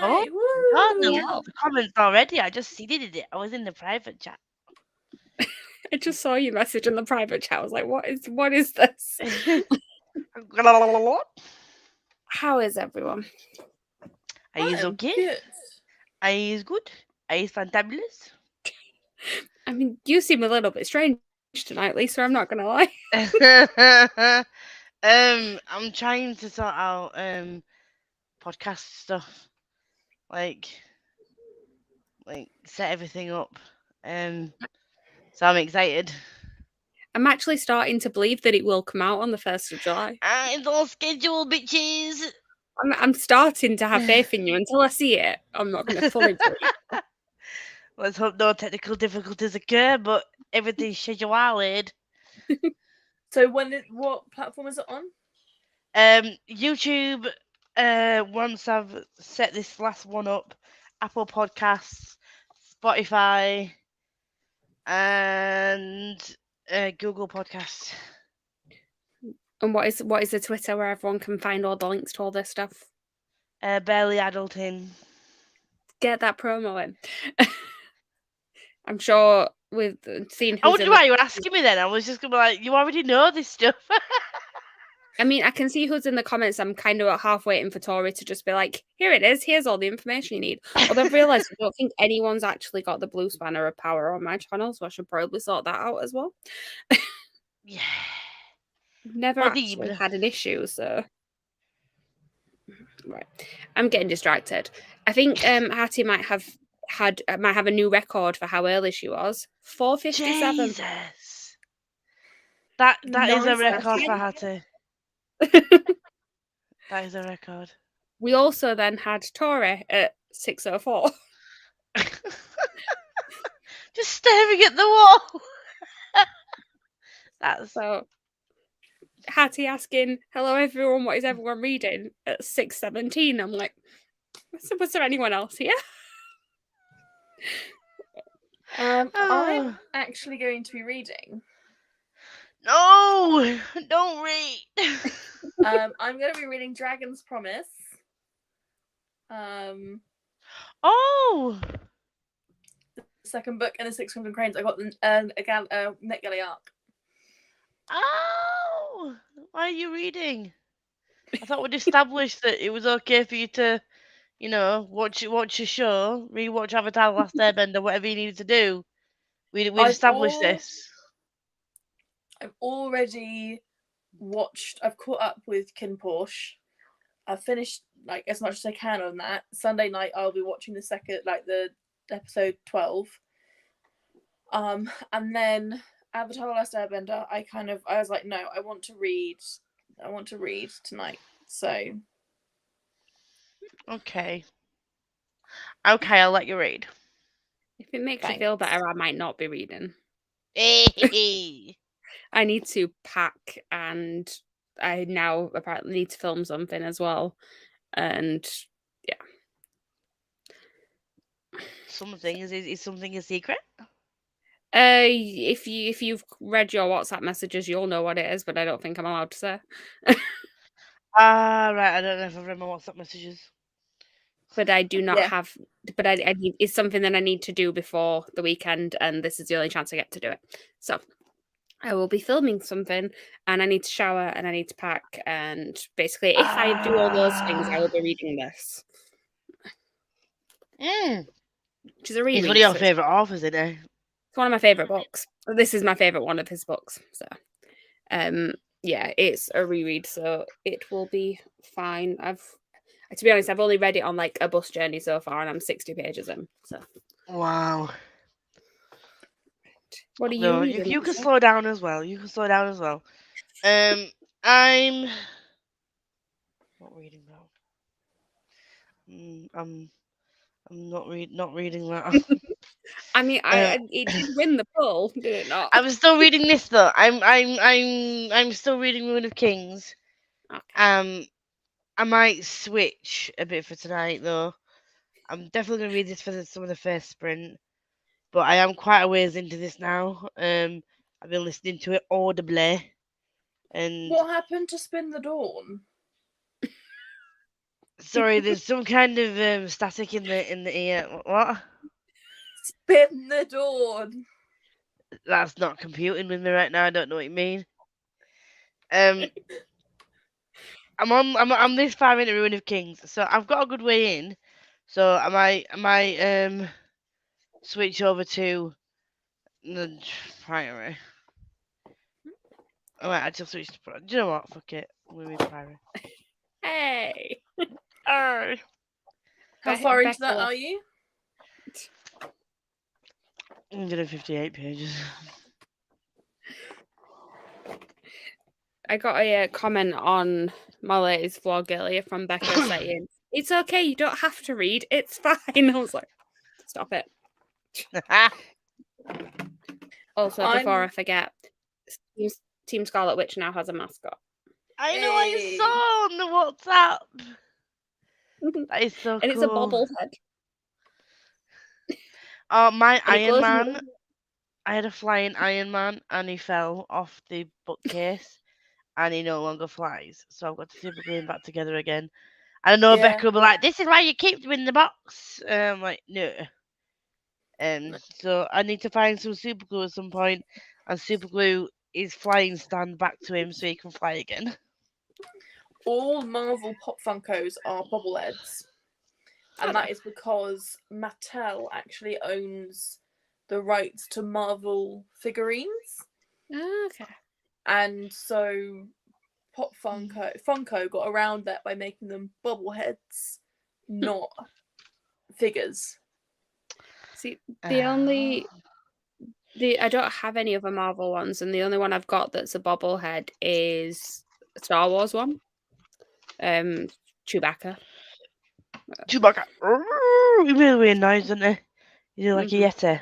Oh, God, Woo! the comments already. I just seeded it. I was in the private chat. I just saw your message in the private chat. I was like, what is this? How is everyone? Are you I'm okay? good. Are you good? Are you fantabulous? I mean, you seem a little bit strange tonight, Lisa. I'm not gonna lie. I'm trying to sort out podcast stuff, like set everything up. So I'm excited. I'm actually starting to believe that it will come out on the 1st of July. It's all scheduled, bitches. I'm starting to have faith in you. Until I see it, I'm not going to fully believe. Let's hope no technical difficulties occur, but everything's scheduled. So what platform is it on? YouTube. Once I've set this last one up, Apple Podcasts, Spotify, and Google Podcasts. And what is the Twitter where everyone can find all the links to all this stuff? Barely adulting. Get that promo in. I'm sure with seeing who's I wonder why you were asking me then. I was just gonna be like, you already know this stuff. I mean, I can see who's in the comments. I'm kind of half waiting for Tori to just be like, here it is. Here's all the information you need. Although I've realised I don't think anyone's actually got the blue spanner of power on my channel, so I should probably sort that out as well. Yeah. Never actually had an issue, so... Right. I'm getting distracted. I think Hattie might have a new record for how early she was. 4:57. Jesus. That is a record for Hattie. That is a record. We also then had Tori at 6:04. Just staring at the wall. That's so Hattie asking, hello everyone, what is everyone reading? At 6:17. I'm like, was there anyone else here? I'm actually going to be reading. No, don't read. I'm going to be reading Dragon's Promise. Oh, the second book in the 600 Cranes. I got the Net Galley arc. Oh, why are you reading? I thought we'd established that it was okay for you to, watch your show, rewatch Avatar: The Last Airbender, whatever you needed to do. We'd established this. I've already watched. I've caught up with Kin Porsche. I've finished as much as I can on that. Sunday night I'll be watching the episode 12. And then Avatar: The Last Airbender. I was like, no, I want to read tonight. So okay, I'll let you read. If it makes you feel better, I might not be reading. Hey. I need to pack, and I now apparently need to film something as well. And yeah. Something is something a secret? If you've read your WhatsApp messages, you'll know what it is, but I don't think I'm allowed to say. Right. I don't know if I've read my WhatsApp messages. But I do not have. But I need, it's something that I need to do before the weekend, and this is the only chance I get to do it. So I will be filming something, and I need to shower, and I need to pack, and basically, if I do all those things, I will be reading this. Which is a reread. It's one of your favourite authors, isn't it? It's one of my favourite books. This is my favourite one of his books. So, yeah, it's a reread, so it will be fine. To be honest, I've only read it on a bus journey so far, and I'm 60 pages in. So. Wow. What are you reading? If you can slow down as well. I'm not reading that. I'm not reading that. I mean, it did win the poll, did it not? I'm still reading this though. I'm still reading Rune of Kings. Okay. I might switch a bit for tonight though. I'm definitely gonna read this for some of the first sprint, but I am quite a ways into this now. I've been listening to it audibly. And what happened to Spin the Dawn? Sorry, there's some kind of static in the ear. What? Spin the dawn. That's not computing with me right now. I don't know what you mean. I'm this far into Ruin of Kings, so I've got a good way in. So I might switch over to the Priory. Alright, I just switched to Do you know what? Fuck it. I'm gonna be Priory. Hey. Oh. How far into that are you? 158 pages. I got a comment on my latest vlog earlier from Becca saying, "It's okay, you don't have to read. It's fine." I was like, "Stop it." Also, before I forget, Team Scarlet Witch now has a mascot. I know, I saw on the WhatsApp. That is so cool. And it's a bobblehead. Oh, my Iron Man. I had a flying Iron Man and he fell off the bookcase and he no longer flies. So I've got to super glue him back together again. I know Becca will be like, "This is why you keep them in the box." I'm like, no. So I need to find some super glue at some point and super glue his flying stand back to him so he can fly again. All Marvel Pop Funkos are bobbleheads. And that is because Mattel actually owns the rights to Marvel figurines. Okay. And so Funko got around that by making them bobbleheads, not figures. See, I don't have any other Marvel ones, and the only one I've got that's a bobblehead is a Star Wars one. Chewbacca. Chewbacca. He really nice, isn't he? He's like a Yeti.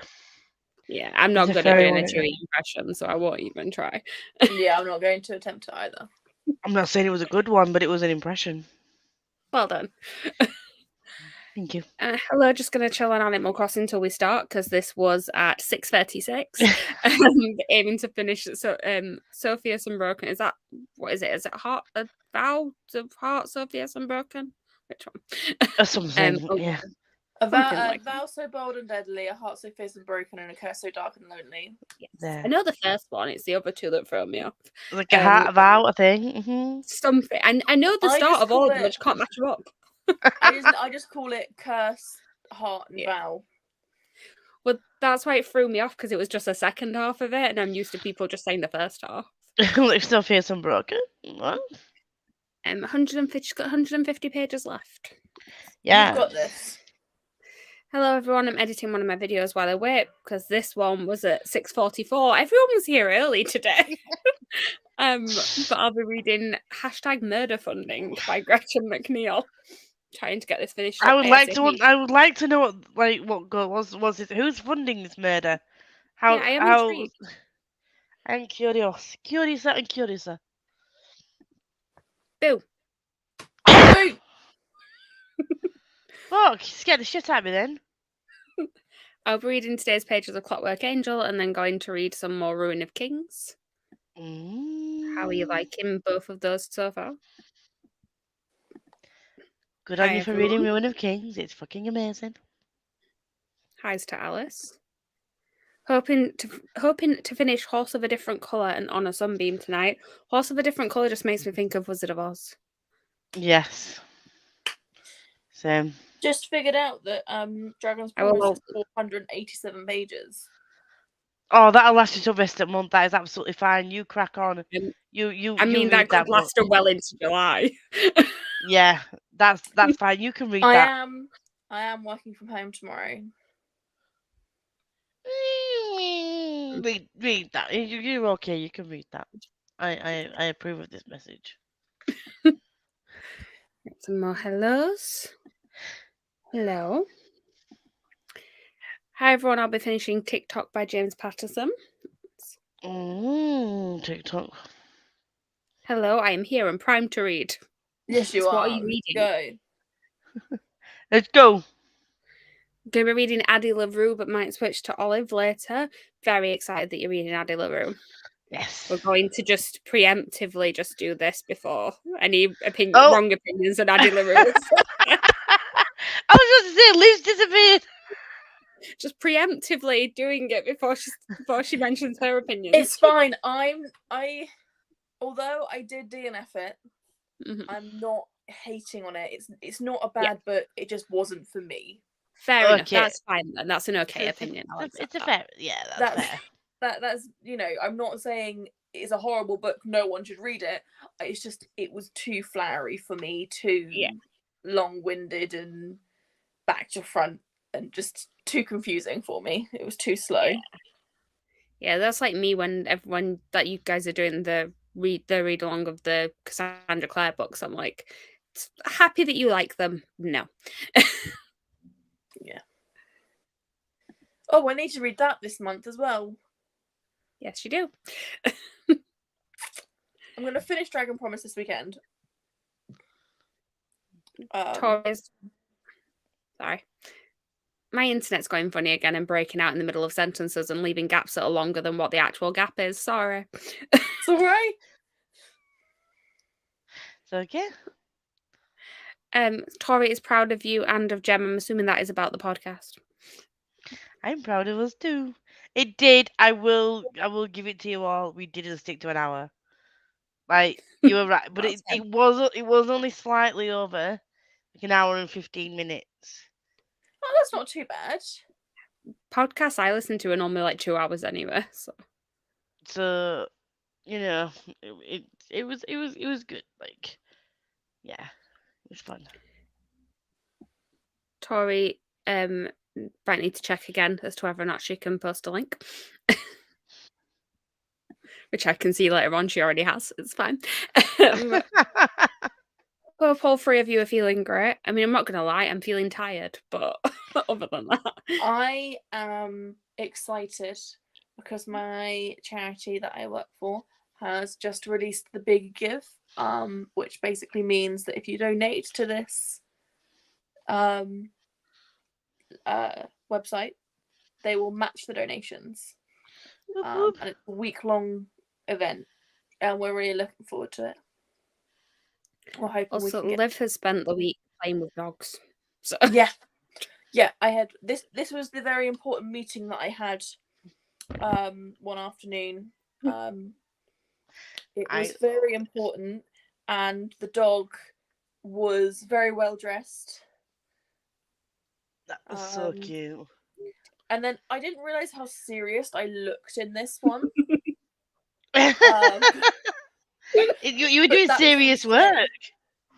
Yeah, I'm not good at doing a Chewie impression, so I won't even try. Yeah, I'm not going to attempt it either. I'm not saying it was a good one, but it was an impression. Well done. Thank you. Hello, just going to chill on Animal Crossing until we start, because this was at 6:36. Aiming to finish. So, Sophia's Unbroken. Is that, what is it? Is it a Vow of Heart, Sophia's Unbroken? Which one? Something, yeah. A vow so bold and deadly, a heart so fierce and broken, and a curse so dark and lonely. Yes. I know the first one. It's the other two that throw me off. Like a heart vow, I think. Mm-hmm. Something. I know the start of all of them. I just can't match them up. I just call it curse, heart, and vow. Well, that's why it threw me off, because it was just the second half of it, and I'm used to people just saying the first half. Like still fierce and broken. What? 150 pages left. Yeah. You've got this. Hello everyone, I'm editing one of my videos while I wait, because this one was at 6:44. Everyone was here early today. But I'll be reading #Murder Funding by Gretchen McNeil. Trying to get this finished. I would like to know what goal was it? Who's funding this murder? I am intrigued. I'm curious. Curiouser. Boo. Boo. Fuck, you scared the shit out of me then. I'll be reading today's pages of Clockwork Angel and then going to read some more Ruin of Kings. How are you liking both of those so far? Good on you for reading Ruin of Kings. It's fucking amazing. Hi's to Alice. Hoping to finish Horse of a Different Colour and On a Sunbeam tonight. Horse of a Different Colour just makes me think of Wizard of Oz. Yes. Same. Just figured out that Dragon's Promise is 487 pages. Oh, that'll last you till rest of the month. That is absolutely fine. You crack on. That could last well into July. Yeah, that's fine. You can read that. I am working from home tomorrow. Read that. You're okay. You can read that. I approve of this message. Some more hellos. Hello. Hi everyone. I'll be finishing TikTok by James Patterson. TikTok. Hello, I am here and primed to read. Yes, you are. What are you reading? Go. Let's go. I'm going to be reading Addie LaRue, but might switch to Olive later. Very excited that you're reading Addie LaRue. Yes. We're going to just preemptively just do this before any Oh. wrong opinions and Addy LaRue. I was going to say, Liz disappeared. Just preemptively doing it before she mentions her opinions. It's fine. Although I did DNF it, I'm not hating on it. It's not a bad book. It just wasn't for me. Fair enough. That's fine. And that's an okay opinion. It's a fair. Yeah, that's fair. That's I'm not saying it's a horrible book. No one should read it. It's just it was too flowery for me, too long-winded and back to front, and just too confusing for me. It was too slow. Yeah, that's like me when everyone that you guys are doing the read along of the Cassandra Clare books. I'm like, happy that you like them. No. Yeah. Oh, I need to read that this month as well. Yes, you do. I'm going to finish Dragon Promise this weekend. Tori's. Sorry. My internet's going funny again and breaking out in the middle of sentences and leaving gaps that are longer than what the actual gap is. Sorry. It's all right. It's okay. Tori is proud of you and of Jem. I'm assuming that is about the podcast. I'm proud of us too. It did. I will give it to you all. We didn't stick to an hour. Like, you were right, but it was only slightly over, like an hour and 15 minutes. Oh, that's not too bad. Podcasts I listen to are normally like 2 hours anyway. So it was good. Like, yeah, it was fun. Tori, might need to check again as to whether or not she can post a link. Which I can see later on she already has. It's fine. Hope all three of you are feeling great. I mean, I'm not going to lie, I'm feeling tired, but other than that. I am excited because my charity that I work for has just released the Big Give, which basically means that if you donate to this website, they will match the donations. And it's a week-long event, and we're really looking forward to it. We're hoping also, we can Liv has spent the week playing with dogs. So. Yeah. I had this was the very important meeting that I had one afternoon. It was very important, and the dog was very well dressed. That was so cute. And then I didn't realize how serious I looked in this one. You were doing serious work.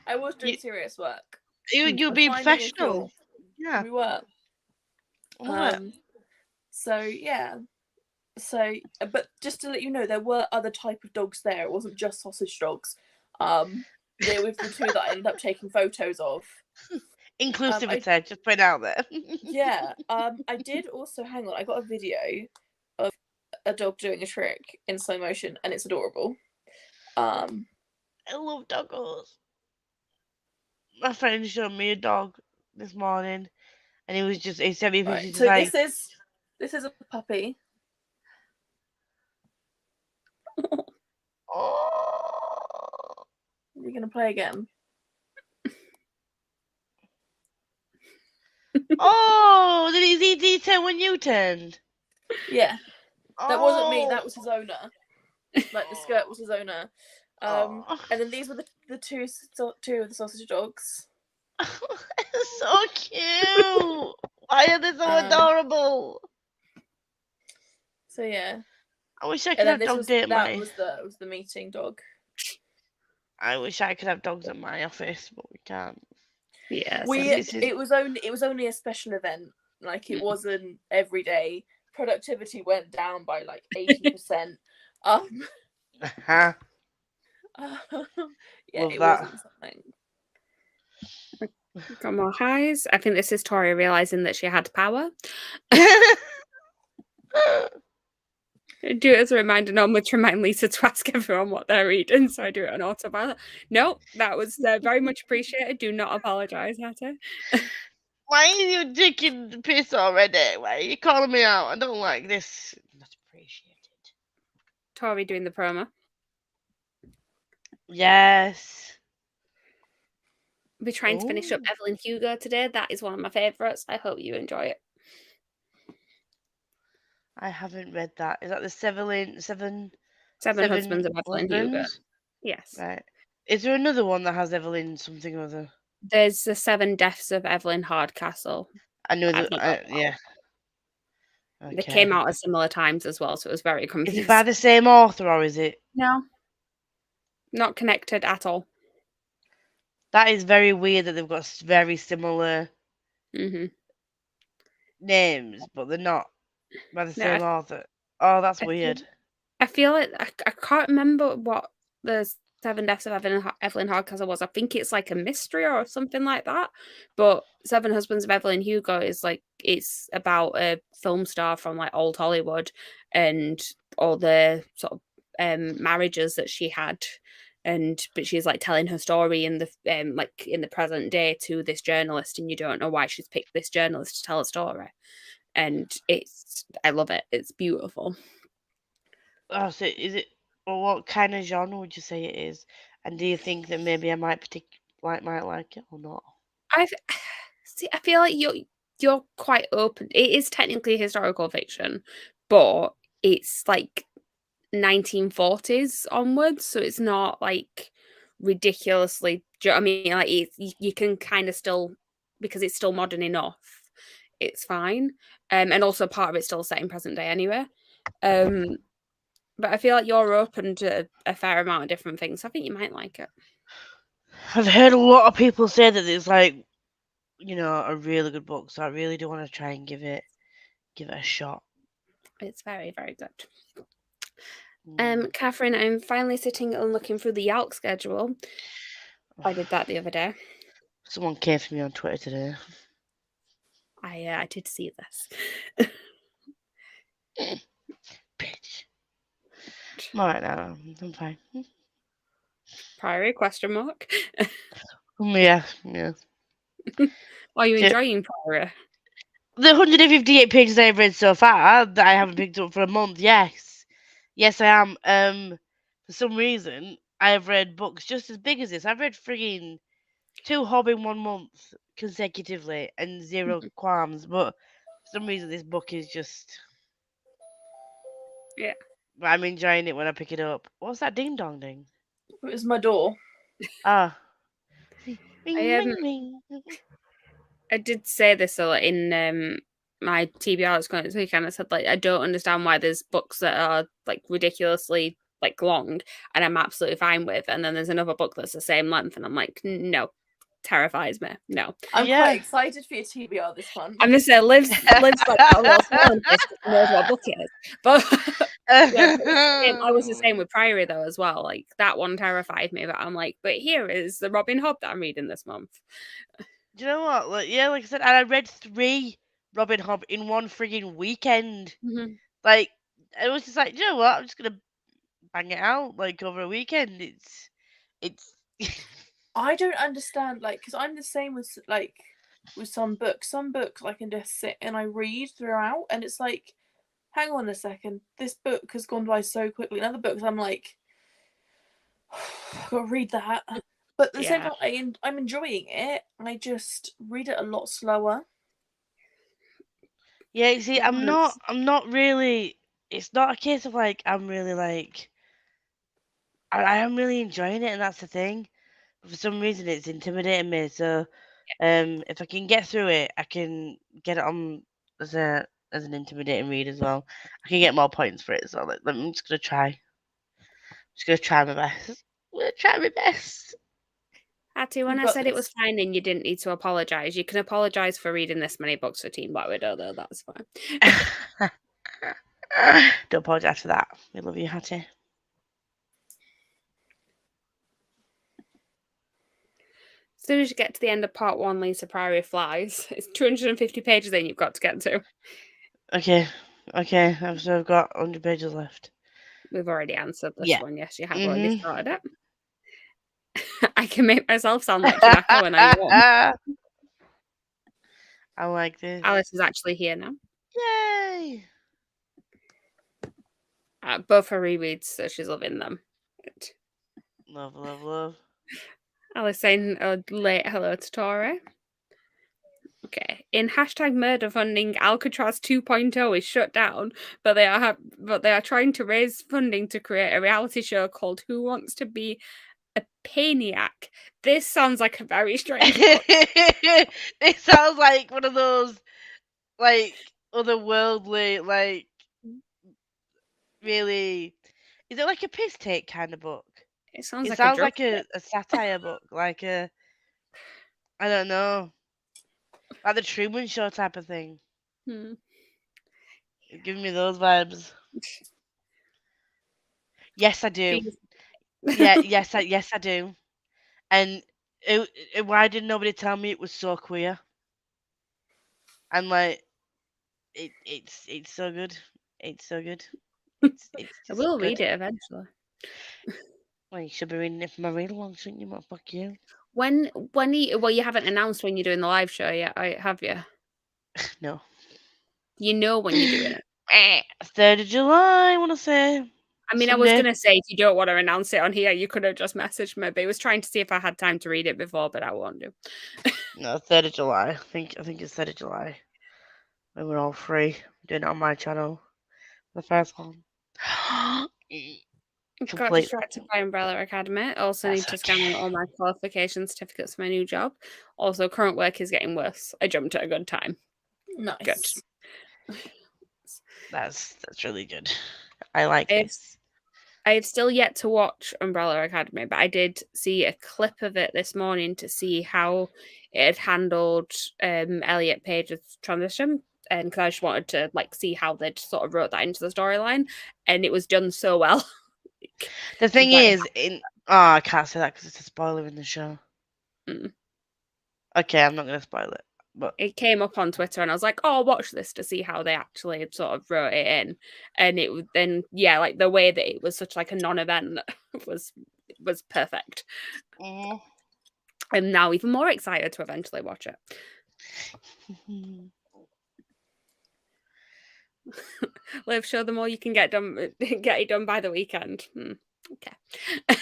I was doing serious work. You were being professional. Yeah, we were. So yeah. So, but just to let you know, there were other type of dogs there. It wasn't just sausage dogs. They were the two that I ended up taking photos of. Inclusivity, just put it out there. Yeah. I did also, hang on, I got a video of a dog doing a trick in slow motion, and it's adorable. I love doggos. My friend showed me a dog this morning, and he sent me a picture. So this is a puppy. Oh. Are you gonna play again? Oh, did he turn when you turned? Yeah. That wasn't me, that was his owner. Like, the skirt was his owner. And then these were the two of the sausage dogs. So cute! Why are they so adorable? So yeah. I wish I could have dog day at my... That was the meeting dog. I wish I could have dogs at my office, but we can't. Yeah. It was only a special event. Like, it wasn't every day. Productivity went down by like 80%. Yeah, it wasn't something. Got more highs. I think this is Tori realizing that she had power. Do it as a reminder, normally to remind Lisa to ask everyone what they're reading, so I do it on autopilot. No, that was very much appreciated. Do not apologise, Hattie. Why are you taking the piss already? Why are you calling me out? I don't like this. Not appreciated. Tori doing the promo. Yes. We're trying to finish up Evelyn Hugo today. That is one of my favourites. I hope you enjoy it. I haven't read that. Is that the Seven Husbands of Evelyn Hugo. Yes. Right. Is there another one that has Evelyn something or other? There's the 7 Deaths of Evelyn Hardcastle. I know that. Yeah. Okay. They came out at similar times as well, so it was very confusing. Is it by the same author or is it? No. Not connected at all. That is very weird that they've got very similar names, but they're not by the same author. Oh, that's weird. I feel like I can't remember what the 7 Deaths of Evelyn Hardcastle was. I think it's like a mystery or something like that. But 7 Husbands of Evelyn Hugo is like, it's about a film star from like old Hollywood and all the sort of marriages that she had. But she's like telling her story in the like in the present day to this journalist, and you don't know why she's picked this journalist to tell a story. And I love it. It's beautiful. Oh, so is it? Or what kind of genre would you say it is? And do you think that maybe I might might like it or not? I feel like you're quite open. It is technically historical fiction, but it's like 1940s onwards, so it's not like ridiculously. Do you know what I mean? Like you can kind of still, because it's still modern enough, it's fine. And also part of it's still set in present day anyway. But I feel like you're open to a fair amount of different things. I think you might like it. I've heard a lot of people say that it's like, a really good book, so I really do want to try and give it a shot. It's very, very good. Catherine, I'm finally sitting and looking through the Yalk schedule. I did that the other day. Someone came for me on Twitter today. I did see this. Bitch. I'm alright now. I'm fine. Priory ? Yeah. Are you enjoying Priory? The 158 pages I've read so far that I haven't picked up for a month, yes. Yes, I am. For some reason, I have read books just as big as this. I've read frigging 2 Hob in 1 month consecutively and 0 qualms, but for some reason this book is just... Yeah. But I'm enjoying it when I pick it up. What's that ding dong ding? It was my door. Ah. Ring, ring. I did say this a lot in my TBR that's going this weekend. I said, like, I don't understand why there's books that are like ridiculously like long and I'm absolutely fine with, and then there's another book that's the same length and I'm like, no, terrifies me. No. I'm quite excited for your TBR this month. I'm gonna say Liv's like a little small and knows what book it is. But yeah, I was the same with Priory though as well. Like that one terrified me, but I'm like, but here is the Robin Hood that I'm reading this month. Do you know what? Like I said, and I read 3 Robin Hood in 1 frigging weekend. Like, I was just like, you know what? I'm just gonna bang it out like over a weekend. It's. I don't understand, like, because I'm the same with some books. Some books I can just sit and I read throughout, and it's like, hang on a second, this book has gone by so quickly. And other books, I'm like, I've got to read that. But at the same time, I'm enjoying it. I just read it a lot slower. Yeah, you see, I'm not really. It's not a case of like I'm really like. I am really enjoying it, and that's the thing. But for some reason, it's intimidating me. So, if I can get through it, I can get it on as an intimidating read as well. I can get more points for it. So, I'm just gonna try. Just gonna try my best. I'm gonna try my best. Hattie, when I said it was fine and you didn't need to apologise, you can apologise for reading this many books for Teen Black Widow, though. That's fine. Don't apologise for that. We love you, Hattie. As soon as you get to the end of part 1, Lisa Priory flies. It's 250 pages in you've got to get to. Okay. So I've got 100 pages left. We've already answered this one. Yes, you have already started it. I can make myself sound like Tanaka when I want. I like this. Alice is actually here now. Yay! Both are rereads, so she's loving them. Good. Love, love, love. Alice saying a late hello to Tori. Okay. In hashtag murder funding, Alcatraz 2.0 is shut down, but they are trying to raise funding to create a reality show called Who Wants to Be a Paniac. This sounds like a very strange book. It sounds like one of those, like, otherworldly, like, really. Is it like a piss take kind of book? It sounds It like sounds a like a satire book, like a, I don't know, like the Truman Show type of thing. It's giving me those vibes. Yes, I do. Yeah, yes, I do. And why did nobody tell me it was so queer? I'm like, it's so good. It's so good. It's I just will good. read it eventually. Well, you should be reading it for my read along, shouldn't you? Well, fuck you. You haven't announced when you're doing the live show yet, have you? No. You know when you're doing it. 3rd of July, I want to say. I mean, Sunday. I was going to say, if you don't want to announce it on here, you could have just messaged me. But I was trying to see if I had time to read it before, but I won't do. No, 3rd of July. I think it's 3rd of July. When we're all free. Doing it on my channel. The first one. Got distracted by Umbrella Academy. Also need to scan all my qualification certificates for my new job. Also, current work is getting worse. I jumped at a good time. Nice. Good. That's really good. I like this. I have still yet to watch Umbrella Academy, but I did see a clip of it this morning to see how it had handled Elliot Page's transition, and because I just wanted to see how they'd sort of wrote that into the storyline, and it was done so well. The thing is, I can't say that because it's a spoiler in the show. Okay, I'm not going to spoil it. But it came up on Twitter, and I was like, "Oh, I'll watch this to see how they actually sort of wrote it in." And it was then, the way that it was such a non-event was perfect. I'm now even more excited to eventually watch it. Liv, show them all you can get it done by the weekend. Okay.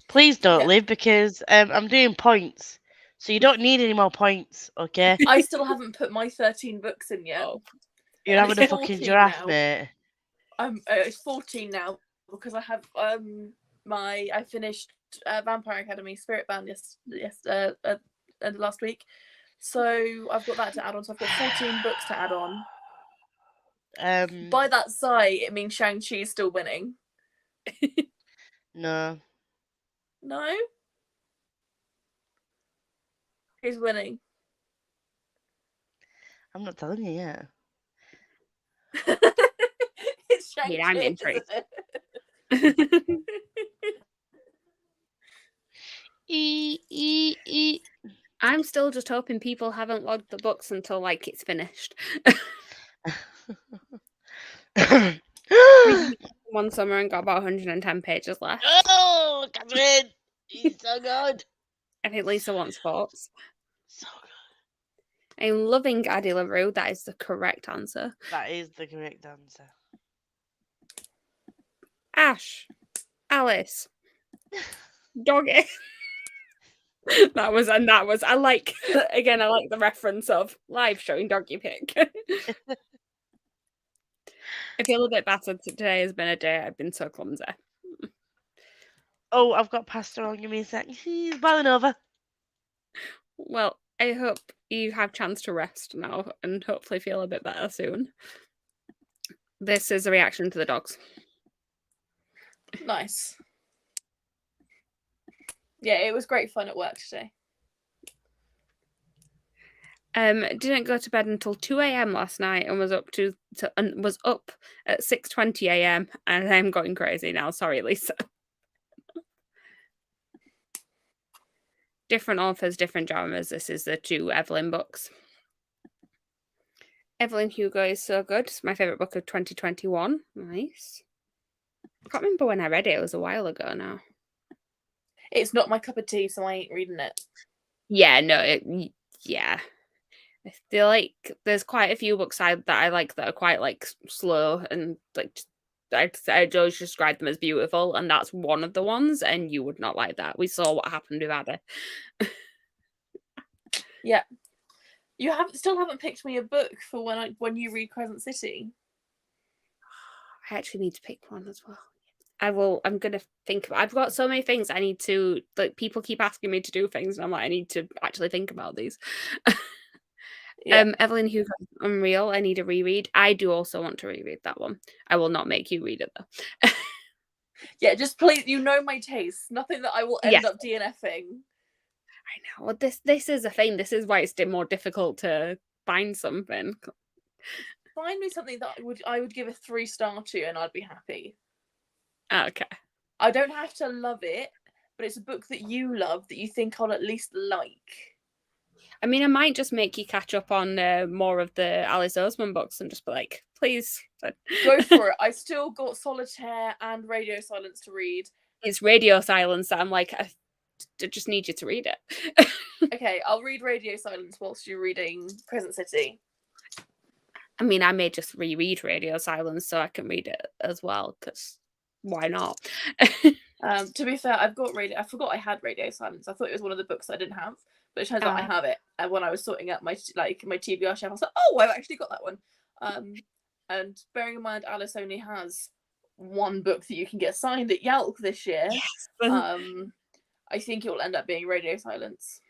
Please don't, Liv, because I'm doing points. So you don't need any more points, okay? I still haven't put my 13 books in yet. You're having a fucking giraffe, mate. It's 14 now because I have I finished Vampire Academy Spirit Band last week, so I've got that to add on. So I've got 14 books to add on. By that sigh, it means Shang-Chi is still winning. No. No? Who's winning? I'm not telling you yet. It's Shang-Chi. I'm intrigued. I'm still just hoping people haven't logged the books until it's finished. One summer and got about 110 pages left. Oh, Catherine! He's so good. I think Lisa wants sports. So good. I'm loving Addie LaRue. That is the correct answer. That is the correct answer. Ash. Alice. Doggy. I like the reference of live showing doggy pic. I feel a bit battered. Today has been a day I've been so clumsy. Oh, I've got pasta on. Give me a sec. He's boiling over. Well, I hope you have a chance to rest now and hopefully feel a bit better soon. This is a reaction to the dogs. Nice. Yeah, it was great fun at work today. Didn't go to bed until 2 a.m. last night and was up at 6:20 a.m. and I'm going crazy now. Sorry, Lisa. Different authors, different genres. This is the 2 Evelyn books. Evelyn Hugo is so good. It's my favourite book of 2021. Nice. I can't remember when I read it. It was a while ago now. It's not my cup of tea, so I ain't reading it. Yeah, no, yeah. I feel like there's quite a few books that I like that are quite slow and I'd always describe them as beautiful, and that's one of the ones, and you would not like that. We saw what happened with Ada. Yeah. You still haven't picked me a book for when you read Crescent City. I actually need to pick one as well. I'm gonna think about. I've got so many things I need to. Like, people keep asking me to do things, and I'm like, I need to actually think about these. Yeah. Evelyn Hugo, Unreal. I need a reread. I do also want to reread that one. I will not make you read it though. Yeah, just please. You know my taste. Nothing that I will end up DNFing. I know. Well, this is a thing. This is why it's more difficult to find something. Find me something that I would give a 3-star to, and I'd be happy. Okay. I don't have to love it, but it's a book that you love that you think I'll at least like. I mean, I might just make you catch up on more of the Alice Oseman books and just be like, please. Go for it. I still got Solitaire and Radio Silence to read. It's Radio Silence that I'm like, I just need you to read it. Okay, I'll read Radio Silence whilst you're reading Crescent City. I mean, I may just reread Radio Silence so I can read it as well, because why not? To be fair, I forgot I had Radio Silence. I thought it was one of the books I didn't have, but it turns out I have it. And when I was sorting out my TBR shelf, I was like, oh, I've actually got that one. And bearing in mind, Alice only has one book that you can get signed at Yalk this year. Yes. I think it will end up being Radio Silence.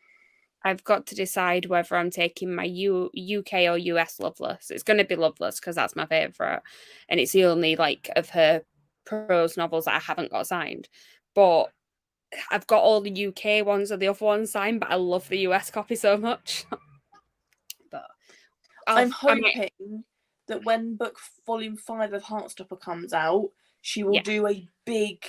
I've got to decide whether I'm taking my UK or US Loveless. It's going to be Loveless because that's my favourite, and it's the only of her prose novels that I haven't got signed. But I've got all the UK ones or the other ones signed, but I love the US copy so much. But I'm hoping that when book volume 5 of Heartstopper comes out, she will do a big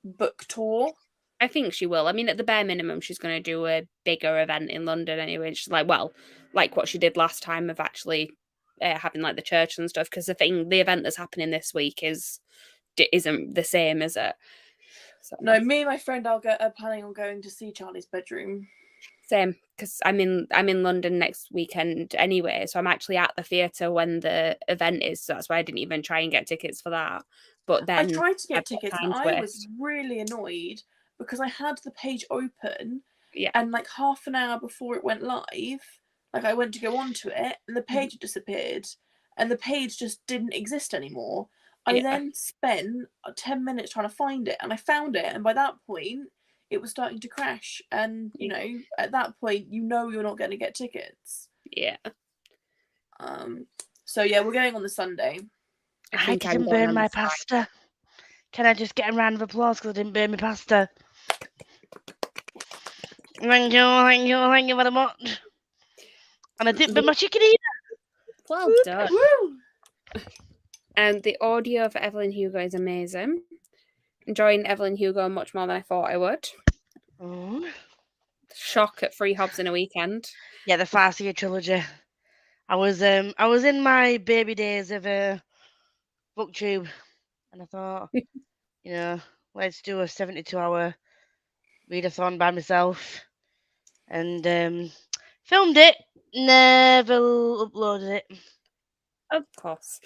book tour. I think she will. I mean, at the bare minimum, she's going to do a bigger event in London anyway. She's like what she did last time of actually having the church and stuff. Because the event that's happening this week isn't the same, is it? So. No, me and my friend are planning on going to see Charlie's Bedroom. Same, because I'm in London next weekend anyway, so I'm actually at the theatre when the event is. So that's why I didn't even try and get tickets for that. But then I tried to get tickets, and I was really annoyed because I had the page open, and half an hour before it went live, I went to go onto it, and the page had disappeared, and the page just didn't exist anymore. I then spent 10 minutes trying to find it, and I found it, and by that point, it was starting to crash, and at that point, you're not going to get tickets. Yeah. So we're going on the Sunday. I didn't burn my pasta. Can I just get a round of applause because I didn't burn my pasta? Thank you very much. And I didn't burn my chicken either. Well done. Woo! And the audio for Evelyn Hugo is amazing. Enjoying Evelyn Hugo much more than I thought I would. Oh. Shock at 3 Hobs in a weekend. Yeah, the Farseer trilogy. I was in my baby days of booktube, and I thought, let's do a 72-hour readathon by myself, and filmed it. Never uploaded it. Of course.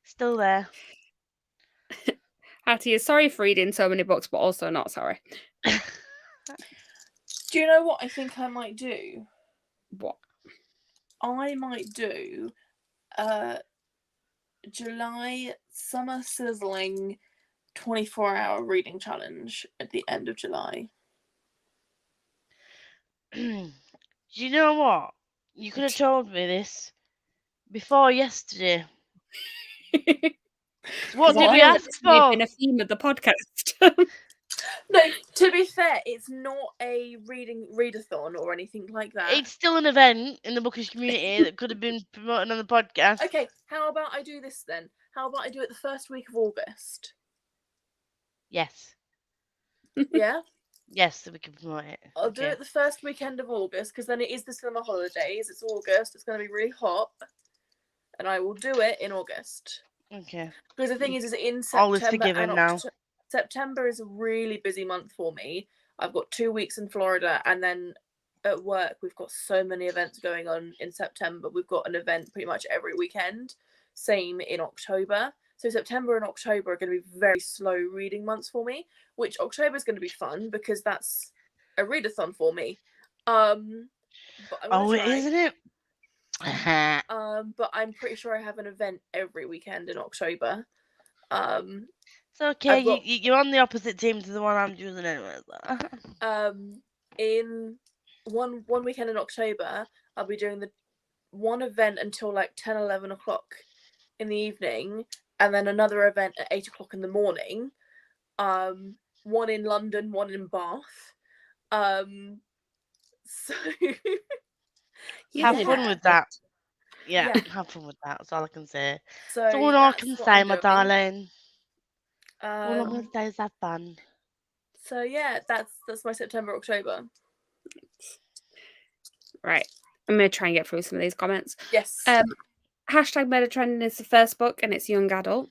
Still there. Hattie is sorry for reading so many books, but also not sorry. Do you know what I think I might do? What? I might do July Summer Sizzling 24-hour reading challenge at the end of July. Do you know what? You could have told me this before yesterday. What did we ask for? Been a theme of the podcast. No, to be fair, it's not a readathon or anything like that. It's still an event in the bookish community that could have been promoted on the podcast. Okay, how about I do this then? How about I do it the first week of August? Yes. Yeah? Yes, so we can promote it. I'll do it the first weekend of August, because then it is the summer holidays. It's August. It's going to be really hot. And I will do it in August. Okay. Because the thing is in September. All is forgiven now. September is a really busy month for me. I've got 2 weeks in Florida, and then at work we've got so many events going on in September. We've got an event pretty much every weekend. Same in October. So September and October are going to be very slow reading months for me, which October is going to be fun because that's a readathon for me. But I'm gonna try. Isn't it? But I'm pretty sure I have an event every weekend in October. It's okay. You're on the opposite team to the one I'm choosing anyway. In one weekend in October, I'll be doing the one event until like 10, 11 o'clock in the evening, and then another event at 8 o'clock in the morning. One in London, one in Bath. So have fun with that. Yeah, have fun with that. That's all I can say. So that's all I can say, my darling. All I'm gonna say is have fun. So yeah, that's my September, October. Right. I'm gonna try and get through some of these comments. Yes. Hashtag Murder Trending is the first book and it's young adult.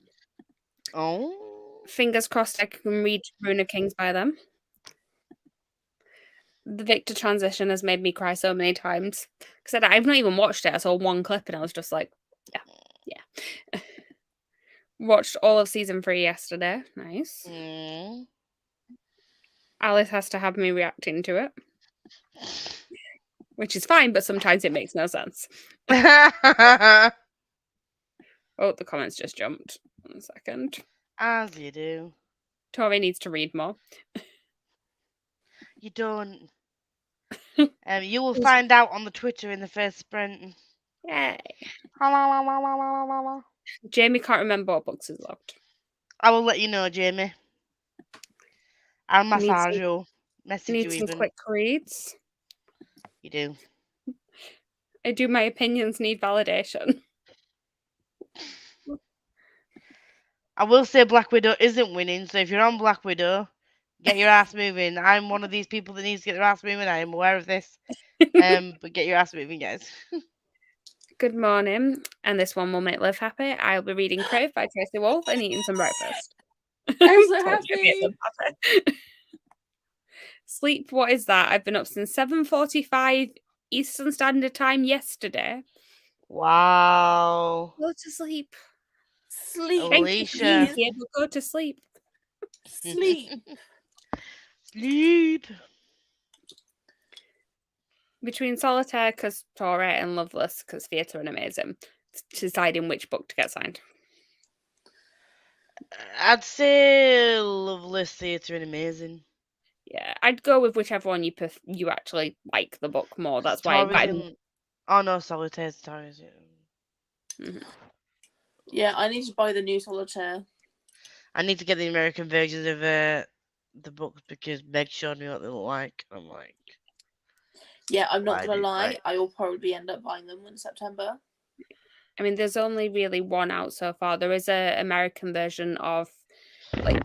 Oh. Fingers crossed I can read Rune of Kings by them. The Victor transition has made me cry so many times. Because I've not even watched it. I saw one clip and I was just like, yeah. Watched all of season 3 yesterday. Nice. Alice has to have me reacting to it. Which is fine, but sometimes it makes no sense. Oh, the comments just jumped. 1 second. As you do. Tori needs to read more. You don't. You will find out on the Twitter in the first sprint. Yay. Jamie can't remember what books is logged. I will let you know, Jamie. I'll massage you. Message you even. Some quick reads. You do. I do. My opinions need validation. I will say Black Widow isn't winning, so if you're on Black Widow, get your ass moving. I'm one of these people that needs to get their ass moving. I am aware of this. But get your ass moving, guys. Good morning. And this one will make Liv happy. I'll be reading Crave by Tracy Wolf and eating some breakfast. I'm so happy. Sleep, what is that? I've been up since 7:45 Eastern Standard Time yesterday. Wow. Go to sleep. Sleep. Alicia. Go to sleep. Sleep. Sleep. Between Solitaire, because Tori, and Loveless, because Theatre and Amazing, deciding which book to get signed. I'd say Loveless, Theatre and Amazing. Yeah, I'd go with whichever one you actually like the book more. That's why. Oh no, Solitaire's Tori's. Yeah, I need to buy the new Solitaire. I need to get the American versions of the books because Meg showed me what they look like. I'm like, yeah, I'm not gonna lie. I will probably end up buying them in September. I mean, there's only really one out so far. There is a American version of like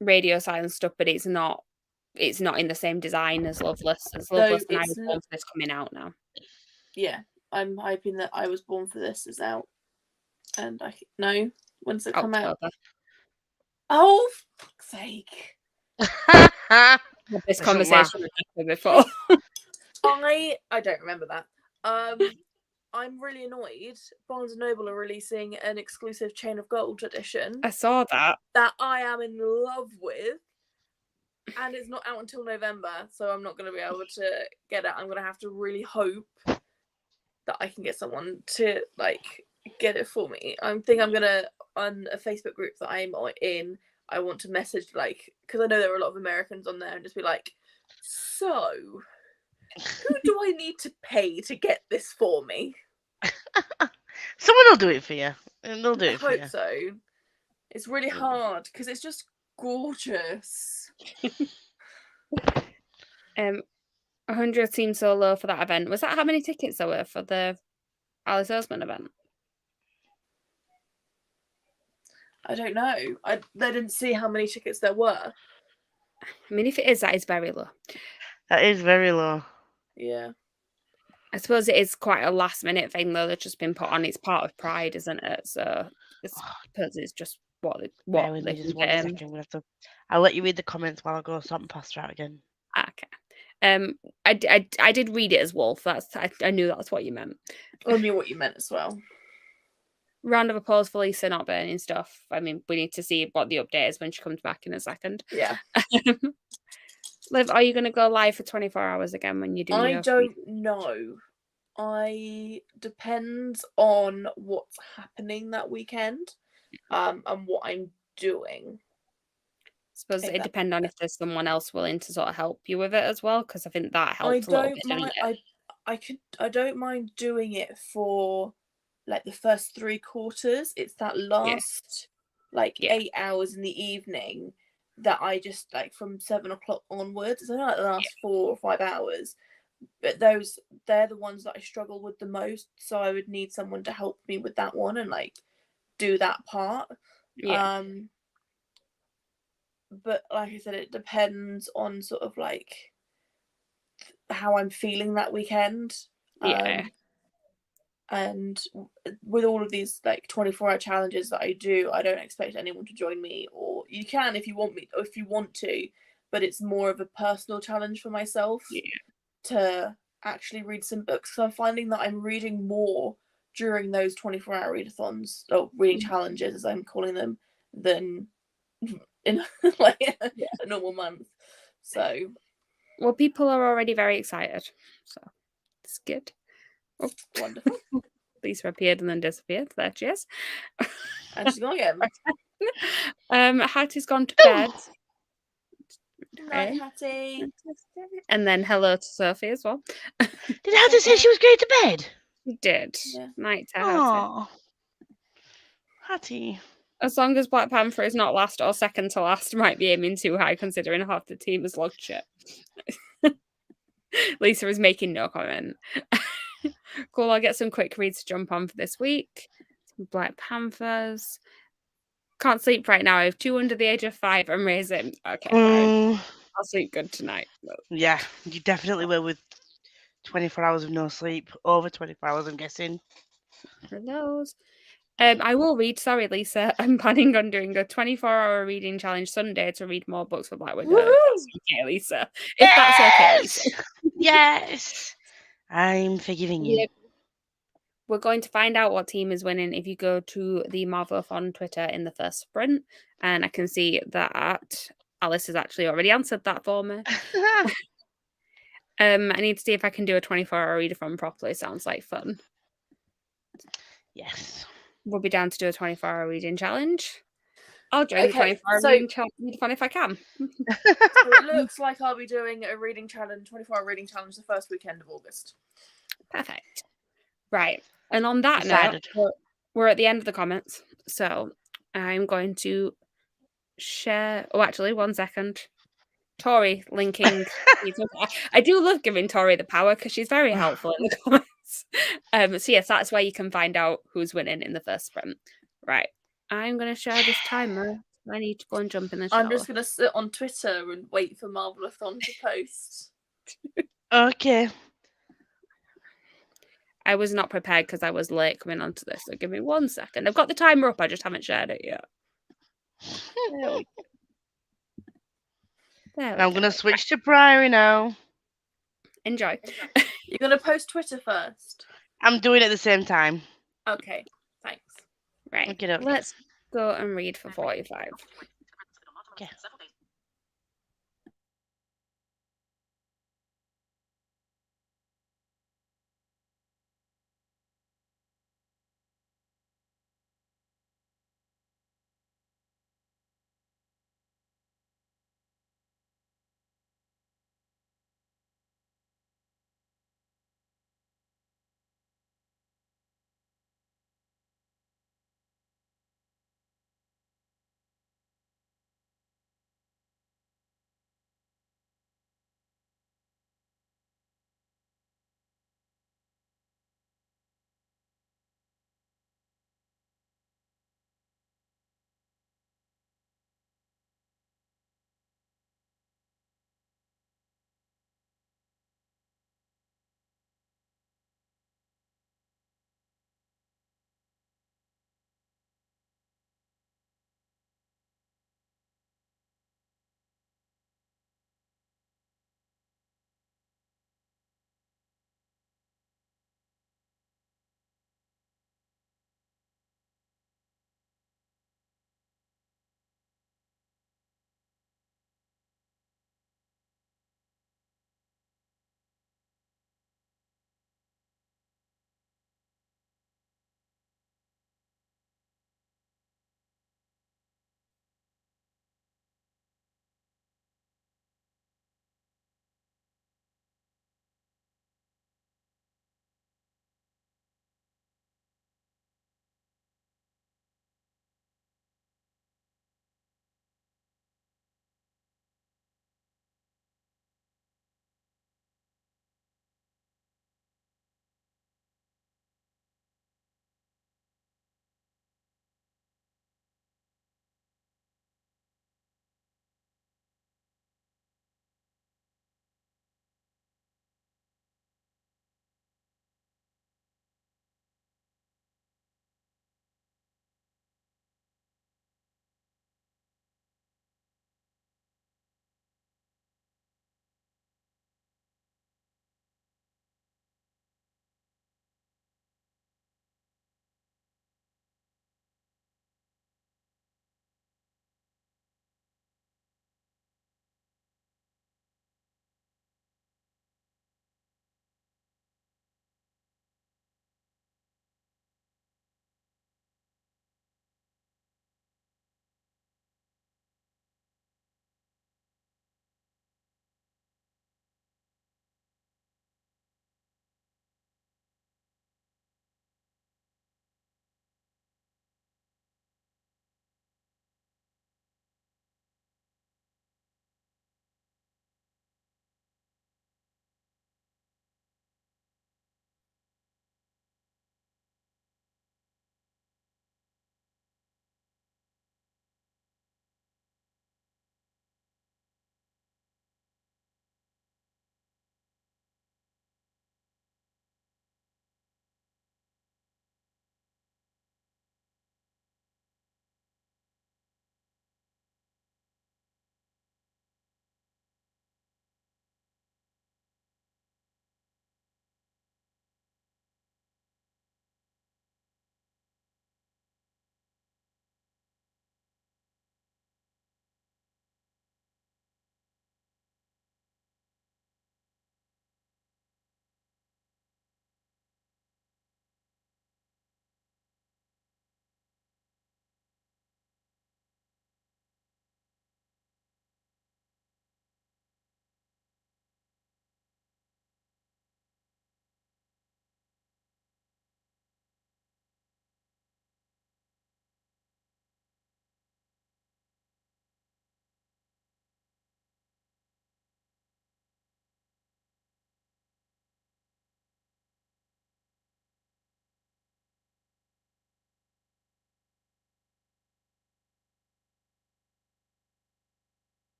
radio silence stuff, but it's not in the same design as Loveless. As Loveless and I Was Born for This coming out now. Yeah, I'm hoping that I Was Born for This is out. And when's it come out? Oh, for fuck's sake. This conversation before. I don't remember that. I'm really annoyed. Barnes & Noble are releasing an exclusive Chain of Gold edition. I saw that. That I am in love with. And it's not out until November, so I'm not going to be able to get it. I'm going to have to really hope that I can get someone to, get it for me. I think I'm going to, on a Facebook group that I'm in, I want to message, because I know there are a lot of Americans on there, and just be like, so, who do I need to pay to get this for me? Someone will do it for you. And they'll do it for you. I hope so. It's really hard, because it's just gorgeous. 100 seems so low for that event. Was that how many tickets there were for the Alice Oseman event? I don't know. I didn't see how many tickets there were. I mean, if it is, that is very low. That is very low. Yeah. I suppose it is quite a last minute thing though that's just been put on. It's part of Pride, isn't it? So it's just what they just 1 second. I'll let you read the comments while I go sort and pasta out again. Okay. I did read it as Wolf. I knew that's what you meant. I knew what you meant as well. round of applause for Lisa not burning stuff. I mean, we need to see what the update is when she comes back in a second. Yeah. Liv, are you going to go live for 24 hours again when you do I your... don't know. Depends on what's happening that weekend, and what I'm doing. I suppose it depends on if there's someone else willing to sort of help you with it as well, because I think that helps a little bit, doesn't it? I don't mind doing it for like the first 3 quarters. It's that last 8 hours in the evening that I just like from 7 o'clock onwards. It's only like the last 4 or 5 hours, but they're the ones that I struggle with the most. So I would need someone to help me with that one and like do that part. Yeah. But like I said, it depends on sort of like how I'm feeling that weekend. Yeah. And with all of these like 24-hour challenges that I do, I don't expect anyone to join me, or you can if you want to, but it's more of a personal challenge for myself to actually read some books. So I'm finding that I'm reading more during those 24-hour readathons, or reading challenges as I'm calling them, than in like a normal month. So well, people are already very excited, so it's good. Oh, wonderful. Lisa appeared and then disappeared. There she is. And she's gone again. Hattie's gone to bed. Night, Hattie. And then hello to Sophie as well. Did Hattie say she was going to bed? She did. Yeah. Night to Hattie. Oh, Hattie. As long as Black Panther is not last or second to last, might be aiming too high considering half the team has logged shit. Lisa is making no comment. Cool, I'll get some quick reads to jump on for this week. Some Black Panthers. Can't sleep right now. I have 2 under the age of 5. I'm raising. Okay, fine. I'll sleep good tonight. Yeah, you definitely will with 24 hours of no sleep. Over 24 hours, I'm guessing. For those. I will read. Sorry, Lisa. I'm planning on doing a 24-hour reading challenge Sunday to read more books for Black Widow. If that's okay, Lisa. If that's okay, Lisa. Yes! I'm forgiving you. Yeah. We're going to find out what team is winning if you go to the MARVELATHON Twitter in the first sprint. And I can see that Alice has actually already answered that for me. I need to see if I can do a 24-hour readathon properly. Sounds like fun. Yes. We'll be down to do a 24-hour reading challenge. I'll join the 24-hour readathon if I can. So it looks like I'll be doing a 24-hour reading challenge the first weekend of August. Perfect. Right. And on that note, we're at the end of the comments. So I'm going to share... Oh, actually, 1 second. Tori linking... I do love giving Tori the power because she's very helpful in the comments. So yes, that's where you can find out who's winning in the first sprint. Right. I'm going to share this timer. I need to go and jump in the shower. I'm just going to sit on Twitter and wait for MARVELATHON to post. Okay. I was not prepared because I was late coming onto this. So give me 1 second. I've got the timer up. I just haven't shared it yet. I'm going to switch to Priory now. Enjoy. You're going to post Twitter first? I'm doing it at the same time. Okay, thanks. Right. Okay. Let's go and read for 45. Okay.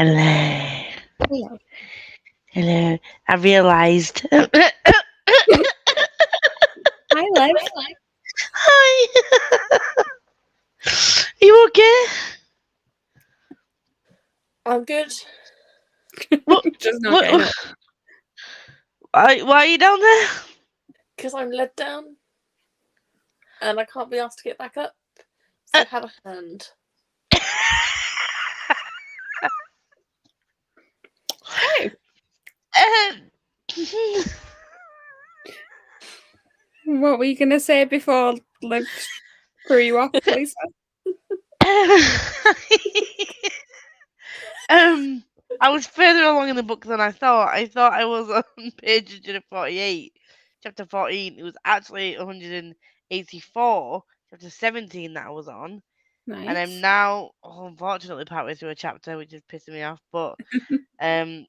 Hello. Hello. Hello. I realised. Hi, Liv. Hi. Are you okay? I'm good. What? Just not getting up. Why are you down there? Because I'm led down. And I can't be asked to get back up. So have a hand. Hey. What were you going to say before Liv threw you off, Lisa? I was further along in the book than I thought. I thought I was on page 148, chapter 14. It was actually 184, chapter 17 that I was on. Nice. And I'm now, unfortunately, partway through a chapter, which is pissing me off. But I'm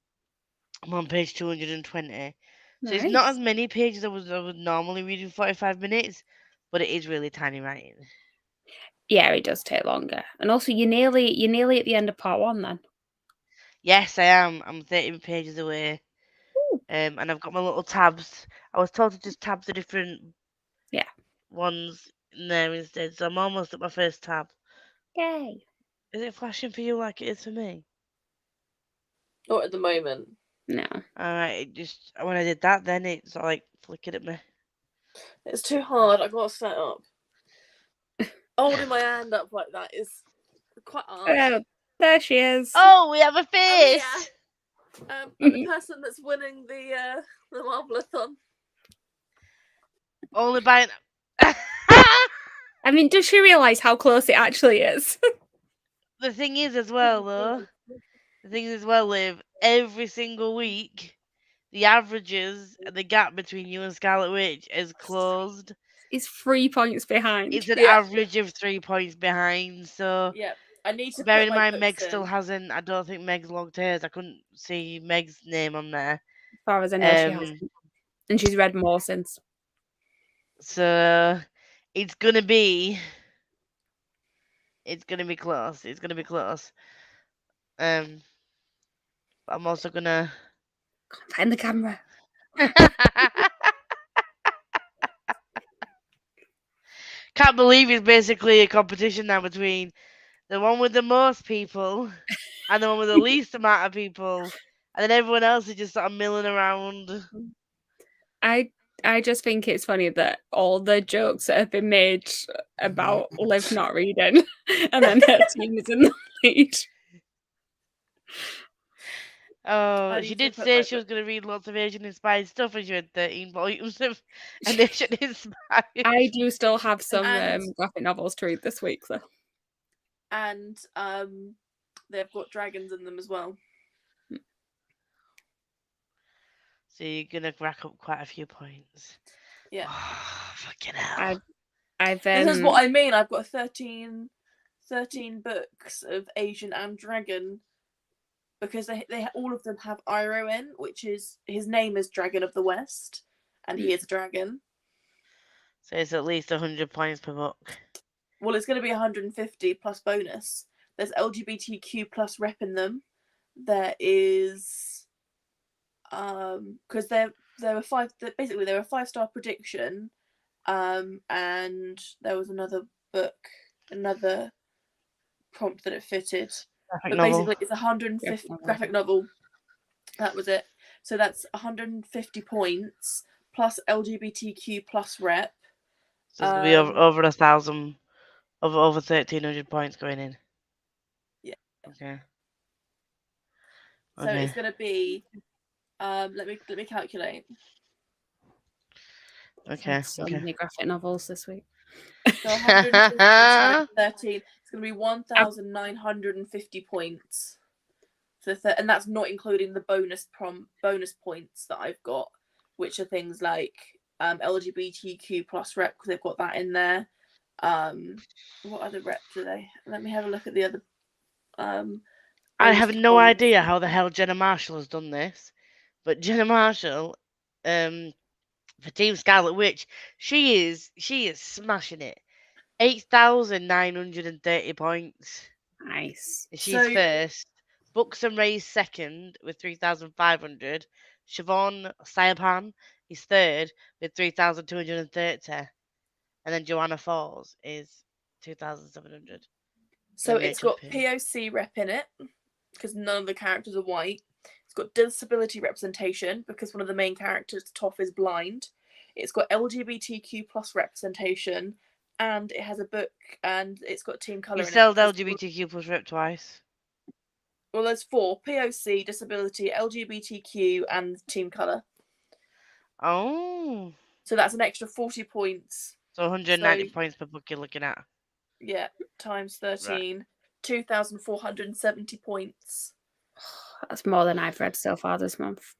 on page 220. So it's not as many pages as I would normally read in 45 minutes, but it is really tiny writing. Yeah, it does take longer. And also, you're nearly at the end of part 1 then. Yes, I am. I'm 13 pages away. And I've got my little tabs. I was told to just tab the different ones in there instead. So I'm almost at my first tab. Yay. Is it flashing for you like it is for me? Not at the moment. No. Alright, it just when I did that, then it's like flickered at me. It's too hard. I got to set up. Holding my hand up like that is quite hard. Oh, there she is. Oh, we have a face. I'm the person that's winning the MARVELATHon. Only by. I mean, does she realise how close it actually is? The thing is, as well, though. The thing is, as well, Liv. Every single week, the averages and the gap between you and Scarlet Witch is closed. It's 3 points behind. It's an average of 3 points behind. So yeah, I need to. Bearing in mind, Meg still hasn't. I don't think Meg's logged hers. I couldn't see Meg's name on there. As far as I know, she hasn't. And she's read more since. So it's gonna be. It's gonna be close. It's gonna be close. But I'm also gonna. Find the camera. Can't believe it's basically a competition now between the one with the most people and the one with the least amount of people, and then everyone else is just sort of milling around. I just think it's funny that all the jokes that have been made about Liv not reading, and then her team is in the lead. Oh, she did say she was going to read lots of Asian-inspired stuff when she read 13 volumes of an Asian-inspired. I do still have some graphic novels to read this week, though. And they've got dragons in them as well. So you're going to rack up quite a few points. Yeah. Oh, fucking hell. This is what I mean. I've got 13 books of Asian and dragon. Because they all of them have Iroh in, which is his name is Dragon of the West, and he is a dragon. So it's at least 100 points per book. Well, it's going to be 150 plus bonus. There's LGBTQ plus rep in them. There is, because there were five. Basically, they were a 5-star prediction, and there was another book, another prompt that it fitted. But basically, it's 150 graphic novel. That was it. So that's 150 points plus LGBTQ plus rep. So it's going to be over 1,000, over 1,300 points going in. Yeah. Okay. So it's going to be. Let me calculate. Okay. So many graphic novels this week. So 150 times 13. It's going to be 1,950 points. So and that's not including the bonus points that I've got, which are things like LGBTQ plus rep, because they've got that in there. What other reps are they? Let me have a look at the other. I have no idea how the hell Jenna Marshall has done this, but Jenna Marshall, for Team Scarlet Witch, she is smashing it. 8,930 points. Nice. She's first. Buxom Ray's second with 3,500. Siobhan Sayapan is third with 3,230. And then Joanna Falls is 2,700. So Then it's Rachel got Pym. POC rep in it, because none of the characters are white. It's got disability representation, because one of the main characters, Toph, is blind. It's got LGBTQ plus representation, and it has a book, and it's got team colour You in it. spelled because- LGBTQ plus rep twice. Well, there's 4: POC, disability, LGBTQ, and team colour. Oh. So that's an extra 40 points. So 190 So- points per book you're looking at. Yeah, times 13, 2,470 points. That's more than I've read so far this month.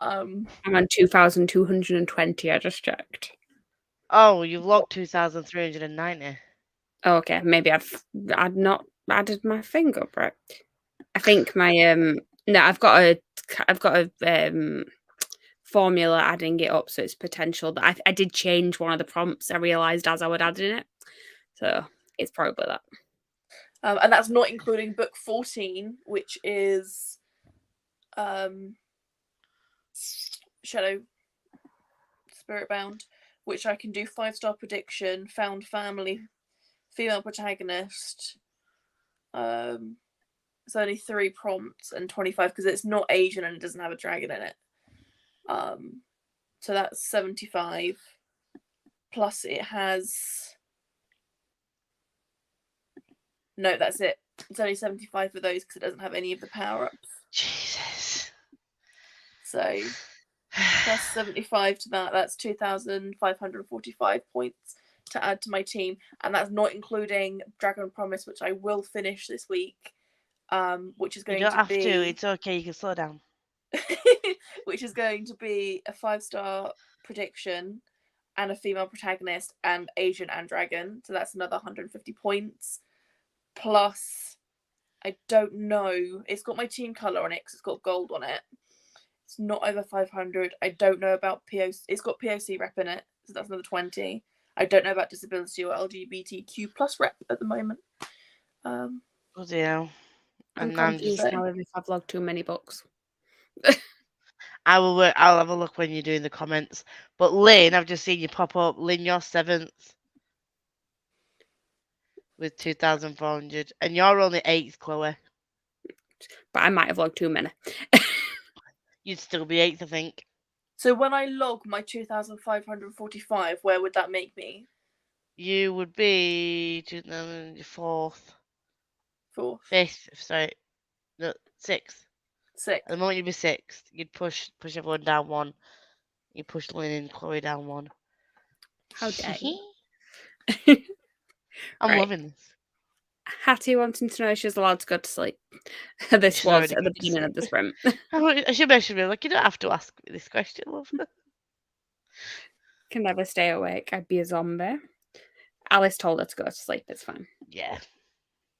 Um, I'm on 2,220. I just checked. Oh, you've logged 2,390. Oh, okay, maybe I'd not added my thing up right. I think my no, I've got a formula adding it up, so it's potential. But I did change one of the prompts. I realised as I was adding it, so it's probably that. and that's not including book 14, which is Shadow Spiritbound, which I can do 5-star prediction, found family, female protagonist. It's only 3 prompts and 25 because it's not Asian and it doesn't have a dragon in it. So that's 75. Plus it has... No, that's it. It's only 75 for those because it doesn't have any of the power-ups. Jesus. So plus 75 to that, that's 2,545 points to add to my team. And that's not including Dragon Promise, which I will finish this week. Which is going You don't to have be... to. It's okay. You can slow down. which is going to be a 5-star prediction and a female protagonist and Asian and dragon. So that's another 150 points. Plus, I don't know. It's got my team colour on it because it's got gold on it. It's not over 500. I don't know about POC. It's got POC rep in it. So that's another 20. I don't know about disability or LGBTQ plus rep at the moment. Bloody hell. I'm And I'm confused just- now if I've logged too many books. I'll have a look when you're doing the comments. But Lynn, I've just seen you pop up. Lynn, you're 7th with 2,400. And you're only 8th, Chloe. But I might have logged too many. You'd still be 8th, I think. So when I log my 2,545, where would that make me? You would be 4th. 4th. 5th, sorry. No, 6th. 6th. At the moment you'd be 6th. You'd push everyone down 1. You push Lynn and Chloe down 1. How dare you? I'm Right. loving this. Hattie wanting to know if she's allowed to go to sleep. This She's was already at the gone to beginning of the sprint. I should mention me like you don't have to ask me this question, love. Can never stay awake. I'd be a zombie. Alice told her to go to sleep. It's fine. Yeah.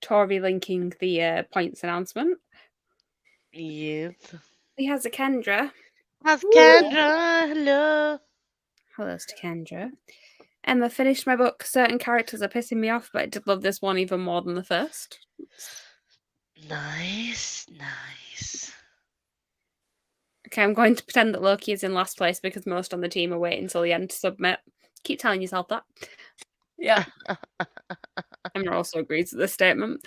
Tori linking the points announcement. Yes. He has a Kendra. That's Kendra. Hello. Hello to Kendra. Emma finished my book. Certain characters are pissing me off, but I did love this one even more than the first. Nice. Okay, I'm going to pretend that Loki is in last place because most on the team are waiting until the end to submit. Keep telling yourself that. Yeah. Emma also agrees with this statement.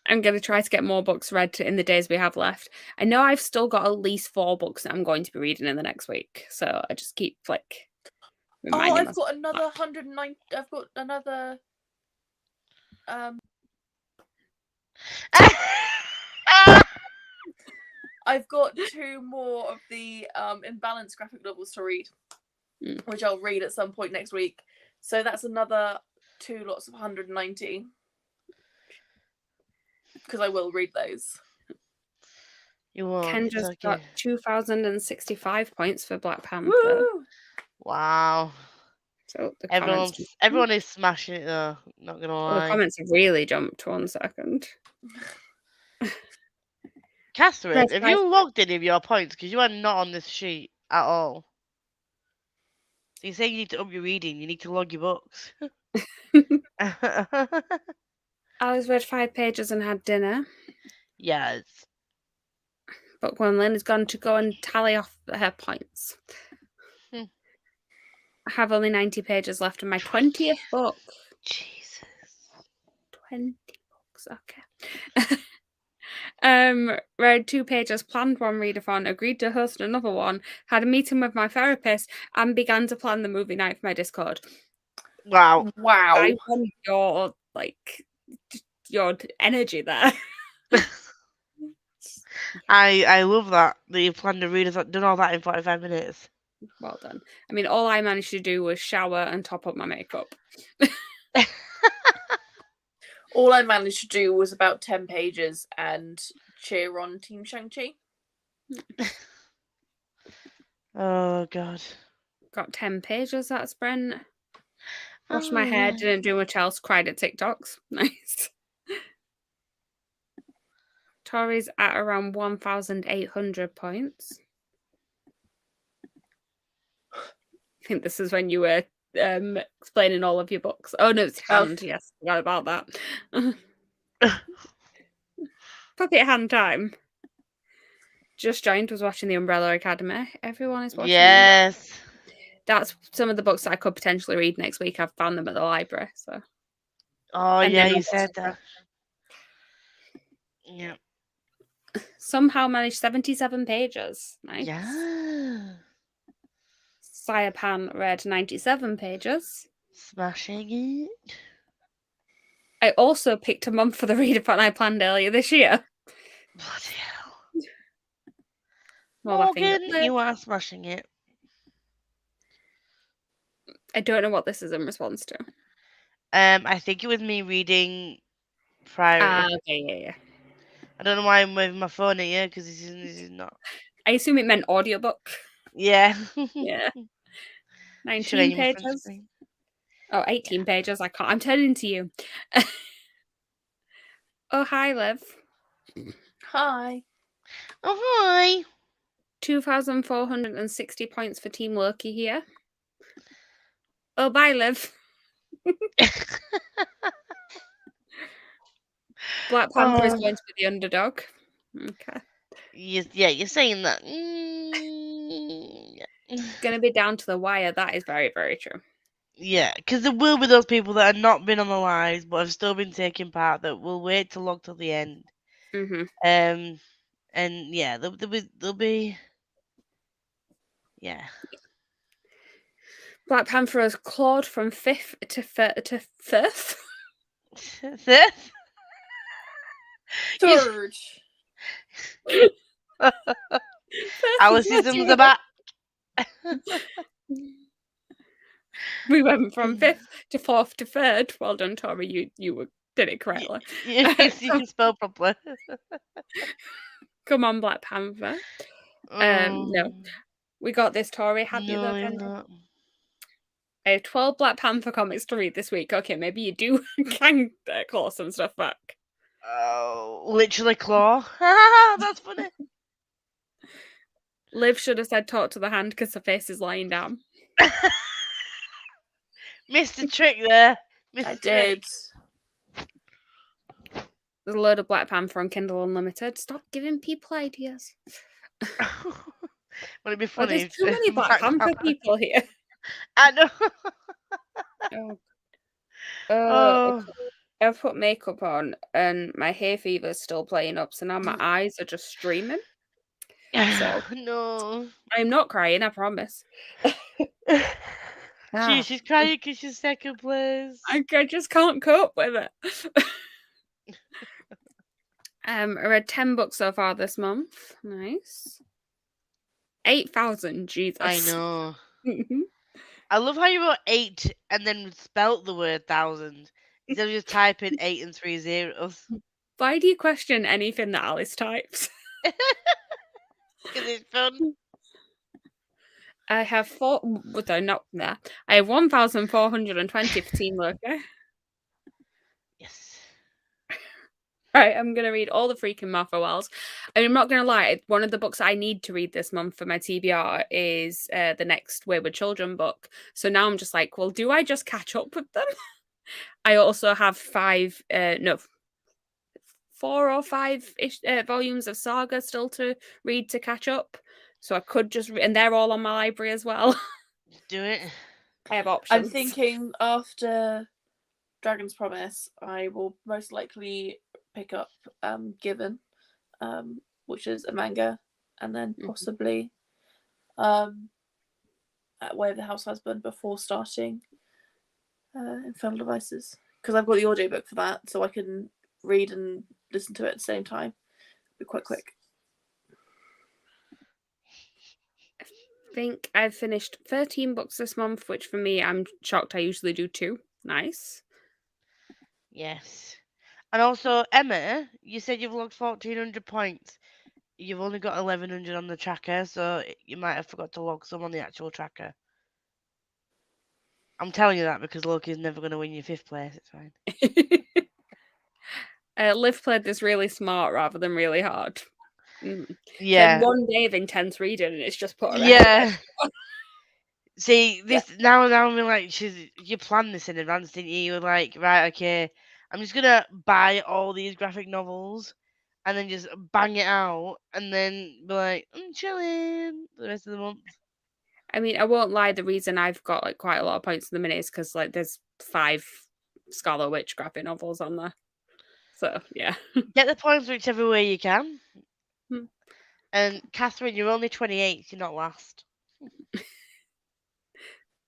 I'm going to try to get more books read in the days we have left. I know I've still got at least 4 books that I'm going to be reading in the next week, so I just keep reminding I've myself. got another 109. I've got another. I've got 2 more of the imbalanced graphic novels to read, which I'll read at some point next week. So that's another 2 lots of 190. Because I will read those. You will. Kendra's Okay. got 2,065 points for Black Panther. Woo! Wow. So the comments, Everyone is smashing it though. Not gonna the lie. comments have really jumped 1 second. Catherine, Yes, have you logged any of your points? Because you are not on this sheet at all. So you say you need to up your reading. You need to log your books. Alice read 5 pages and had dinner. Yes. But Gwynlyn is going to go and tally off her points. Hmm. I have only 90 pages left in my 20th book. Jesus. 20 books, okay. Read 2 pages, planned one readathon, agreed to host another one, had a meeting with my therapist, and began to plan the movie night for my Discord. Wow. Wow. I want your energy there. I love that you planned to read done all that in 45 minutes. Well done. I mean, all I managed to do was shower and top up my makeup. All I managed to do was about 10 pages and cheer on Team Shang-Chi. Oh, God. Got 10 pages, that's Brent. Washed my hair, didn't do much else, cried at TikToks. Nice. Tori's at around 1,800 points. I think this is when you were explaining all of your books. Oh, no, it's hand. Yes, forgot about that. Puppet hand time. Just joined, was watching The Umbrella Academy. Everyone is watching. Yes. That's some of the books that I could potentially read next week. I've found them at the library. So. Oh, and yeah, you said that. Yeah. Somehow managed 77 pages. Nice. Yeah. Sire Pan read 97 pages. Smashing it. I also picked a month for the readathon I planned earlier this year. Bloody hell. Well, Morgan, you are smashing it. I don't know what this is in response to. I think it was me reading prior. Okay, yeah. I don't know why I'm waving my phone at you, because this is not. I assume it meant audiobook. Yeah. Yeah. 19 pages. Oh, 18 pages. I can't. I'm turning to you. Oh, hi, Liv. Hi. Oh, hi. 2,460 points for Team Loki here. Oh, bye, Liv. Black Panther is going to be the underdog. Okay. Yeah, you're saying that. It's going to be down to the wire. That is very, very true. Yeah, because there will be those people that have not been on the lives but have still been taking part that will wait to log till the end. Mm-hmm. And yeah, there'll be. Yeah. Black Panther has clawed from 5th to 5th. Third. Our systems are back. We went from 5th to 4th to 3rd. Well done, Tori. You did it correctly. You can spell properly. Come on, Black Panther. No. We got this, Tori. Happy no, I have 12 Black Panther comics to read this week. Okay, maybe you do can claw some stuff back. Oh, literally claw. That's funny. Liv should have said talk to the hand because her face is lying down. Missed the trick there. I did. There's a load of Black Panther on Kindle Unlimited. Stop giving people ideas. Would it be funny? There's too many Black Panther people here. I know. Oh. I've put makeup on and my hay fever is still playing up, so now my eyes are just streaming. So no. I'm not crying, I promise. She's crying because she's second place. I just can't cope with it. I read 10 books so far this month. Nice. 8,000, Jesus. I know. I love how you wrote 8 and then spelt the word 1,000 instead of just typing 8 and 3 zeros. Why do you question anything that Alice types? Because it's fun. I have I have 1,420 for Team Loki. Yes. Right, I'm going to read all the freaking Martha Wells. I'm not going to lie, one of the books I need to read this month for my TBR is the next Wayward Children book. So now I'm just like, well, do I just catch up with them? I also have 4 4 or 5 volumes of Saga still to read to catch up. So I could just, and they're all on my library as well. Do it. I have options. I'm thinking after Dragon's Promise, I will most likely pick up Given, which is a manga, and then possibly Way of the House Husband before starting Infernal Devices, because I've got the audiobook for that, so I can read and listen to it at the same time. It'll be quite quick. I think I've finished 13 books this month, which for me, I'm shocked I usually do 2. Nice. Yes. And also, Emma, you said you've logged 1,400 points. You've only got 1,100 on the tracker, so you might have forgot to log some on the actual tracker. I'm telling you that because Loki's never going to win your 5th place. It's fine. Liv played this really smart rather than really hard. Yeah. Then one day of intense reading, and it's just put her Yeah. See, this now I'm like, you planned this in advance, didn't you? You were like, right, okay, I'm just gonna buy all these graphic novels, and then just bang it out, and then be like, I'm chilling for the rest of the month. I mean, I won't lie. The reason I've got like quite a lot of points in the minute is because like there's 5 Scarlet Witch graphic novels on there. So yeah, Get the points whichever way you can. Hmm. And Catherine, you're only 28th. You're not last.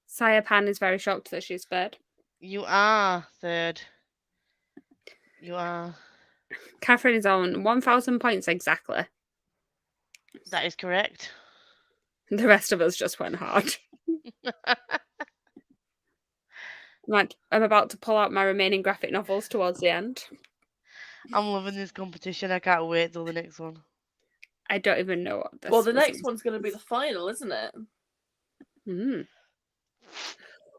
Saya Pan is very shocked that she's 3rd. You are 3rd. You are. Catherine is on 1,000 points exactly. That is correct. The rest of us just went hard. I'm about to pull out my remaining graphic novels towards the end. I'm loving this competition. I can't wait till the next one. I don't even know what this. Well, the next one's going to be the final, isn't it?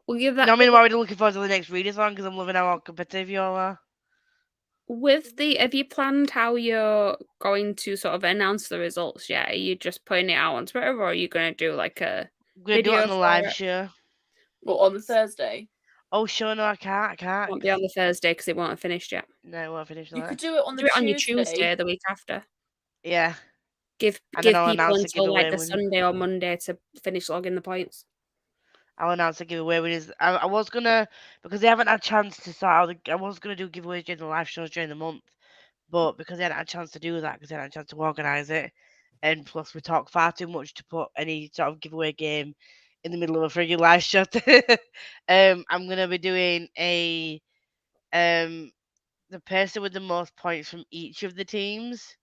We'll give that. No, I mean, I'm already looking forward to the next readers one because I'm loving how competitive you all are. Have you planned how you're going to sort of announce the results yet? Are you just putting it out on Twitter, or are you going to do like a video on the live show? Well, on the Thursday. Oh, sure, no, I can't. It won't be on the Thursday because it won't have finished yet. No, it won't finish. You could do it on on your Tuesday, the week after. Yeah. Give people until like the Sunday or Monday to finish logging the points. I'll announce a giveaway winners. I was gonna, because they haven't had a chance to start out. I was gonna do giveaways during the live shows during the month, but because they hadn't had a chance to do that, because they hadn't had a chance to organise it, and plus we talk far too much to put any sort of giveaway game in the middle of a frigging live show. I'm gonna be doing a the person with the most points from each of the teams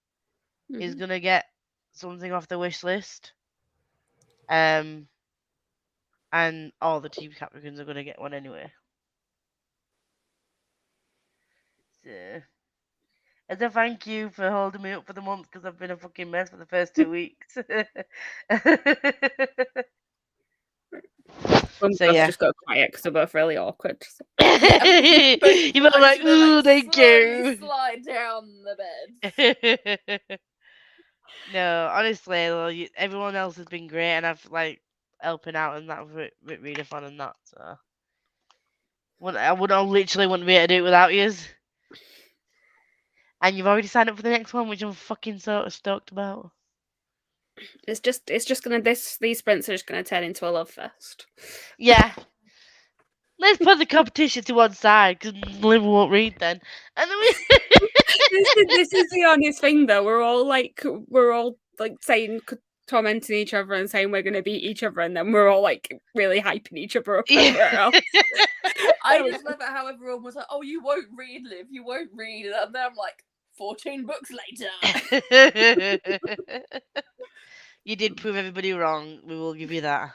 is gonna get something off the wish list. And all the team captains are going to get one anyway. So, as a thank you for holding me up for the month because I've been a fucking mess for the first 2 weeks. So yeah, just got quiet because they're both really awkward. You were like, ooh, thank you. Slide down the bed. No, honestly, everyone else has been great, and I've like helping out and that with readathon and that. So I literally wouldn't be able to do it without yous. And you've already signed up for the next one, which I'm fucking so stoked about. It's just gonna these sprints are just gonna turn into a love fest. Yeah. Let's put the competition to one side because Liv won't read then. And then this is the honest thing though. We're all like saying, tormenting each other and saying we're going to beat each other, and then we're all like really hyping each other up everywhere else. I just love it how everyone was like, oh, you won't read, Liv, you won't read. And then I'm like, 14 books later. You did prove everybody wrong. We will give you that.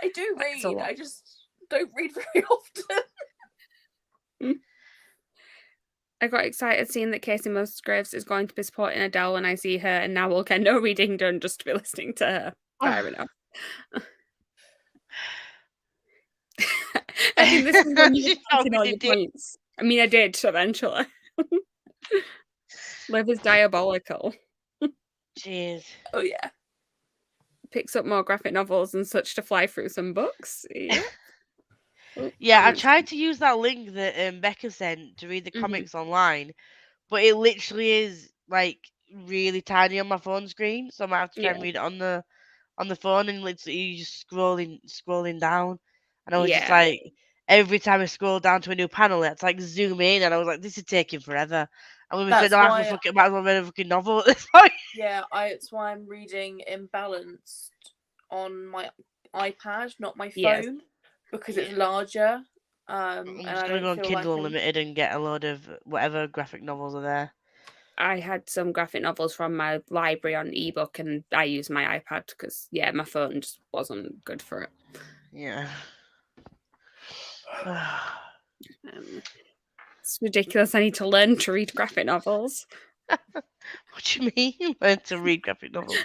I do read. I just don't read very often. I got excited seeing that Casey Musgraves is going to be supporting Adele when I see her, and now we'll get no reading done just to be listening to her. Fair enough. I think this is when you counted all your points. I mean, I did eventually. Liv is diabolical. Cheers. Oh, yeah. Picks up more graphic novels and such to fly through some books. Yeah. Yeah, I tried to use that link that Becca sent to read the comics online, but it literally is like really tiny on my phone screen, so I might have to try and Yeah. read it on the phone, and literally you just scrolling down, and I was just Yeah. like, every time I scroll down to a new panel, it's like zoom in, and I was like, this is taking forever. I'm gonna be That's spending half a why- fucking might as well read a fucking novel at this point. Yeah, it's why I'm reading Imbalanced on my iPad, not my phone, Yes. because it's larger. I'm And just I gonna go don't on feel Kindle like Unlimited and get a load of whatever graphic novels are there. I had some graphic novels from my library on ebook, and I used my iPad because my phone just wasn't good for it. Yeah. It's ridiculous. I need to learn to read graphic novels. What do you mean? Learn to read graphic novels?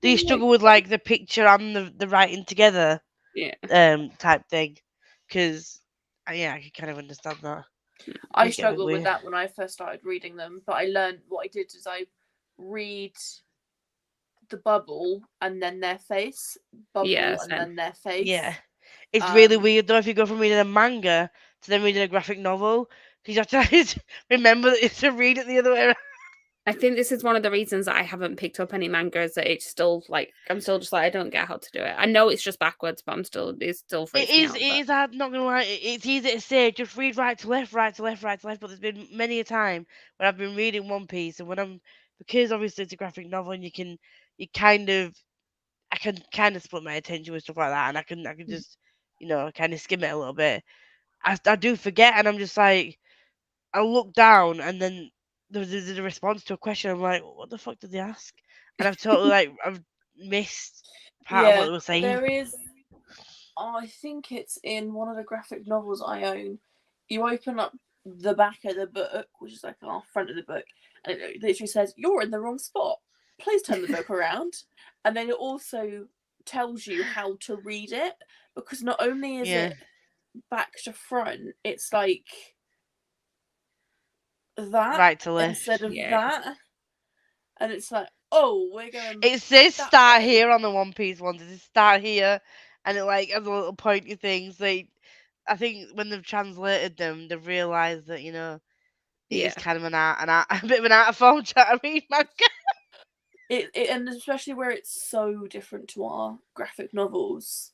Do you struggle with like the picture and the writing together? Yeah. Type thing. Because I can kind of understand that. I Make it a bit struggled with weird. that when I first started reading them, but I learned what I did is I read the bubble and then their face, bubble Yeah, and same. then their face. Yeah. It's really weird though if you go from reading a manga to then reading a graphic novel, because you have to remember that you have to read it the other way around. I think this is one of the reasons that I haven't picked up any manga, is that it's still like, I'm still just like, I don't get how to do it. I know it's just backwards, but it still freaks me out. It is hard, not gonna lie. It's easy to say, just read right to left, right to left, right to left. But there's been many a time when I've been reading One Piece, and because obviously it's a graphic novel, and I can kind of split my attention with stuff like that, and I can just kind of skim it a little bit. I do forget, and I'm just like, I look down, and then there's a response to a question. I'm like, what the fuck did they ask? And I've totally I've missed part of what they were saying. There is. I think it's in one of the graphic novels I own. You open up the back of the book, which is like our front of the book, and it literally says, "You're in the wrong spot. Please turn the book around." And then it also tells you how to read it, because not only is it back to front, it's like that Right to left instead of that, and it's like, oh, we're going. It says that start way. here on the One Piece ones. It says start here, and it like has a little pointy things. I think when they've translated them, they've realised that it is kind of a bit of an art of form to read manga. And especially where it's so different to our graphic novels,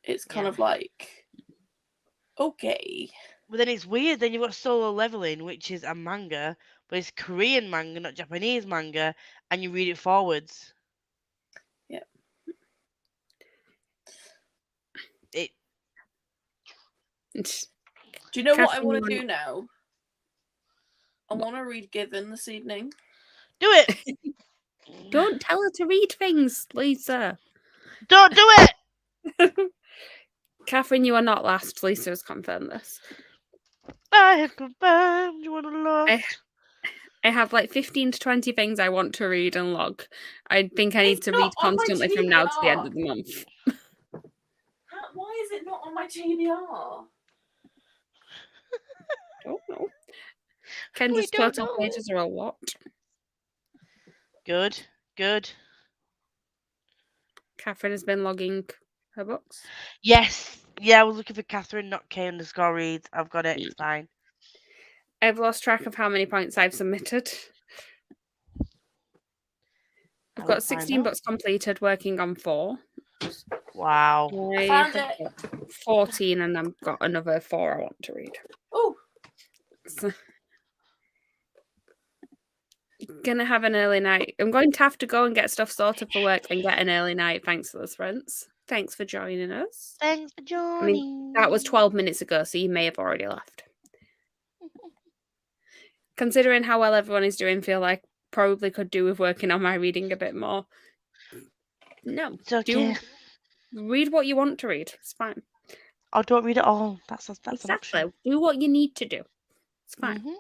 it's kind of like, okay. But then it's weird. Then you've got Solo Leveling, which is a manga, but it's Korean manga, not Japanese manga, and you read it forwards. Yeah. Do you know what I want to do now? I want to read Given this evening. Do it. Don't tell her to read things, Lisa. Don't do it. Catherine, you are not last. Lisa has confirmed this. I have confirmed you are not lost. I have like 15 to 20 things I want to read and log. I think I need to read constantly from now to the end of the month. Why is it not on my TBR? Don't know. Kendra's total pages are a lot. Good. Catherine has been logging her books. Yes. Yeah, I was looking for Catherine, not K_reads. I've got it. It's fine. I've lost track of how many points I've submitted. I've got 16 books completed, working on 4. Wow. I found it. 14, and I've got another 4 I want to read. Oh. So, gonna have an early night. I'm going to have to go and get stuff sorted for work and get an early night. Thanks for this, friends. Thanks for joining us. Thanks for joining. I mean, that was 12 minutes ago, so you may have already left. Considering how well everyone is doing, feel like probably could do with working on my reading a bit more. No, it's okay. Read what you want to read. It's fine. Oh, don't read it all. That's exactly. An option. Do what you need to do. It's fine. Mm-hmm.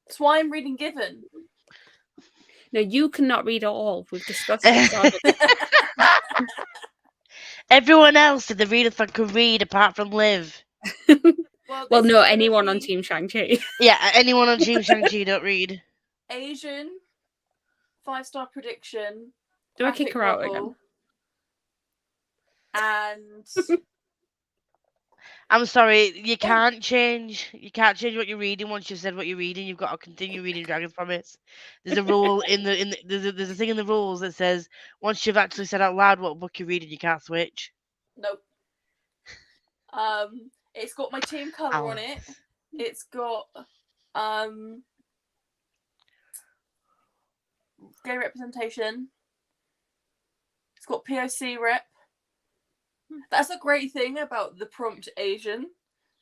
That's why I'm reading Given. No, you cannot read it all. We've discussed it. Everyone else in the readathon can read apart from Liv. Well, no, anyone on Team Shang-Chi. Yeah, anyone on Team Shang-Chi don't read. Asian, 5-star prediction. Do I kick her out again? And I'm sorry, you can't change. You can't change what you're reading once you've said what you're reading. You've got to continue reading Dragon's Promise. There's a rule there's a thing in the rules that says once you've actually said out loud what book you're reading, you can't switch. Nope. It's got my team colour on it. It's got gay representation. It's got POC rep. That's a great thing about the prompt Asian,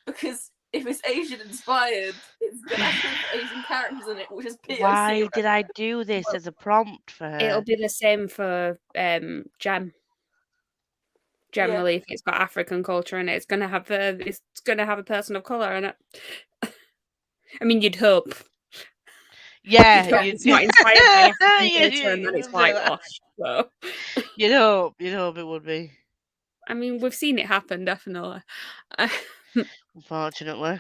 because if it's Asian inspired, it's gonna have Asian characters in it, which is POC. Why did I do this as a prompt for her? It'll be the same for Gem. Generally, if it's got African culture in it, it's gonna have a person of color in it. I mean, you'd hope. Yeah, it's not inspired by African culture and then it's whitewashed. So. You'd hope it would be. I mean, we've seen it happen, definitely. Unfortunately.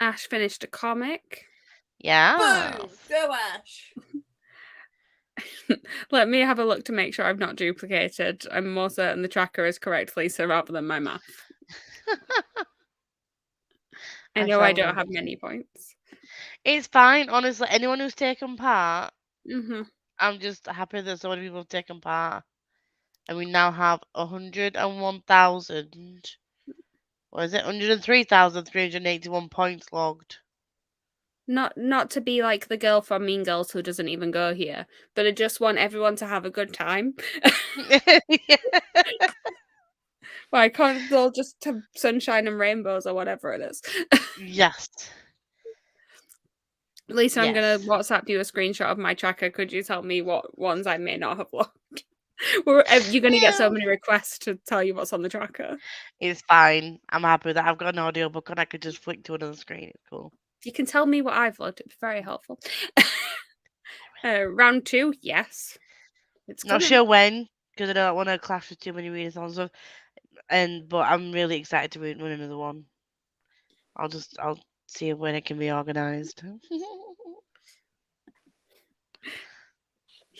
Ash finished a comic. Yeah. Boom! Go Ash! Let me have a look to make sure I've not duplicated. I'm more certain the tracker is correct, Lisa, rather than my math. I know I don't have many points. It's fine, honestly. Anyone who's taken part, Mm-hmm. I'm just happy that so many people have taken part. And we now have 101,000. What is it? 103,381 points logged. Not to be like the girl from Mean Girls who doesn't even go here, but I just want everyone to have a good time. Why can't they all just have sunshine and rainbows or whatever it is? Yes. Lisa, I'm going to WhatsApp you a screenshot of my tracker. Could you tell me what ones I may not have logged? You're going to get so many requests to tell you what's on the tracker. It's fine. I'm happy that I've got an audiobook and I could just flick to another screen. It's cool. If you can tell me what I've logged, it'd be very helpful. Round 2, yes. It's not sure when, because I don't want to clash with too many readathons. But I'm really excited to run another one. I'll see when it can be organised.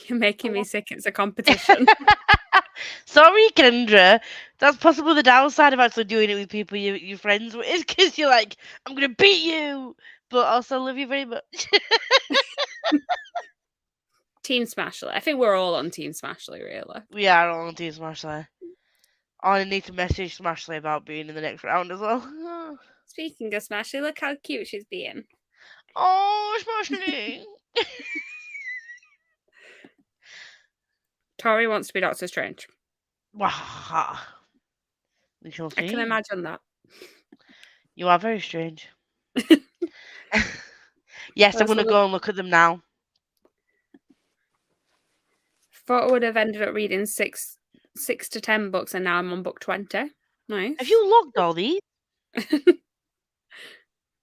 You're making me sick. It's a competition. Sorry, Kendra. That's possibly the downside of actually doing it with people you're friends with, because you're like, I'm going to beat you, but also love you very much. Team Smashly. I think we're all on Team Smashly, really. We are all on Team Smashly. I need to message Smashly about being in the next round as well. Speaking of Smashly, look how cute she's being. Oh, Smashly! Tori wants to be Doctor Strange. Wow. We shall see. I can imagine that. You are very strange. Yes, I'm going to go and look at them now. Thought I would have ended up reading 6 to 10 books, and now I'm on book 20. Nice. Have you logged all these?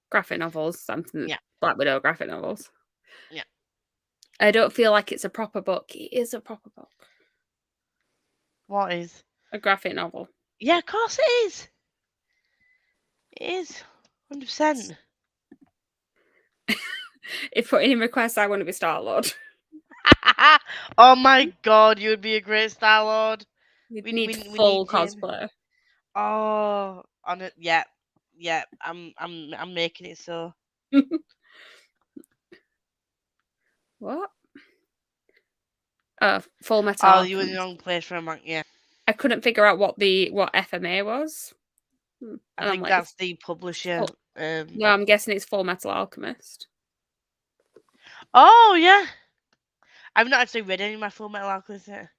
Graphic novels, something. Yeah. Black Widow graphic novels. Yeah. I don't feel like it's a proper book. It is a proper book. What is? A graphic novel. Yeah, of course it is. It is. 100%. If putting in requests, I want to be Star-Lord. Oh my god, you would be a great Star-Lord. We need full cosplay. Oh, on it. Yeah. I'm making it so. What? Full Metal. Oh, you were in the wrong place for a month. Yeah. I couldn't figure out what FMA was. I think that's the publisher. No, I'm guessing it's Full Metal Alchemist. Oh yeah. I've not actually read any of my Full Metal Alchemist yet.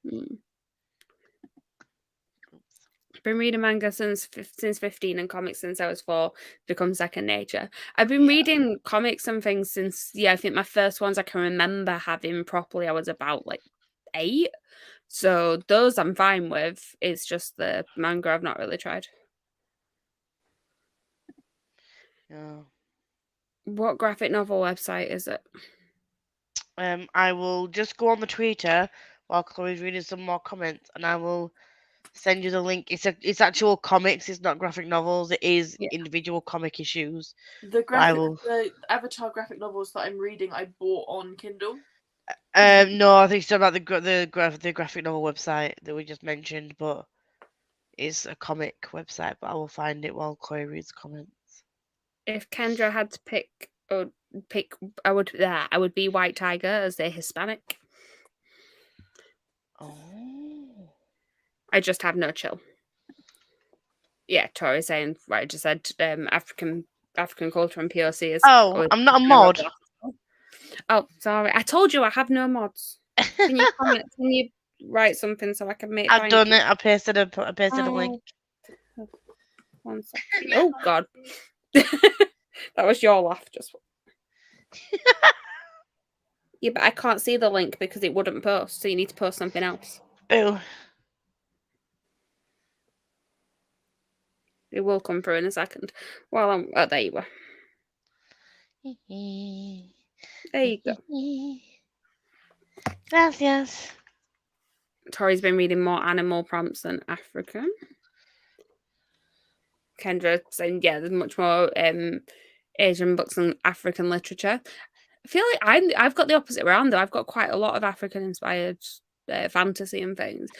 I've been reading manga since 15 and comics since I was 4. Become second nature. I've been reading comics and things since, I think my first ones I can remember having properly, I was about 8. So those I'm fine with. It's just the manga I've not really tried. Yeah. What graphic novel website is it? I will just go on the Twitter while Chloe's reading some more comments, and I will send you the link. It's actual comics. It's not graphic novels. It is individual comic issues. The Avatar graphic novels that I'm reading, I bought on Kindle. No, I think it's about the graphic novel website that we just mentioned, but is a comic website, but I will find it while Chloe reads comments. If Kendra had to pick, I would be White Tiger as a Hispanic. Oh. I just have no chill. Yeah, Tori saying right. I just said African culture and POC is. Oh, I'm not a mod. Oh, sorry. I told you I have no mods. Can you comment? Can you write something so I can make? I've done it. I pasted a link. 1 second. Oh God, that was your laugh. Just. Yeah, but I can't see the link because it wouldn't post. So you need to post something else. Oh. It will come through in a second. Well, oh, there you were. There you go. Gracias. Tori's been reading more animal prompts than African. Kendra saying, yeah, there's much more Asian books than African literature. I feel like I've got the opposite around, though. I've got quite a lot of African-inspired fantasy and things.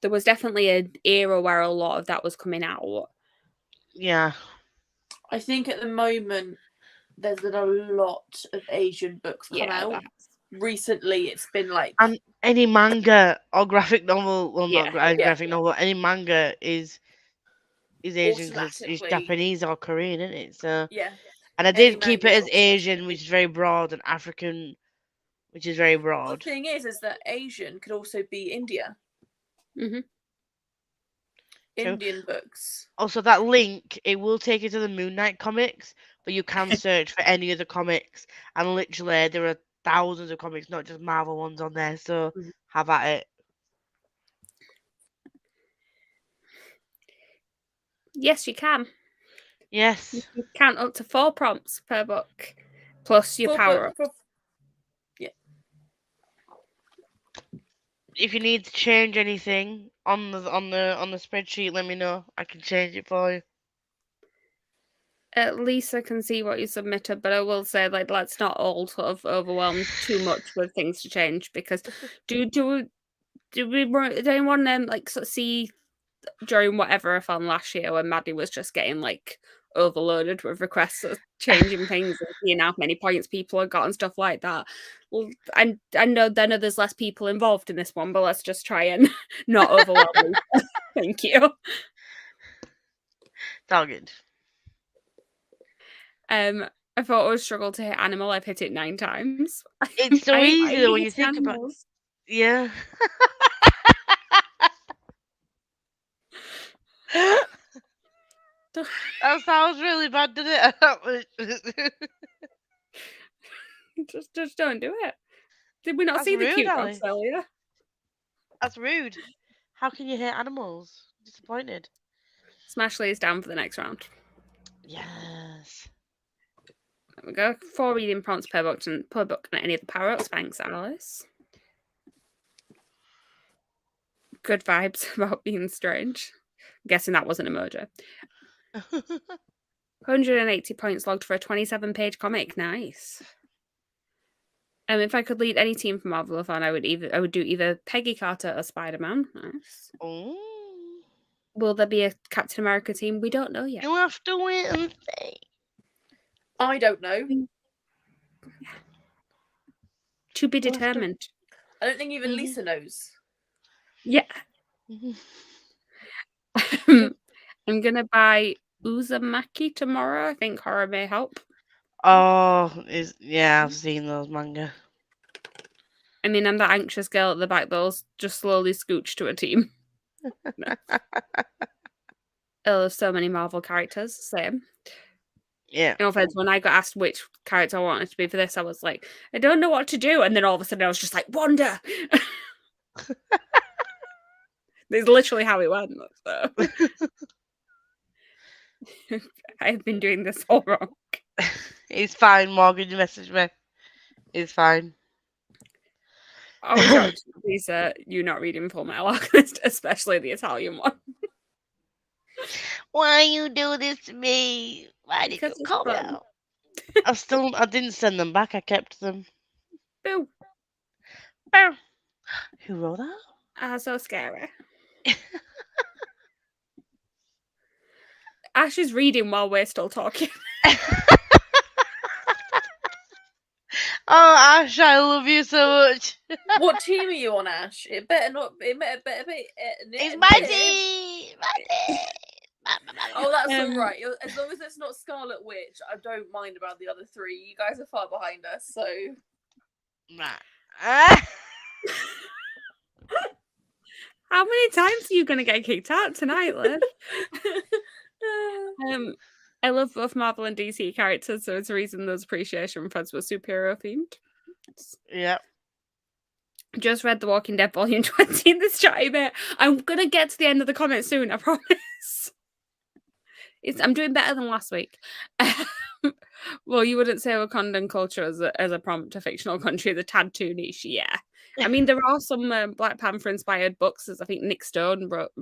There was definitely an era where a lot of that was coming out. Yeah. I think at the moment there's been a lot of Asian books come out. Recently, it's been like... And any manga or graphic novel, well, not graphic yeah. novel, any manga is Asian because it's Japanese or Korean, isn't it? So yeah. And I did keep it as Asian, which is very broad, and African, which is very broad. The thing is that Asian could also be India. Mm-hmm. Indian books. Also, that link, it will take you to the Moon Knight comics, but you can search for any other comics, and literally there are thousands of comics, not just Marvel ones on there, so have at it. Yes, you can. Yes. You count up to 4 prompts per book, plus your power-up. Yeah. If you need to change anything on the spreadsheet, let me know. I can change it for you. At least I can see what you submitted, but I will say, like, let's not all sort of overwhelm too much with things to change, because do anyone like sort of see during whatever I found last year when Maddie was just getting like overloaded with requests of changing things and seeing how many points people have got and stuff like that. Well, I know there's less people involved in this one, but let's just try and not overwhelm. Thank you. It's all good. I thought I would struggle to hit animal. I've hit it 9 times. It's so easy when you think about it. Yeah. That sounds really bad, didn't it? just don't do it. Did we not That's see the rude, cute Ali. dogs earlier? That's rude. How can you hate animals? Disappointed. Smashley is down for the next round. Yes. There we go. 4 reading prompts per book and any of the power-ups. Thanks, Alice. Good vibes about being strange. I'm guessing that wasn't emoji. 180 points logged for a 27-page comic. Nice. If I could lead any team from MARVELATHON, I would do either Peggy Carter or Spider-Man. Nice. Oh. Will there be a Captain America team? We don't know yet. You have to wait and see. I don't know. To be determined. I don't think even Lisa knows. Yeah. I'm gonna buy Uzumaki tomorrow. I think horror may help. Oh, I've seen those manga. I mean, I'm that anxious girl at the back that'll just slowly scooch to a team. I'll have so many Marvel characters. Same. Yeah. In all fairness, when I got asked which character I wanted to be for this, I was like, I don't know what to do. And then all of a sudden I was just like, Wanda! That's literally how it went. So. I've been doing this all wrong. It's fine, Morgan. You messaged me. It's fine. Always Lisa, you not reading Full Metal Alchemist, especially the Italian one. Why you do this to me? Why did you call me out? I didn't send them back. I kept them. Boo. Boo. Who wrote that? So scary. Ash is reading while we're still talking. Oh, Ash, I love you so much. What team are you on, Ash? It better not. It better be. It's my team. Oh, that's all right. As long as it's not Scarlet Witch, I don't mind about the other three. You guys are far behind us, so. How many times are you going to get kicked out tonight, Liv? I love both Marvel and DC characters, so it's a reason those appreciation threads were superhero themed. Yeah. Just read The Walking Dead Volume 20 in this chatty bit. I'm going to get to the end of the comment soon, I promise. I'm doing better than last week. Well, you wouldn't say Wakandan culture as a prompt to fictional country is a tad too niche, yeah. I mean, there are some Black Panther-inspired books, as I think Nick Stone wrote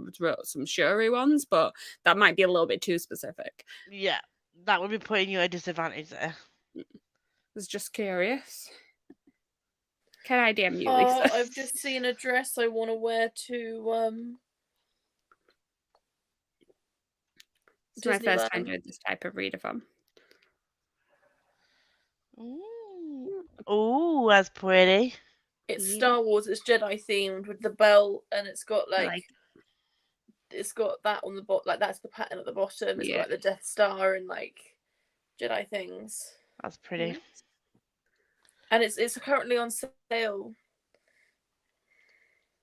some Shuri ones, but that might be a little bit too specific. Yeah, that would be putting you at a disadvantage there. I was just curious. Can I DM you, Lisa? I've just seen a dress I want to wear to It's my first time doing this type of readathon. Ooh, that's pretty. It's Star Wars. It's Jedi themed with the belt, and it's got it's got that on the bottom. Like that's the pattern at the bottom. It's got like the Death Star and like Jedi things. That's pretty. And it's currently on sale.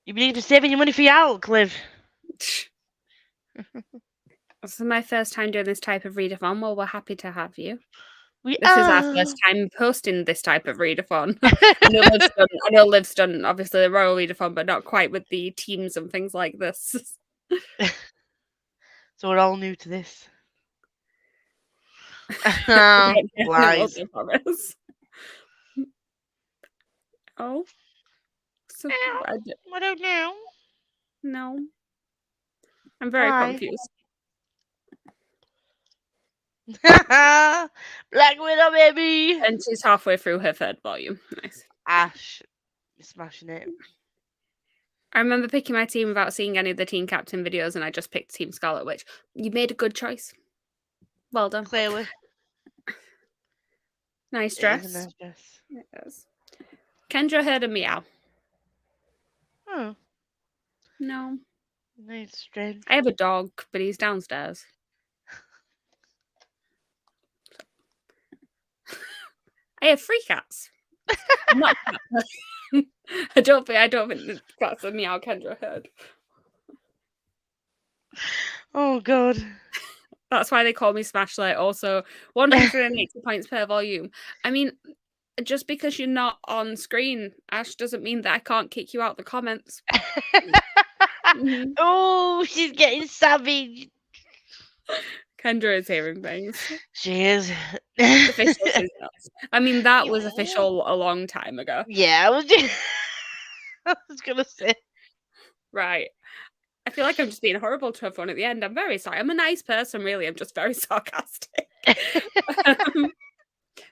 You need to saving your money for your alk, Liv. This is my first time doing this type of readathon. Well, we're happy to have you. This is our first time posting this type of readathon. I know Liv's done obviously the Royal Readathon, but not quite with the teams and things like this. So we're all new to this. Lies. Oh. So, I don't know. No. I'm very confused. Black Widow, baby! And she's halfway through her third volume. Nice. Ash, you're smashing it. I remember picking my team without seeing any of the Team Captain videos, and I just picked Team Scarlet Witch. You made a good choice. Well done. Clearly. Nice dress. It is a nice dress. It is. Kendra heard a meow. Oh. No. It's strange. I have a dog, but he's downstairs. I have 3 cats. I'm not a cat person. I don't think that's a meow Kendra heard. Oh god. That's why they call me Smashlight. Also, 180 points per volume. I mean, just because you're not on screen, Ash, doesn't mean that I can't kick you out the comments. Oh, she's getting savage. Kendra is hearing things. She is. I mean, that was official a long time ago. Yeah, I was gonna say. Right. I feel like I'm just being horrible to everyone at the end. I'm very sorry. I'm a nice person, really. I'm just very sarcastic.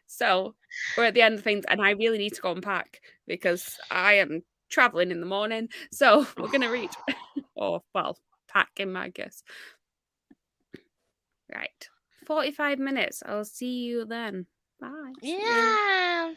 So we're at the end of things, and I really need to go and pack because I am traveling in the morning. So we're going to read. Or, well, pack in my guess. Right. 45 minutes. I'll see you then. Bye. Yeah.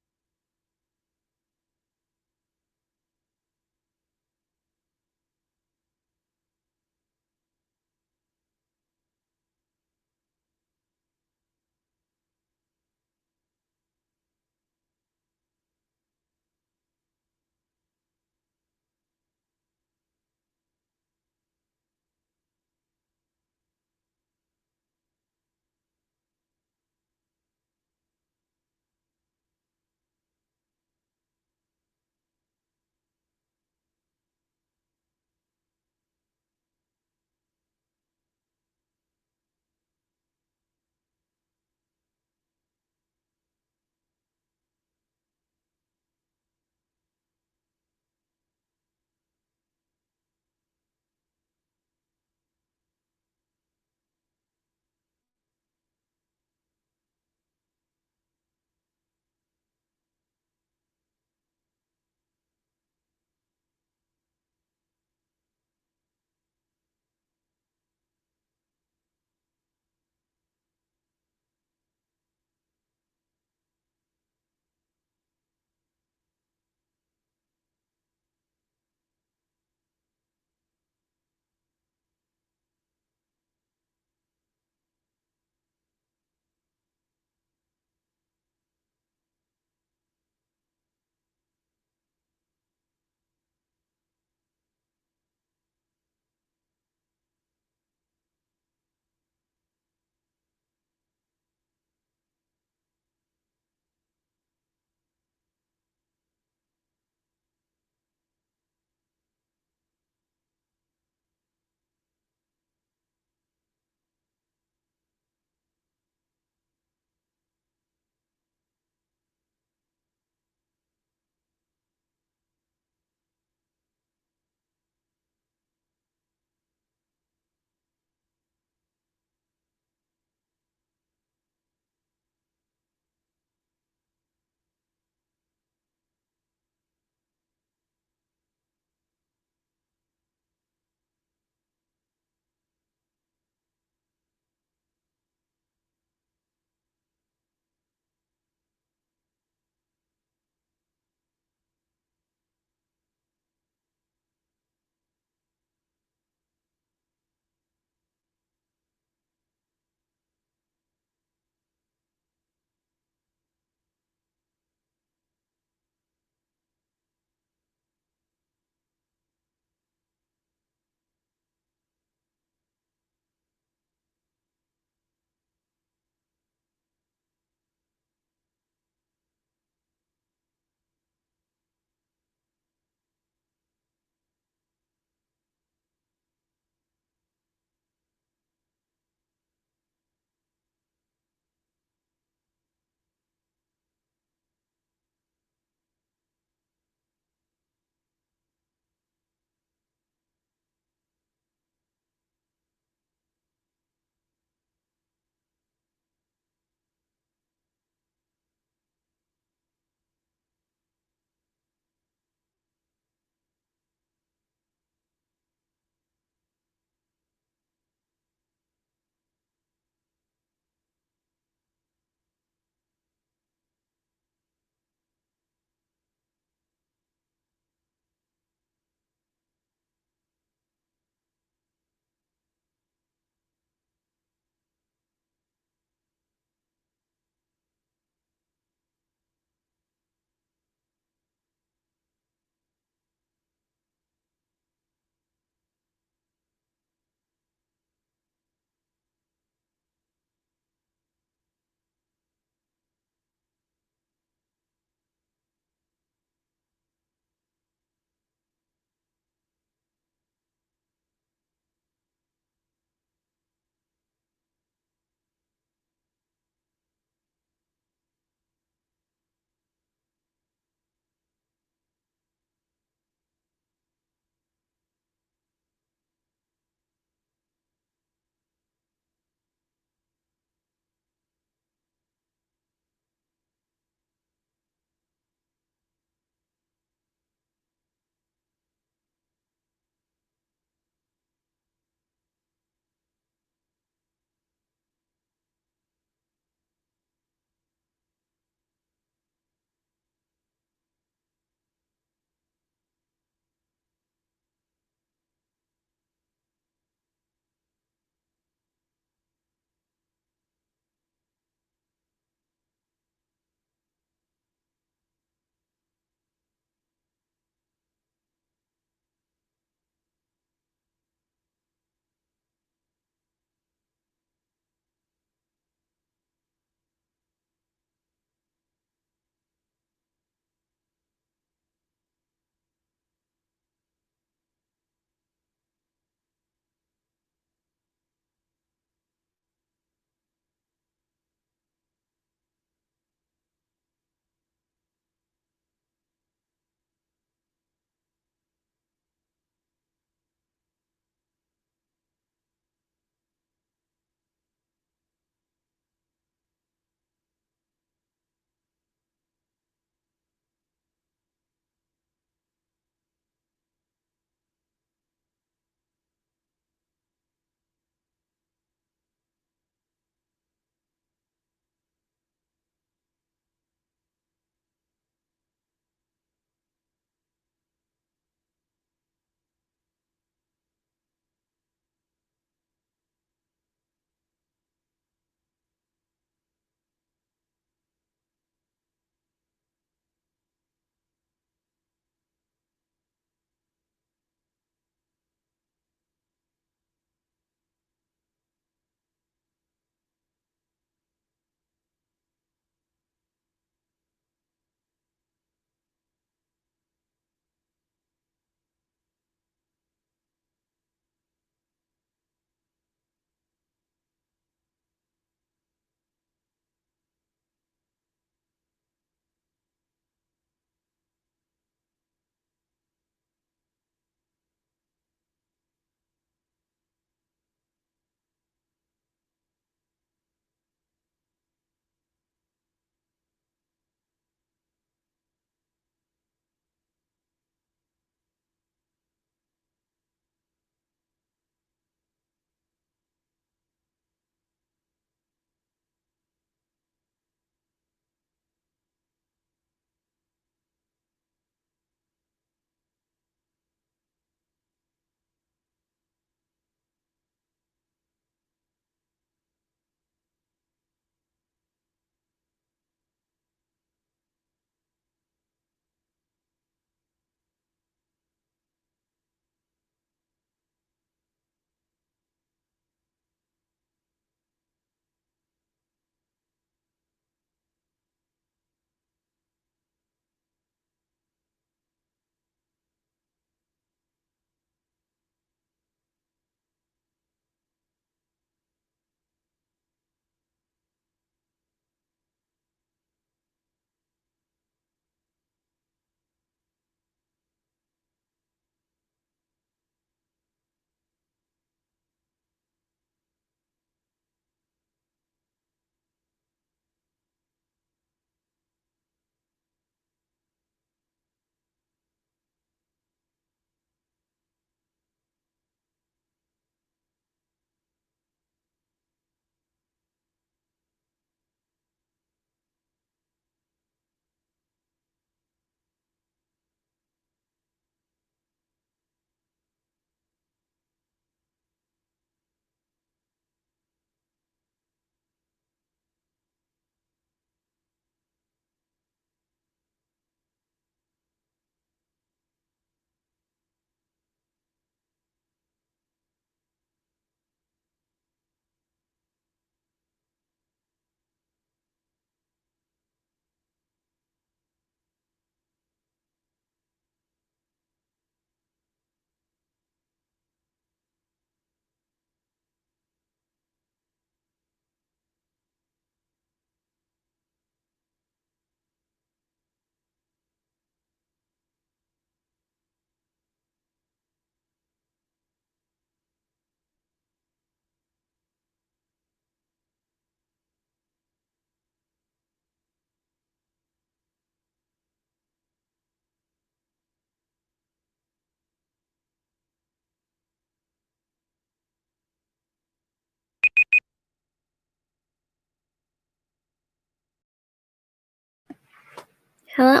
Hello.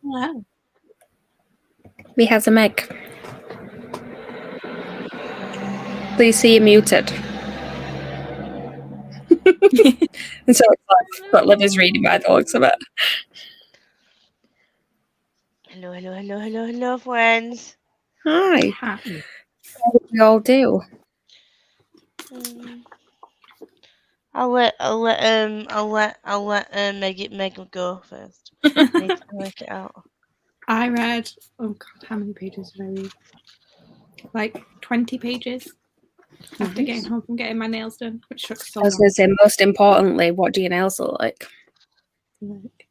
Wow. We have a mic. Please see you muted. And so it's like what Liv is reading by the looks of it. Hello, hello, hello, hello, hello, friends. Hi. Hi. What do we all do? I'll let Megan go first. I need to work it out. I read, oh God, how many pages did I read? Like 20 pages after getting home from getting my nails done, which took so I was long. going to say, most importantly, what do your nails look like? Like,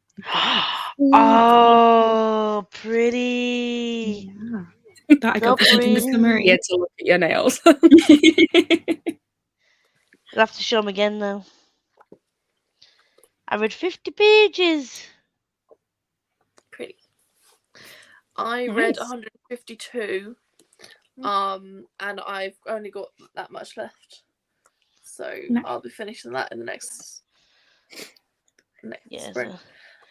Oh, pretty. yeah. That I So got put in the pretty. summary. Yeah, to look at your nails. You'll have to show them again though. I read 50 pages. Pretty. I read Nice. 152, and I've only got that much left. So No. I'll be finishing that in the next Yes. sprint.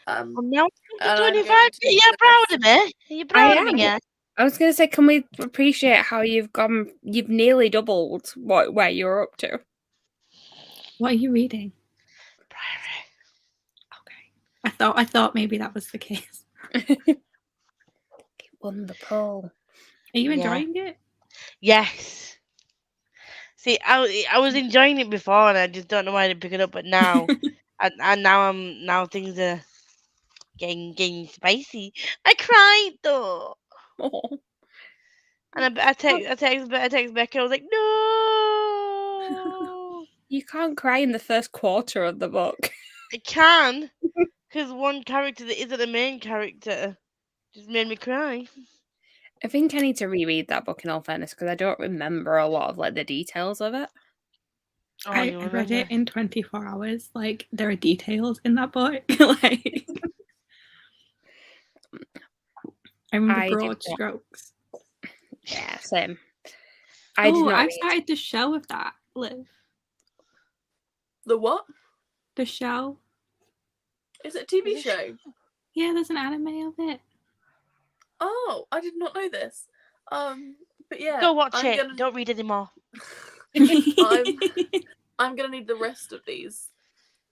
Well, now and I'm 25. going to Are you the proud next- of me? Are you proud of me? Yeah. I was going to say, can we appreciate how you've nearly doubled where you're up to? What are you reading? Priory. Okay. I thought maybe that was the case. It won the poll. Are you Yeah. enjoying it? Yes. See, I was enjoying it before, and I just don't know why I didn't pick it up. But now, and now things are getting spicy. I cried though, Oh. and I text Becca. I was like, no, You can't cry in the first quarter of the book. I can, because one character that isn't the main character just made me cry. I think I need to reread that book in all fairness because I don't remember a lot of like the details of it. Oh, I you read remember? it in 24 hours. Like, there are details in that book. Like, I remember I did broad not. strokes. Yeah, same. I did Oh, not I've read. started the show of that, Liv. The what? The show. Is it a TV show? Yeah, there's an anime of it. Oh, I did not know this. But yeah, Go watch I'm it. gonna Don't read anymore. I'm gonna need the rest of these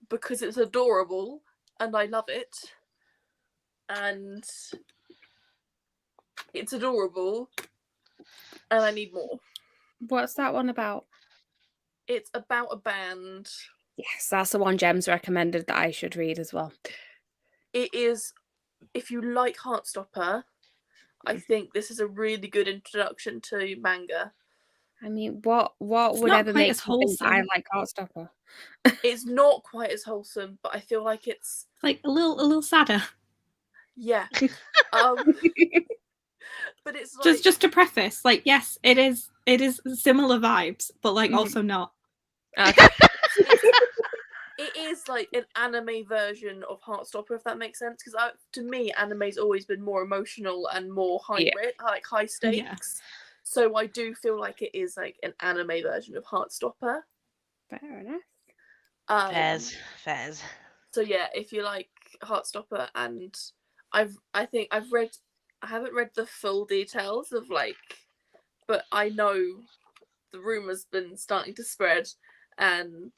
because it's adorable and I love it. And it's adorable and I need more. What's that one about? It's about a band. Yes, that's the one Gems recommended that I should read as well. It is, if you like Heartstopper, I think this is a really good introduction to manga. I mean, what would not ever quite make as you think I wholesome. like Heartstopper? It's not quite as wholesome, but I feel like it's Like a little sadder. yeah. But it's like Just to preface, like, yes, it is similar vibes, but like also not. Okay. it is like an anime version of Heartstopper, if that makes sense. Because to me, anime's always been more emotional and more high stakes. Yeah. So I do feel like it is like an anime version of Heartstopper. Fair enough. Fairs. So yeah, if you like Heartstopper, and I haven't read the full details of like, but I know the rumors been starting to spread, and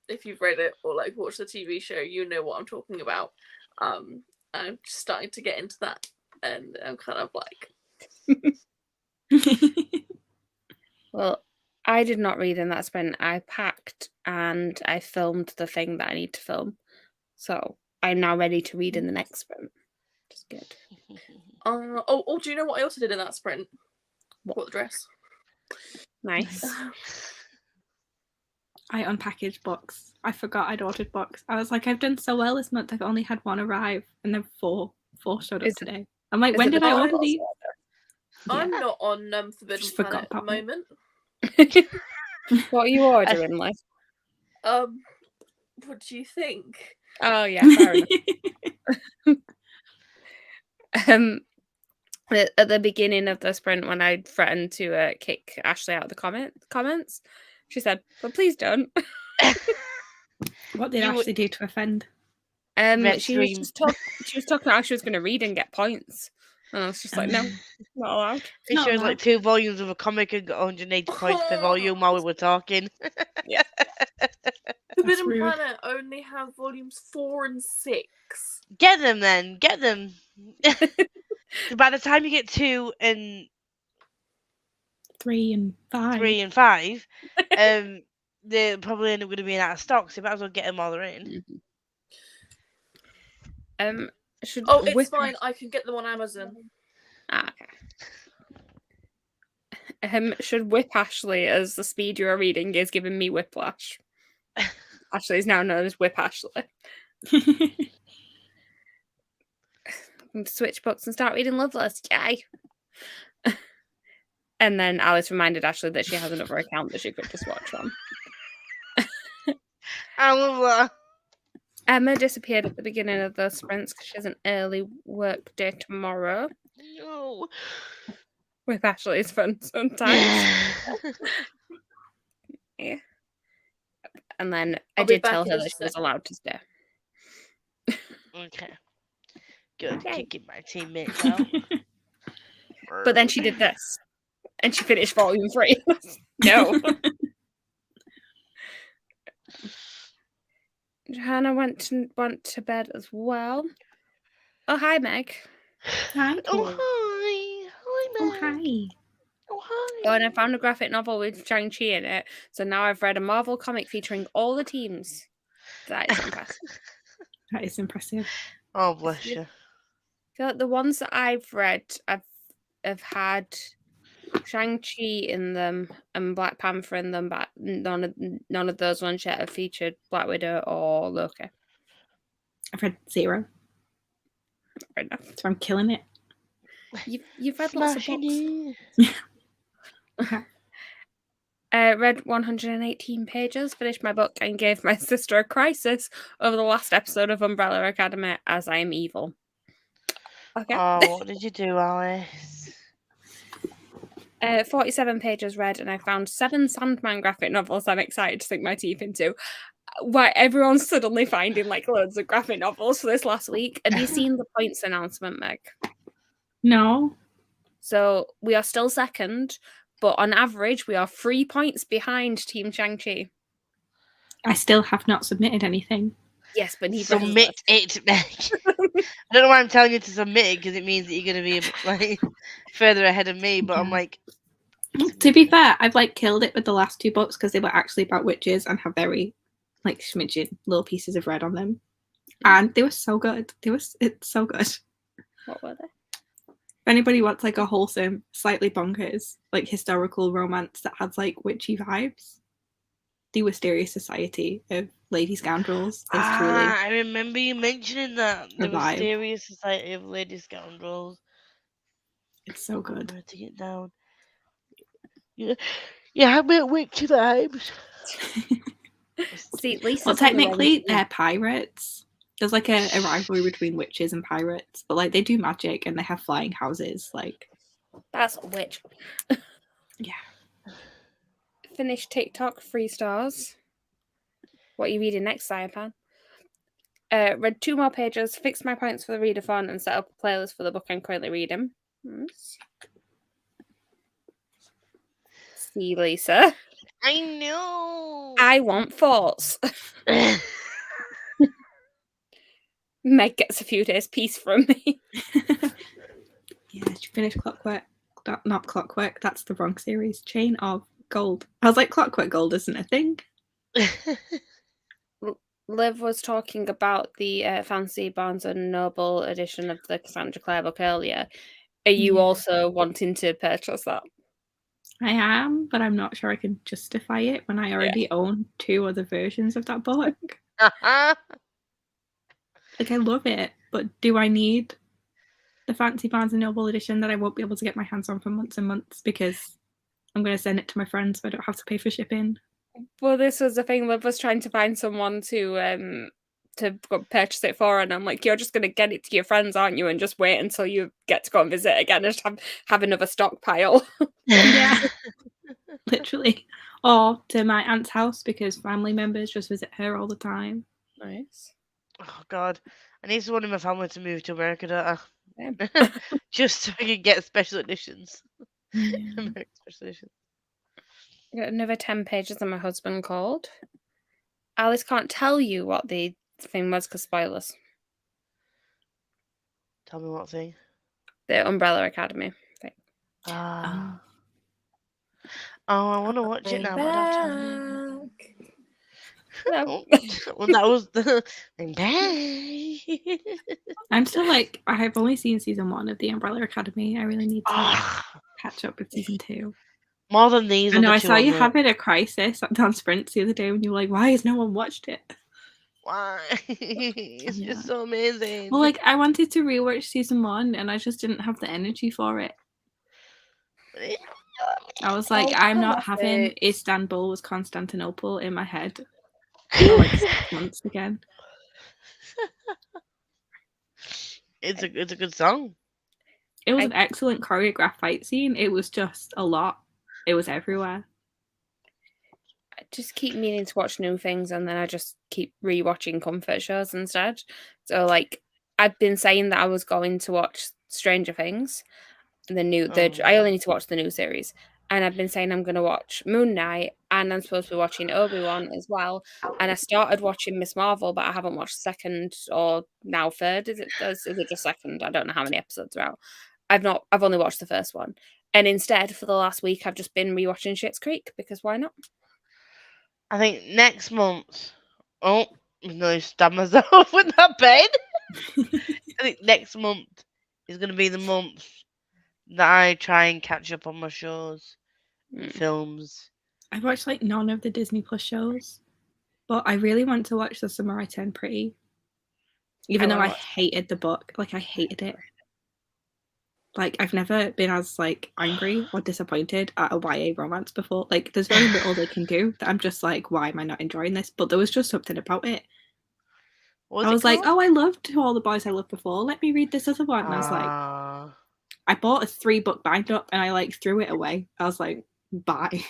if you've read it or like watched the TV show, you know what I'm talking about. I'm just starting to get into that, and I'm kind of like. Well, I did not read in that sprint. I packed and I filmed the thing that I need to film. So I'm now ready to read in the next sprint. Just good. Oh, do you know what I also did in that sprint? What? Bought the dress. Nice. I unpackaged books. I forgot I'd ordered books. I was like, I've done so well this month. I've only had one arrive, and then four showed up today. I'm like, when did I order these? I'm not on Forbidden Just Planet forgot at the about moment. What are you ordering, like? What do you think? Oh yeah, fair enough. At the beginning of the sprint, when I threatened to kick Ashley out of the comments, she said, "But please don't." What did Ashley do to offend? She was talking about how she was going to read and get points. And I was just like, no, not allowed. She showed like 2 volumes of a comic and got 180 points per volume while we were talking. Yeah. Forbidden Planet only have volumes 4 and 6. Get them then. Get them. By the time you get 2 and 3 and 5, they're probably end up going to be out of stock, so you might as well get them while they're in. It's fine. I can get them on Amazon. Okay. Should whip Ashley as the speed you are reading is giving me whiplash. Ashley is now known as Whip Ashley. Switch books and start reading Loveless. Yay! And then Alice reminded Ashley that she has another account that she could just watch on. I love that. Emma disappeared at the beginning of the sprints because she has an early work day tomorrow. No. With Ashley is fun sometimes. Yeah. And then I did tell her that she was allowed to stay. Okay. Good. Kicking my teammates out. But then she did this. And she finished volume 3. No. Johanna went to bed as well. Oh, hi, Meg. Hi. Oh, hi. Hi, Meg. Oh, hi. Oh, hi. Oh, and I found a graphic novel with Shang-Chi in it. So now I've read a Marvel comic featuring all the teams. That is impressive. That is impressive. Oh, bless you. I feel like the ones that I've read have had Shang-Chi in them and Black Panther in them, but none of those ones yet have featured Black Widow or Loki. I've read 0. Right now. So I'm killing it. You've read lots of books. Read 118 pages, finished my book, and gave my sister a crisis over the last episode of Umbrella Academy as I am evil. Okay. Oh, what did you do, Alice? 47 pages read, and I found 7 Sandman graphic novels I'm excited to sink my teeth into. Why everyone's suddenly finding like loads of graphic novels for this last week. Have you seen the points announcement, Meg? No. So we are still second, but on average we are 3 points behind Team Shang-Chi. I still have not submitted anything. Yes, but submit it, Meg. I don't know why I'm telling you to submit it, because it means that you're going to be like further ahead of me, but I'm like... To be fair, I've like killed it with the last 2 books because they were actually about witches and have very like smidgen little pieces of red on them. And they were so good. It's so good. What were they? If anybody wants like a wholesome, slightly bonkers, like historical romance that has like witchy vibes, The Wisteria Society of Lady Scoundrels is truly. I remember you mentioning that. The vibe. Wisteria Society of Lady Scoundrels. It's so good. I'm writing it down. Yeah, I'm at witchy vibes. See, Lisa. Well, technically, they're pirates. There's like a rivalry between witches and pirates, but like they do magic and they have flying houses. Like that's a witch. Yeah. Finished TikTok 3 stars. What are you reading next, Saipan? Read 2 more pages, fixed my points for the readathon, and set up a playlist for the book I'm currently reading. See, Lisa. I know. I want thoughts. Meg gets a few days peace from me. Yeah, she finished Clockwork. Not Clockwork, that's the wrong series. Chain of Gold. I was like, Clockwork Gold isn't a thing. Liv was talking about the fancy Barnes & Noble edition of the Cassandra Clare book earlier. Are you also wanting to purchase that? I am, but I'm not sure I can justify it when I already own 2 other versions of that book. Like, I love it, but do I need the fancy Barnes & Noble edition that I won't be able to get my hands on for months and months because I'm going to send it to my friends so I don't have to pay for shipping? Well, this was the thing. Liv was trying to find someone to purchase it for, and I'm like, you're just going to get it to your friends, aren't you? And just wait until you get to go and visit again and just have another stockpile. Yeah. Literally. or to my aunt's house because family members just visit her all the time. Nice. Oh God, I need someone in my family to move to America, don't Same. I? Just so I can get special editions. Yeah. American special editions. I got another 10 pages that my husband called. Alice can't tell you what the thing was because spoilers. Tell me what thing. The Umbrella Academy thing. Ah. Oh, I want to watch it now, but I don't have time. Yeah. Oh, well, that was the. I'm back. I'm still like, I have only seen season 1 of The Umbrella Academy. I really need to Ah, catch up with season 2. more than these I know, other I two saw on you the- having a crisis on Sprints the other day when you were like, why has no one watched it? Why? It's Yeah. just so amazing. Well, like, I wanted to rewatch season 1 and I just didn't have the energy for it. I was like, I'm not having Istanbul was Constantinople in my head for like 6 months again. It's a good song. It was an excellent choreographed fight scene. It was just a lot. It was everywhere. I just keep meaning to watch new things and then I just keep rewatching comfort shows instead. So like I've been saying that I was going to watch Stranger Things, I only need to watch the new series. And I've been saying I'm going to watch Moon Knight and I'm supposed to be watching Obi-Wan as well. And I started watching Miss Marvel, but I haven't watched second or now third. Is it just second? I don't know how many episodes are out. I've only watched the first one. And instead, for the last week, I've just been rewatching Schitt's Creek because why not? I think next month. Oh, no, stab myself with that pen. I think next month is going to be the month that I try and catch up on my shows, films. I watched like none of the Disney Plus shows, but I really want to watch The Summer I Turned Pretty. Even though I hated the book, like I hated it. Like I've never been as like angry or disappointed at a YA romance before. Like there's very little they can do that I'm just like, why am I not enjoying this? But there was just something about it. I was like, oh, I loved To All the Boys I Loved Before. Let me read this other one. And I was like, I bought a 3-book bind-up and I like threw it away. I was like, bye.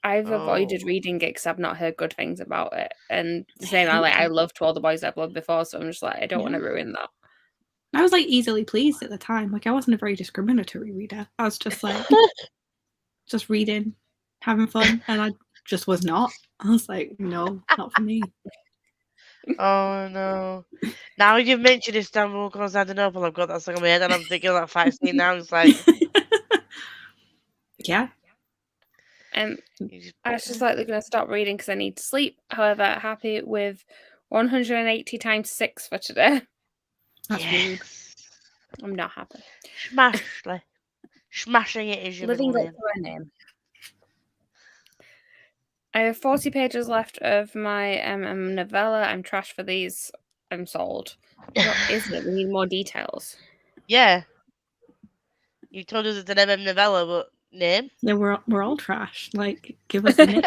I've avoided reading it because I've not heard good things about it. And the same, I love To All the Boys I've Loved Before, so I'm just like, I don't want to ruin that. I was like easily pleased at the time. Like I wasn't a very discriminatory reader. I was just like, just reading, having fun, and I just was not. I was like, no, not for me. Oh no! Now you've mentioned Istanbul, Constantinople. I've got that stuck in my head, and I'm thinking of that fight scene now. It's like, yeah. I was just like, they're going to stop reading because I need to sleep. However, happy with 180 times 6 for today. That's rude. I'm not happy. Smashing it is your living middle up to my name. I have 40 pages left of my novella. I'm trash for these. I'm sold. What is it? We need more details. Yeah. You told us it's an MM novella, but name? Yeah, we're all trash. Like, give us a name.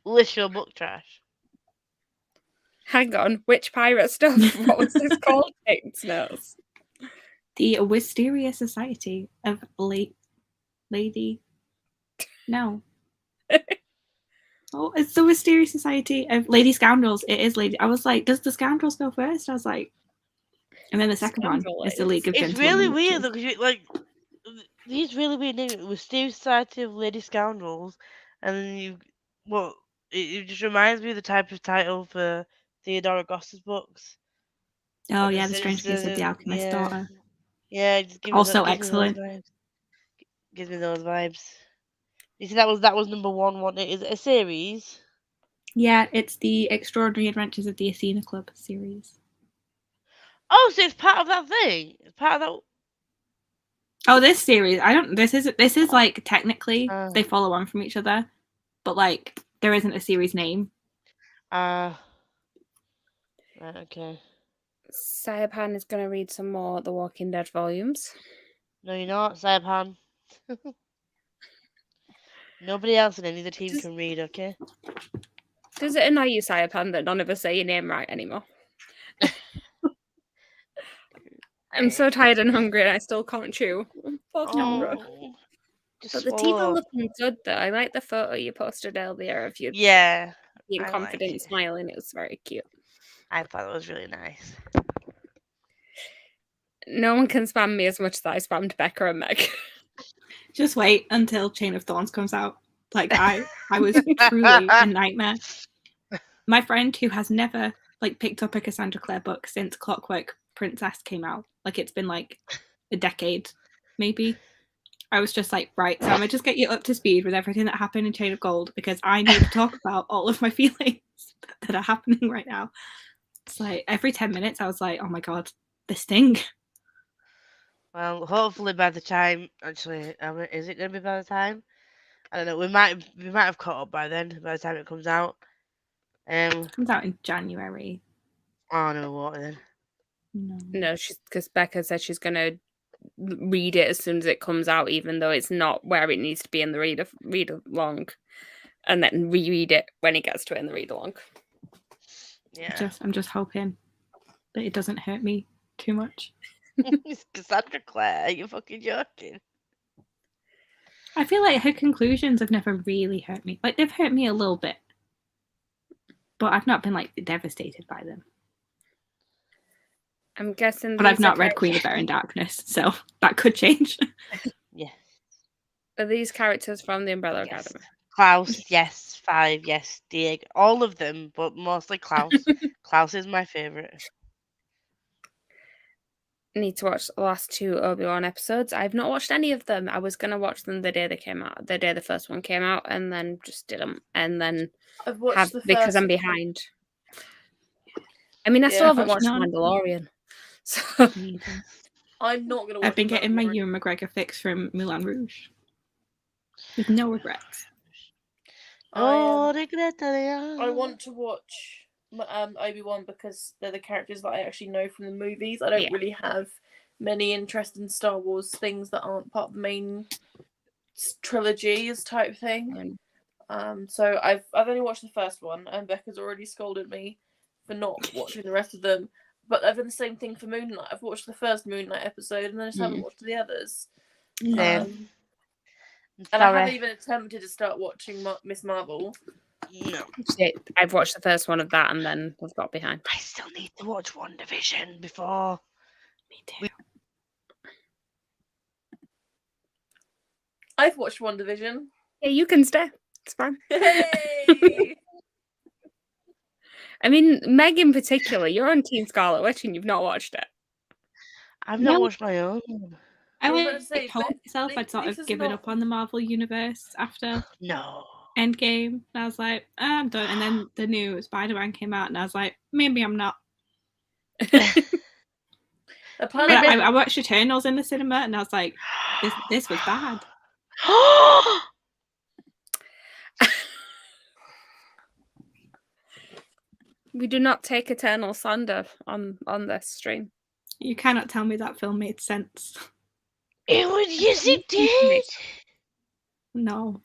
Literal book trash. Hang on, which pirate stuff? What was this called? Peyton's Nose. The Wisteria Society of Lady. No. Oh, it's the Wisteria Society of Lady Scoundrels. It is Lady. I was like, does the Scoundrels go first? I was like, and then the second one is the League of Gentlemen. It's really weird though, because like these really weird names. Wisteria Society of Lady Scoundrels, and then it just reminds me of the type of title for Theodora Goss's books. Oh yeah, The Strange Case of the Alchemist's Daughter. Yeah, just also excellent. Gives me those vibes. You see, that was number 1, wasn't it? Is it a series? Yeah, it's the Extraordinary Adventures of the Athena Club series. Oh, so it's part of that thing. It's part of that. Oh, this series. This is like technically they follow on from each other, but like there isn't a series name. Right, okay. Sayapan is going to read some more The Walking Dead volumes. No, you're not, Sayapan. Nobody else in any of the team can read, okay? Does it annoy you, Sayapan, that none of us say your name right anymore? I'm so tired and hungry and I still can't chew. I'm fucking hungry. But Just the teeth are swallow. looking good though. I like the photo you posted earlier of you Yeah, being I like confident, it. smiling. It was very cute. I thought it was really nice. No one can spam me as much as I spammed Becca and Meg. Just wait until Chain of Thorns comes out. Like I was truly a nightmare. My friend who has never like picked up a Cassandra Clare book since Clockwork Princess came out, like it's been like a decade, maybe. I was just like, right, so I'm gonna just get you up to speed with everything that happened in Chain of Gold because I need to talk about all of my feelings that are happening right now. It's like every 10 minutes I was like, oh my god, this thing. Well, hopefully by the time, actually, is it going to be by the time? I don't know. We might have caught up by then. By the time it comes out. It comes out in January. Oh no, what then? No, because Becca said she's gonna read it as soon as it comes out, even though it's not where it needs to be in the read along, and then reread it when it gets to it in the read along. Yeah. I'm just hoping that it doesn't hurt me too much. It's Cassandra Clare. Are you fucking joking? I feel like her conclusions have never really hurt me. Like they've hurt me a little bit, but I've not been like devastated by them. I'm guessing. But I've not read Queen of Air and Darkness, so that could change. Yeah. Are these characters from the Umbrella Yes. Academy? Klaus, yes. Five, yes. Diego, all of them, but mostly Klaus. Klaus is my favorite. Need to watch the last 2 Obi-Wan episodes. I've not watched any of them. I was gonna watch them the day they came out, the day the first one came out, and then just didn't. And then I've watched the because first I'm behind. I mean, I still haven't watched none. Mandalorian. So I'm not gonna watch. I've been getting my Ewan McGregor fix from Moulin Rouge with no regrets. Oh, I want to watch Obi-Wan because they're the characters that I actually know from the movies. I don't really have many interest in Star Wars things that aren't part of the main trilogies type thing. So I've only watched the first one, and Becca's already scolded me for not watching the rest of them. But I've done the same thing for Moon Knight. I've watched the first Moon Knight episode, and then I just haven't watched the others. And I haven't even attempted to start watching Miss Marvel. No. I've watched the first one of that, and then I've got behind. I still need to watch WandaVision before. Me too. I've watched WandaVision. Yeah, you can stay. It's fine. Hey! I mean, Meg in particular, you're on Team Scarlet Witch and you've not watched it. I've not watched my own. I told myself I'd sort of given up on the Marvel universe after Endgame. And I was like, I'm done. And then the new Spider-Man came out, and I was like, maybe I'm not. I watched Eternals in the cinema, and I was like, this was bad. We do not take Eternal slander on this stream. You cannot tell me that film made sense. Yes, it did. No.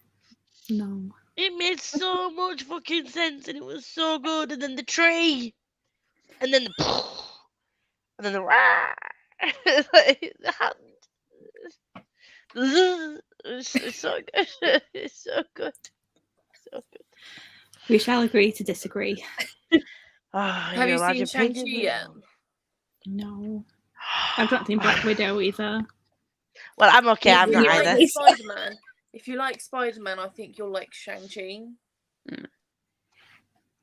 It made so much fucking sense, and it was so good. And then the tree, and then the, and then the it's so good. It's so good. So good. We shall agree to disagree. Have you seen Shang-Chi yet? No. I've not seen Black Widow either. Well, I'm okay. I'm not either. Spider-Man. If you like Spider-Man, I think you'll like Shang-Chi.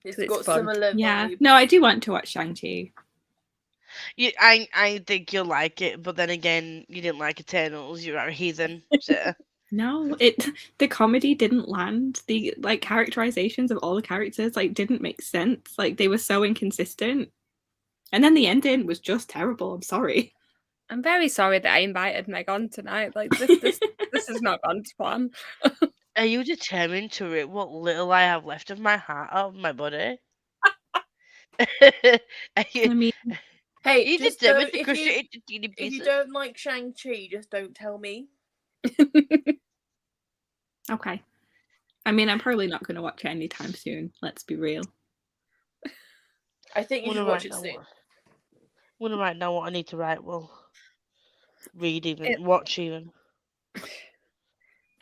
It's got similar vibes. No, I do want to watch Shang-Chi. I think you'll like it, but then again, you didn't like Eternals. You're a heathen. So. No, the comedy didn't land. The characterizations of all the characters didn't make sense. They were so inconsistent. And then the ending was just terrible. I'm sorry. I'm very sorry that I invited Meg on tonight. This has not gone to plan. Are you determined to rip what little I have left of my heart out of my body? Hey, if you don't like Shang-Chi, just don't tell me. Okay. I mean, I'm probably not going to watch it anytime soon. Let's be real. I think you should watch it soon. When I write down what I need to write, we'll read even, watch even.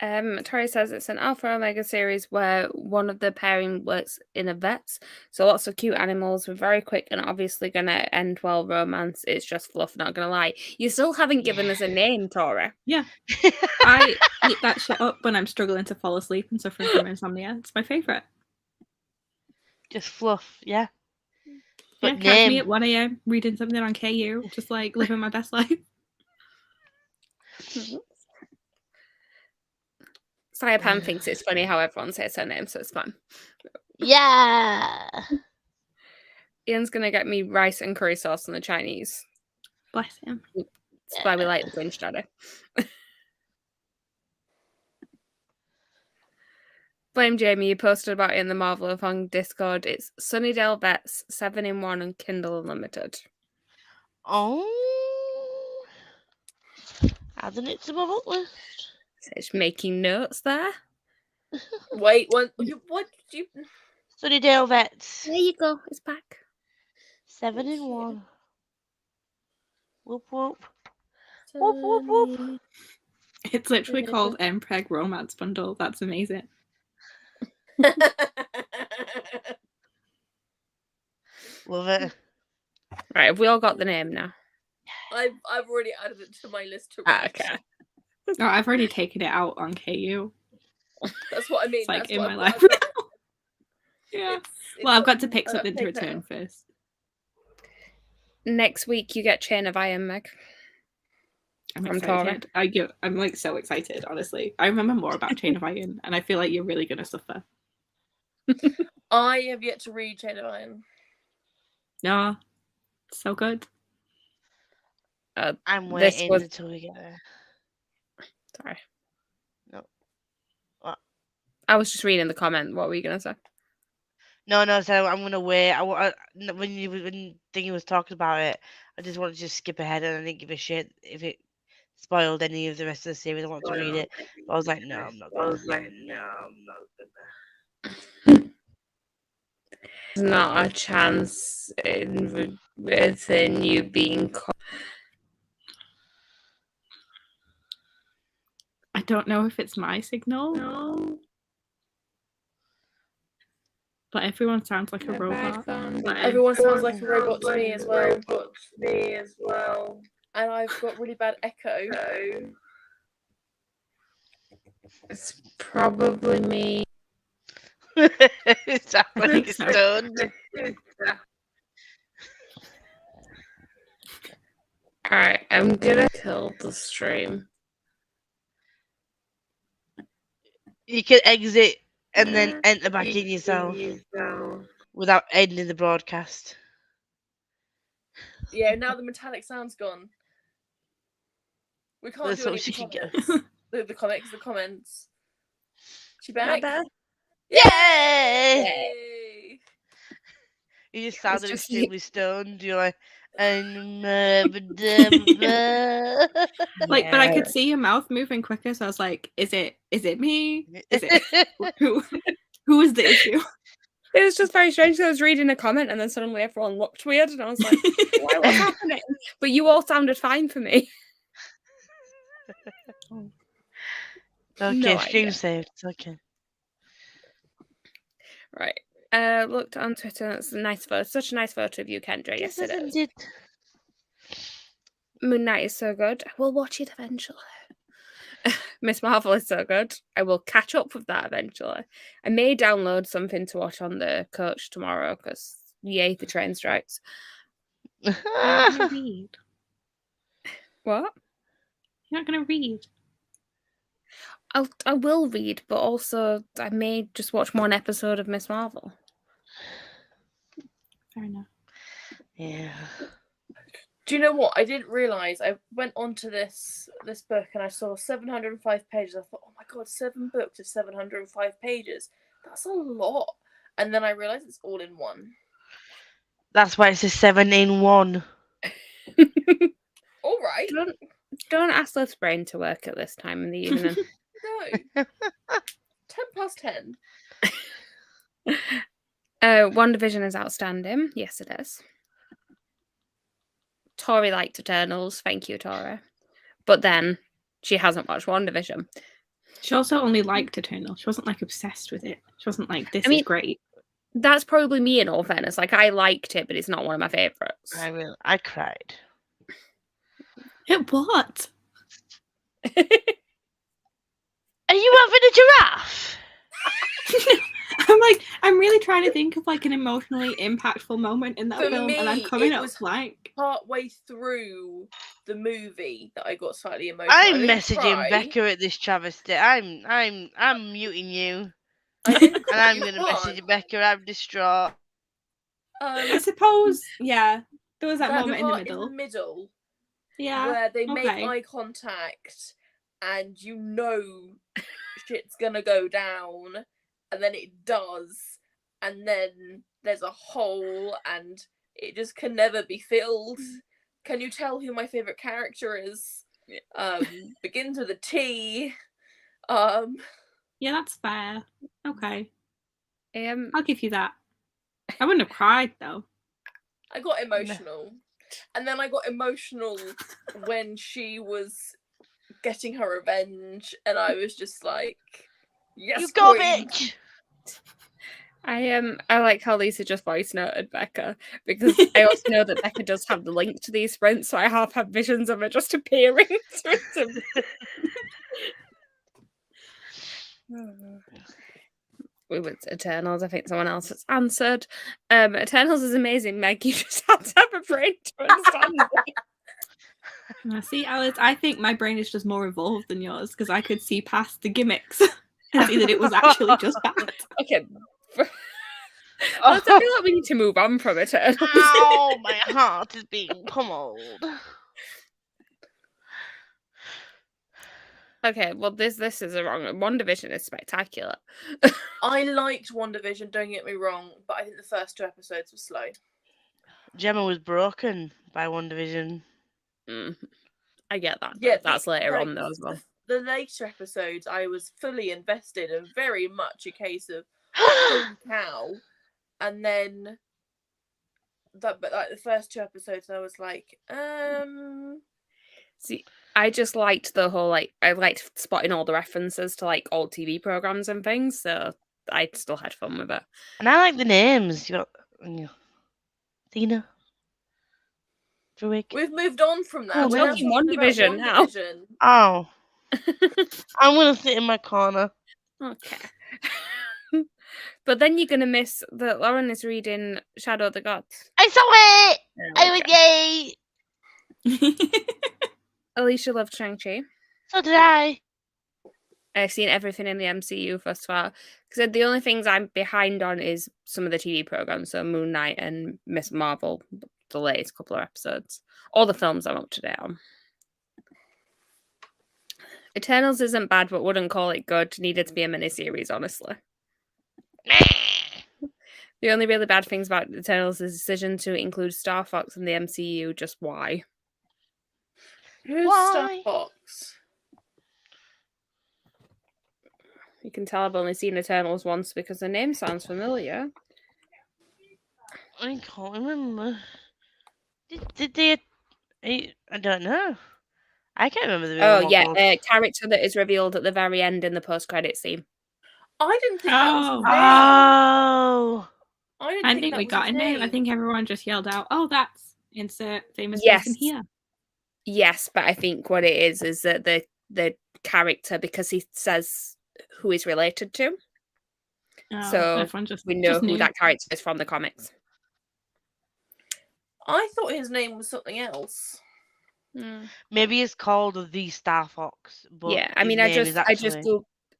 Tori says it's an Alpha Omega series where one of the pairing works in a vet's. So lots of cute animals. We're very quick and obviously going to end well romance. It's just fluff, not going to lie. You still haven't given us a name, Tori. Yeah. I eat that shit up when I'm struggling to fall asleep and suffering from insomnia. It's my favourite. Just fluff, yeah. Yeah, But catch me name. at 1 a.m. reading something on KU, just like living my best life. Pam thinks it's funny how everyone says her name, so it's fun. Yeah. Ian's going to get me rice and curry sauce on the Chinese. Bless him. That's why we like the Grinch Daddy. Blame Jamie, you posted about it in the Marvelathon Discord. It's Sunnydale Vets, 7-in-1 and Kindle Unlimited. Oh. Adding it to my book list. So it's making notes there. Wait, what did you... Sunnydale Vets. There you go, it's back. 7-in-1. Whoop whoop. Whoop whoop whoop. It's literally called MPreg Romance Bundle. That's amazing. Love it. Right, have we all got the name now? I've already added it to my list to read. Okay. No, I've already taken it out on KU. That's what I mean. It's like That's in what my I've life. done. Yeah. It's Well, I've got to pick I've something to taken it return out. first. Next week you get Chain of Iron, Meg. I'm From excited. I'm like so excited, honestly. I remember more about Chain of Iron, and I feel like you're really gonna suffer. I have yet to read Chain of Iron. No, so good. I'm This waiting was- until we get there. Sorry. No. What? I was just reading the comment. What were you going to say? No, so I'm gonna wait. When Thingy was talking about it, I just wanted to just skip ahead and I didn't give a shit if it spoiled any of the rest of the series. I wanted to read it, but I was like, no, I'm not gonna. There's not a chance in within you being I don't know if it's my signal. No. But everyone sounds like a robot. Everyone sounds like a robot to me as well. And I've got really bad echo. It's probably me. It sounds like think it's so. stoned. Alright, I'm gonna kill the stream. You can exit and then enter back in yourself without ending the broadcast. Yeah, now the metallic sound's gone. We can't That's do all any she can get. the comments. She back? Yay! Yay! You just sounded just extremely stoned. You're like, Like, but I could see your mouth moving quicker, so I was like, is it me? Is it who is the issue? It was just very strange. I was reading a comment and then suddenly everyone looked weird and I was like, what's happening? But you all sounded fine for me. Okay, No stream idea. saved. It's okay. Right. Looked on Twitter. It's a nice photo. Such a nice photo of you, Kendra. Yes, it is. Indeed. Moon Knight is so good. I will watch it eventually. Miss Marvel is so good. I will catch up with that eventually. I may download something to watch on the coach tomorrow because yay, the train strikes. You're not gonna read. What? You're not gonna read. I will read, but also I may just watch one episode of Miss Marvel. Fair enough. Yeah. Do you know what? I didn't realise. I went onto this book and I saw 705 pages. I thought, oh my god, 7 books of 705 pages. That's a lot. And then I realised it's all in one. That's why it's a 7-in-1. All right. Don't ask Liv's brain to work at this time in the evening. No. 10:10. WandaVision is outstanding. Yes, it is. Tori liked Eternals. Thank you, Tori. But then she hasn't watched WandaVision. She also only liked Eternal. She wasn't like obsessed with it. She wasn't like, this mean, is great. That's probably me in all fairness. Like, I liked it, but it's not one of my favourites. I cried. It what? Are you having a giraffe? I'm really trying to think of like an emotionally impactful moment in that For film, me, and I'm coming it up was blank. Partway through the movie that I got slightly emotional. I'm I didn't messaging cry. Becca at this travesty. I'm muting you. I didn't And cry. I'm gonna message Becca. I'm distraught. I suppose, yeah. There was that moment in the part middle. in the middle, Yeah. where they make okay. eye contact, and you know shit's gonna go down, and then it does, and then there's a hole, and it just can never be filled. Can you tell who my favorite character is? Begins with a T. Yeah, that's fair. Okay. I'll give you that. I wouldn't have cried though. I got emotional. And then I got emotional when she was getting her revenge, and I was just like, yes, You go, queen. bitch! I like how Lisa just voice noted Becca, because I also know that Becca does have the link to these sprints, so I half have visions of her just appearing. We went to Eternals. I think someone else has answered. Eternals is amazing, Meg. You just had to have a brain to understand it. See, Alice, I think my brain is just more evolved than yours, because I could see past the gimmicks and see that it was actually just bad. Okay. I feel like we need to move on from Eternals. Ow, my heart is being pummeled. Okay, well, this is a wrong. WandaVision is spectacular. I liked WandaVision, don't get me wrong, but I think the first 2 episodes were slow. Gemma was broken by WandaVision. I get that. Yeah, that's later on though as well. The later episodes, I was fully invested and very much a case of holy cow. And then, but like the first 2 episodes, I was like, See, I just liked the whole I liked spotting all the references to like old TV programs and things, so I still had fun with it. And I like the names. You got Athena, Druid. We've moved on from that. Oh, we're talking WandaVision now. Oh, I'm gonna sit in my corner. Okay. But then you're gonna miss that Lauren is reading Shadow of the Gods. I saw it. I went yay. Alicia loved Shang-Chi. So did I. I've seen everything in the MCU thus far. Because the only things I'm behind on is some of the TV programs, so Moon Knight and Miss Marvel, the latest couple of episodes. All the films I'm up to date on. Eternals isn't bad, but wouldn't call it good. Needed to be a miniseries, honestly. The only really bad things about Eternals is the decision to include Star Fox in the MCU. Just why? Who's Star Fox? You can tell I've only seen Eternals once because the name sounds familiar. I can't remember. Did they? I don't know. I can't remember the. Oh yeah, a character that is revealed at the very end in the post-credit scene. I didn't think that was his name. Oh. I didn't think we got a name. I think everyone just yelled out, "Oh, that's insert famous person here." Yes, but I think what it is that the character, because he says who he's related to, so we know who that character is from the comics. I thought his name was something else. Maybe it's called the Star Fox. But yeah, I mean, I just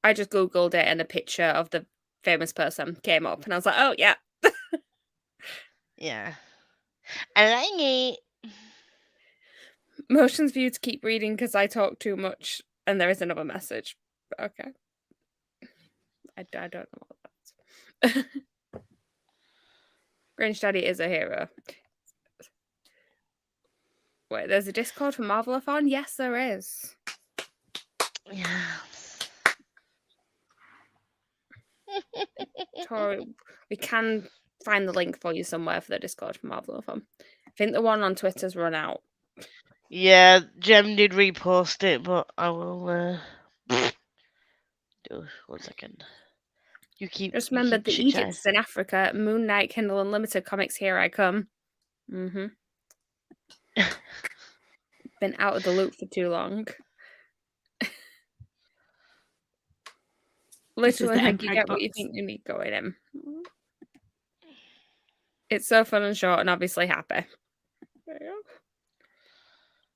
googled it, and a picture of the famous person came up, and I was like, oh yeah. Yeah, I like it. Motions for you to keep reading because I talk too much, and there is another message. But okay, I don't know what that's. Grinch Daddy is a hero. Wait, there's a Discord for MARVELATHon? Yes, there is. Yes. Tori, we can find the link for you somewhere for the Discord for MARVELATHon. I think the one on Twitter's run out. Yeah, Jem did repost it, but I will. Do 1 second. You keep. Just remember, the chit-chatting. Egypt is in Africa. Moon Knight, Kindle Unlimited comics. Here I come. Been out of the loop for too long. Literally, the like, you MPEG get what you box. think you need going in. It's so fun and short and obviously happy. There you go.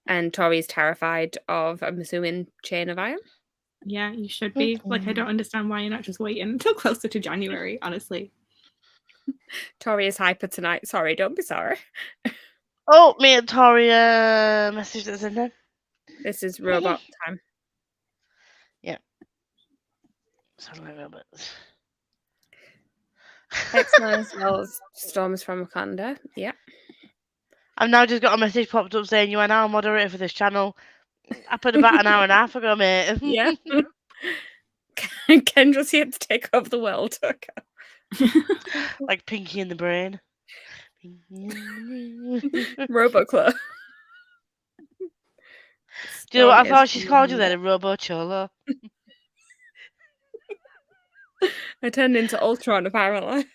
And Tori's terrified of, I'm assuming, Chain of Iron? Yeah, you should be. Like, I don't understand why you're not just waiting until closer to January, honestly. Tori is hyper tonight. Sorry, don't be sorry. Oh, me and Tori message that's in there. This is robot time. Yeah. Sound like robots. Excellent as well as Storms from Wakanda. Yeah. I've now just got a message popped up saying you are now a moderator for this channel. I put about an hour and a half ago, mate. Yeah. Kendra's here to take over the world. Okay. Like Pinky in the Brain. Roboclo. Do you know what I thought she's called you then? A Robo Cholo. I turned into Ultron, apparently.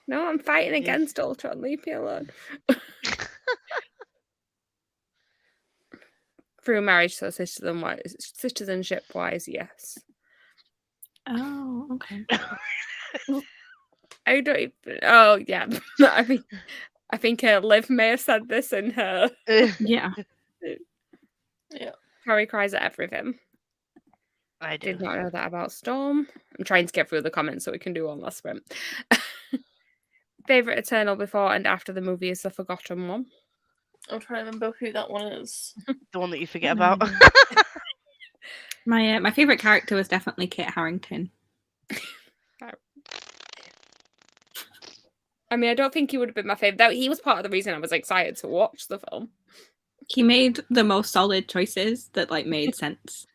No, I'm fighting against Ultron. Leave me alone. Through marriage, so citizenship-wise, yes. Oh, okay. I don't even... Oh, yeah. I think Liv may have said this in her... Yeah. Yeah. Harry cries at everything. I Did not know that about Storm. I'm trying to get through the comments so we can do one last sprint. Favorite Eternal before and after the movie is the forgotten one. I'm trying to remember who that one is. The one that you forget about. My favorite character was definitely Kit Harington. I mean, I don't think he would have been my favorite. He was part of the reason I was excited to watch the film. He made the most solid choices that like made sense.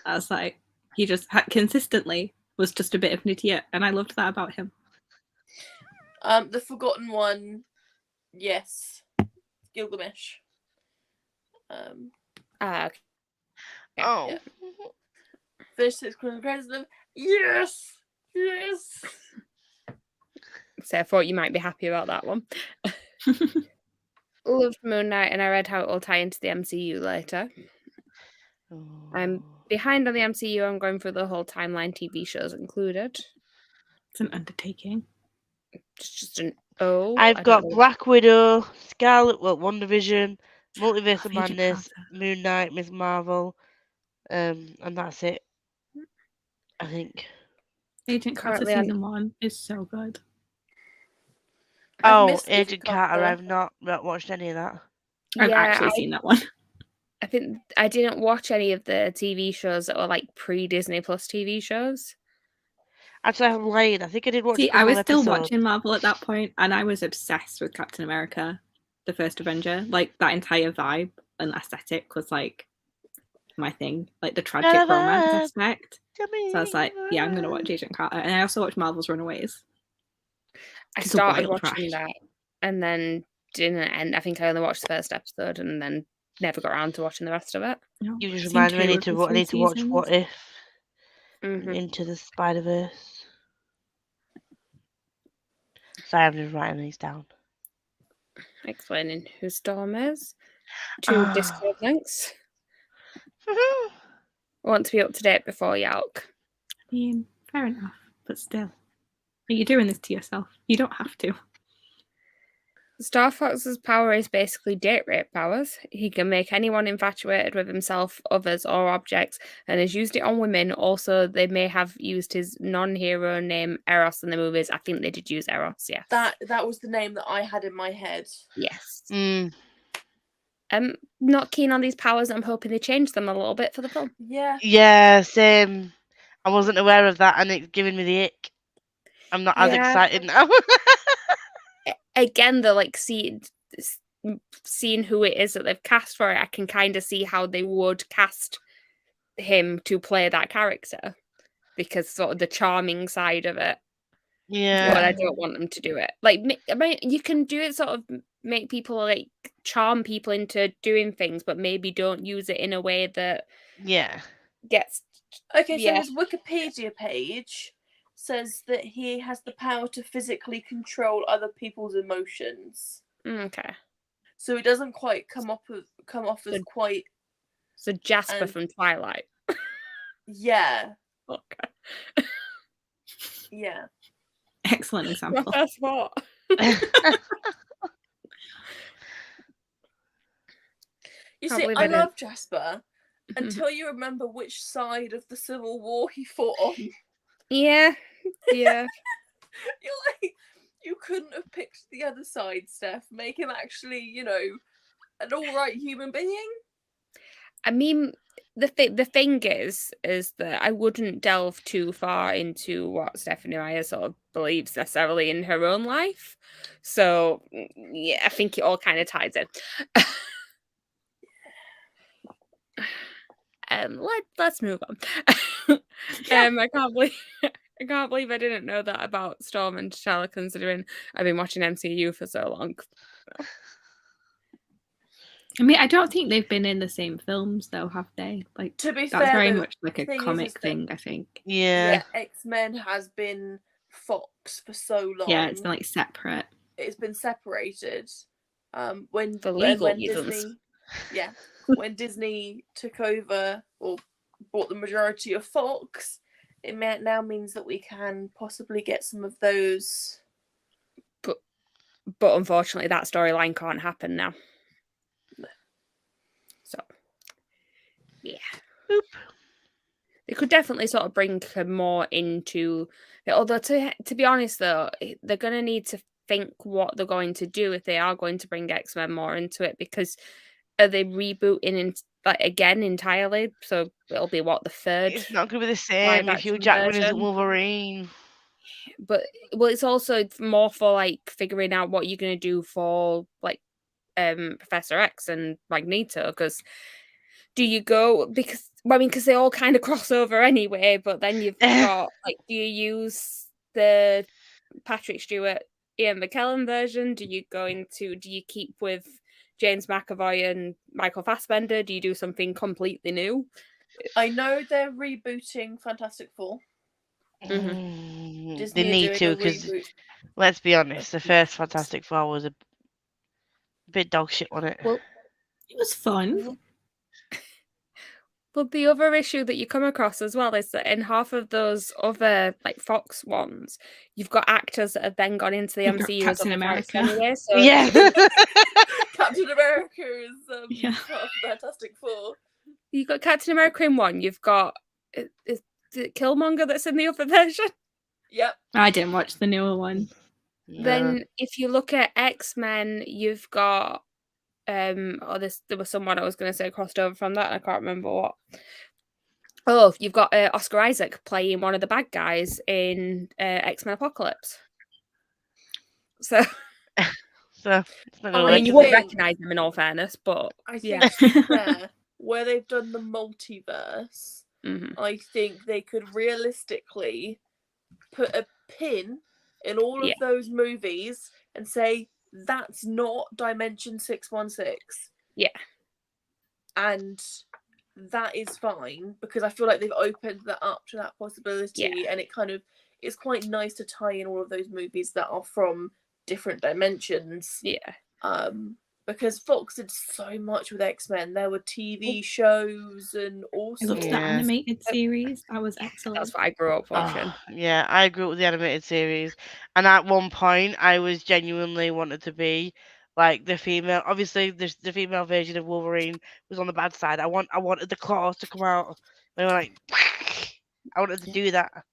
I was like, he just consistently was just a bit of an idiot, and I loved that about him. The forgotten one, yes, Gilgamesh. Okay. Oh. Yeah. Finished his criticism. Yes, yes. So I thought you might be happy about that one. Loved Moon Knight, and I read how it will tie into the MCU later. I'm behind on the MCU. I'm going through the whole timeline, TV shows included. It's an undertaking. It's just an O. I've got Black Widow, Scarlet, WandaVision, Multiverse of Madness, Moon Knight, Ms. Marvel, and that's it. I think. Agent Carter season 1 is so good. Agent Carter. I've not watched any of that. I've actually seen that one. I think I didn't watch any of the TV shows that were like pre-Disney Plus TV shows. Actually, I'm lying. I think I did watch. See, I was still watching Marvel at that point, and I was obsessed with Captain America, the First Avenger. Like that entire vibe and aesthetic was like my thing, like the tragic romance aspect. So I was like, yeah, I'm gonna watch Agent Carter, and I also watched Marvel's Runaways. I started watching that, and then didn't end. I think I only watched the first episode, and then never got around to watching the rest of it. No, you just remind me I need to watch What If. Into the Spider-Verse. Sorry, I'm just writing these down. Explaining who Storm is. 2 Discord links. I want to be up to date before Yalk. I mean, fair enough, but still. You're doing this to yourself. You don't have to. Star Fox's power is basically date rape powers. He can make anyone infatuated with himself, others, or objects, and has used it on women. Also, they may have used his non-hero name Eros in the movies. I think they did use Eros, yes. That was the name that I had in my head. Yes. I'm not keen on these powers. I'm hoping they change them a little bit for the film. Yeah. Yeah, same. I wasn't aware of that, and it's giving me the ick. I'm not as excited now. Again, though, like seeing who it is that they've cast for it, I can kind of see how they would cast him to play that character, because sort of the charming side of it. Yeah. But I don't want them to do it. Like, I mean, you can do it, sort of make people like charm people into doing things, but maybe don't use it in a way that gets Okay, so Yeah. his Wikipedia page says that he has the power to physically control other people's emotions. Okay. So it doesn't quite come off as quite. So Jasper from Twilight. Yeah. Okay. Yeah. Excellent My example. first thought. You Can't see, believe I I didn't. love Jasper until you remember which side of the Civil War he fought on. Yeah. Yeah. You're like, you couldn't have picked the other side, Steph. Make him actually, you know, an alright human being. I mean, the thing is that I wouldn't delve too far into what Stephanie Meyer sort of believes necessarily in her own life. So yeah, I think it all kind of ties in. Let's move on. I can't believe I didn't know that about Storm and T'Challa, considering I've been watching MCU for so long. I mean, I don't think they've been in the same films though, have they? Like, To be that's fair, very though, much like a thing is comic that- thing, I think. Yeah. X-Men has been Fox for so long. Yeah, it's been like separate. It's been separated. When For legal when reasons. Disney, when Disney took over or bought the majority of Fox, it now means that we can possibly get some of those. But unfortunately, that storyline can't happen now. No. So, yeah. Boop. They could definitely sort of bring her more into it. Although, to be honest, though, they're going to need to think what they're going to do if they are going to bring X-Men more into it, because are they rebooting again entirely? So it'll be the third? It's not going to be the same if Hugh Jackman isn't Wolverine. But it's also more for like figuring out what you're going to do for like Professor X and Magneto, because do you go because they all kind of cross over anyway, but then you've got like, do you use the Patrick Stewart Ian McKellen version? Do you keep with James McAvoy and Michael Fassbender? Do you do something completely new? I know they're rebooting Fantastic Four. They need to, because let's be honest, the first Fantastic Four was a bit dog shit on it. Well, it was fun. But the other issue that you come across as well is that in half of those other like Fox ones, you've got actors that have then gone into the MCU as Captain America. Anyway, so Yeah. Captain America is part of Fantastic Four. You've got Captain America in one. You've got is it Killmonger that's in the other version? Yep. I didn't watch the newer one. Then if you look at X-Men, you've got there was someone I was going to say crossed over from that, and I can't remember what. Oh, you've got Oscar Isaac playing one of the bad guys in X-Men Apocalypse. So it's not gonna I mean, you won't recognise him in all fairness, but I think where they've done the multiverse, I think they could realistically put a pin in all of those movies and say that's not Dimension 616. Yeah. And that is fine, because I feel like they've opened that up to that possibility, and it's quite nice to tie in all of those movies that are from different dimensions. Yeah. Because Fox did so much with X-Men. There were TV shows and all I loved sorts. the animated series. That was excellent. That's what I grew up watching. Yeah, I grew up with the animated series. And at one point, I was genuinely wanted to be like the female. Obviously, the female version of Wolverine was on the bad side. I wanted the claws to come out. They were like, I wanted to do that.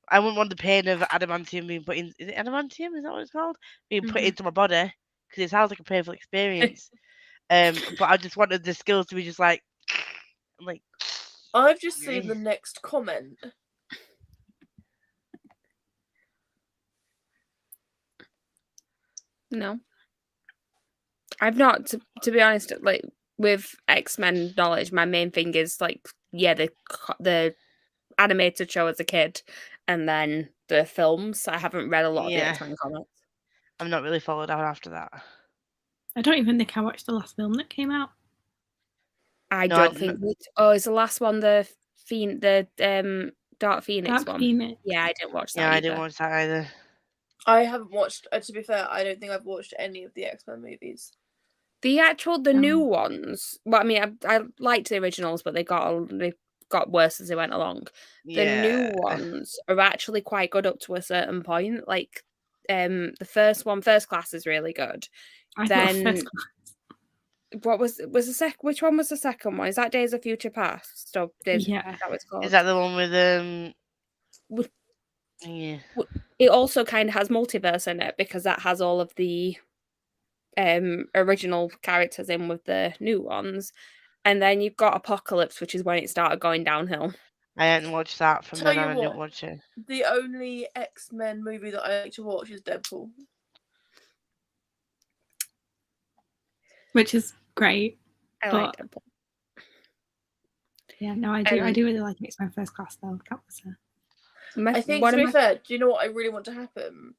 I wouldn't want the pain of adamantium being put in. Is it adamantium? Is that what it's called? Being put into my body, because it sounds like a painful experience. But I just wanted the skills to be just like, I'm like. I've just seen the next comment. No, I've not. To be honest, like with X-Men knowledge, my main thing is like, the animated show as a kid, and then the films. I haven't read a lot of the X-Men comics. I've not really followed out after that. I don't even think I watched the last film that came out. I don't think. Is the last one the Dark Phoenix Dark one. Phoenix. Yeah, I didn't watch that. Yeah, either. I didn't watch that either. I haven't watched. To be fair, I don't think I've watched any of the X-Men movies. The new ones. Well, I mean, I liked the originals, but they got worse as they went along. The new ones are actually quite good up to a certain point. Like, the first one, First Class, is really good. Then what was the which one was the second one? Is that Days of Future Past? So Yeah. that was called. Is that the one with yeah. It also kind of has multiverse in it because that has all of the original characters in with the new ones, and then you've got Apocalypse, which is when it started going downhill. I hadn't watched that from Tell then on. you I didn't what, watch it. the only X-Men movie that I like to watch is Deadpool. Which is great. I like Deadpool. Yeah, no, I do really like X-Men First Class though. That was I think, to be fair, do you know what I really want to happen?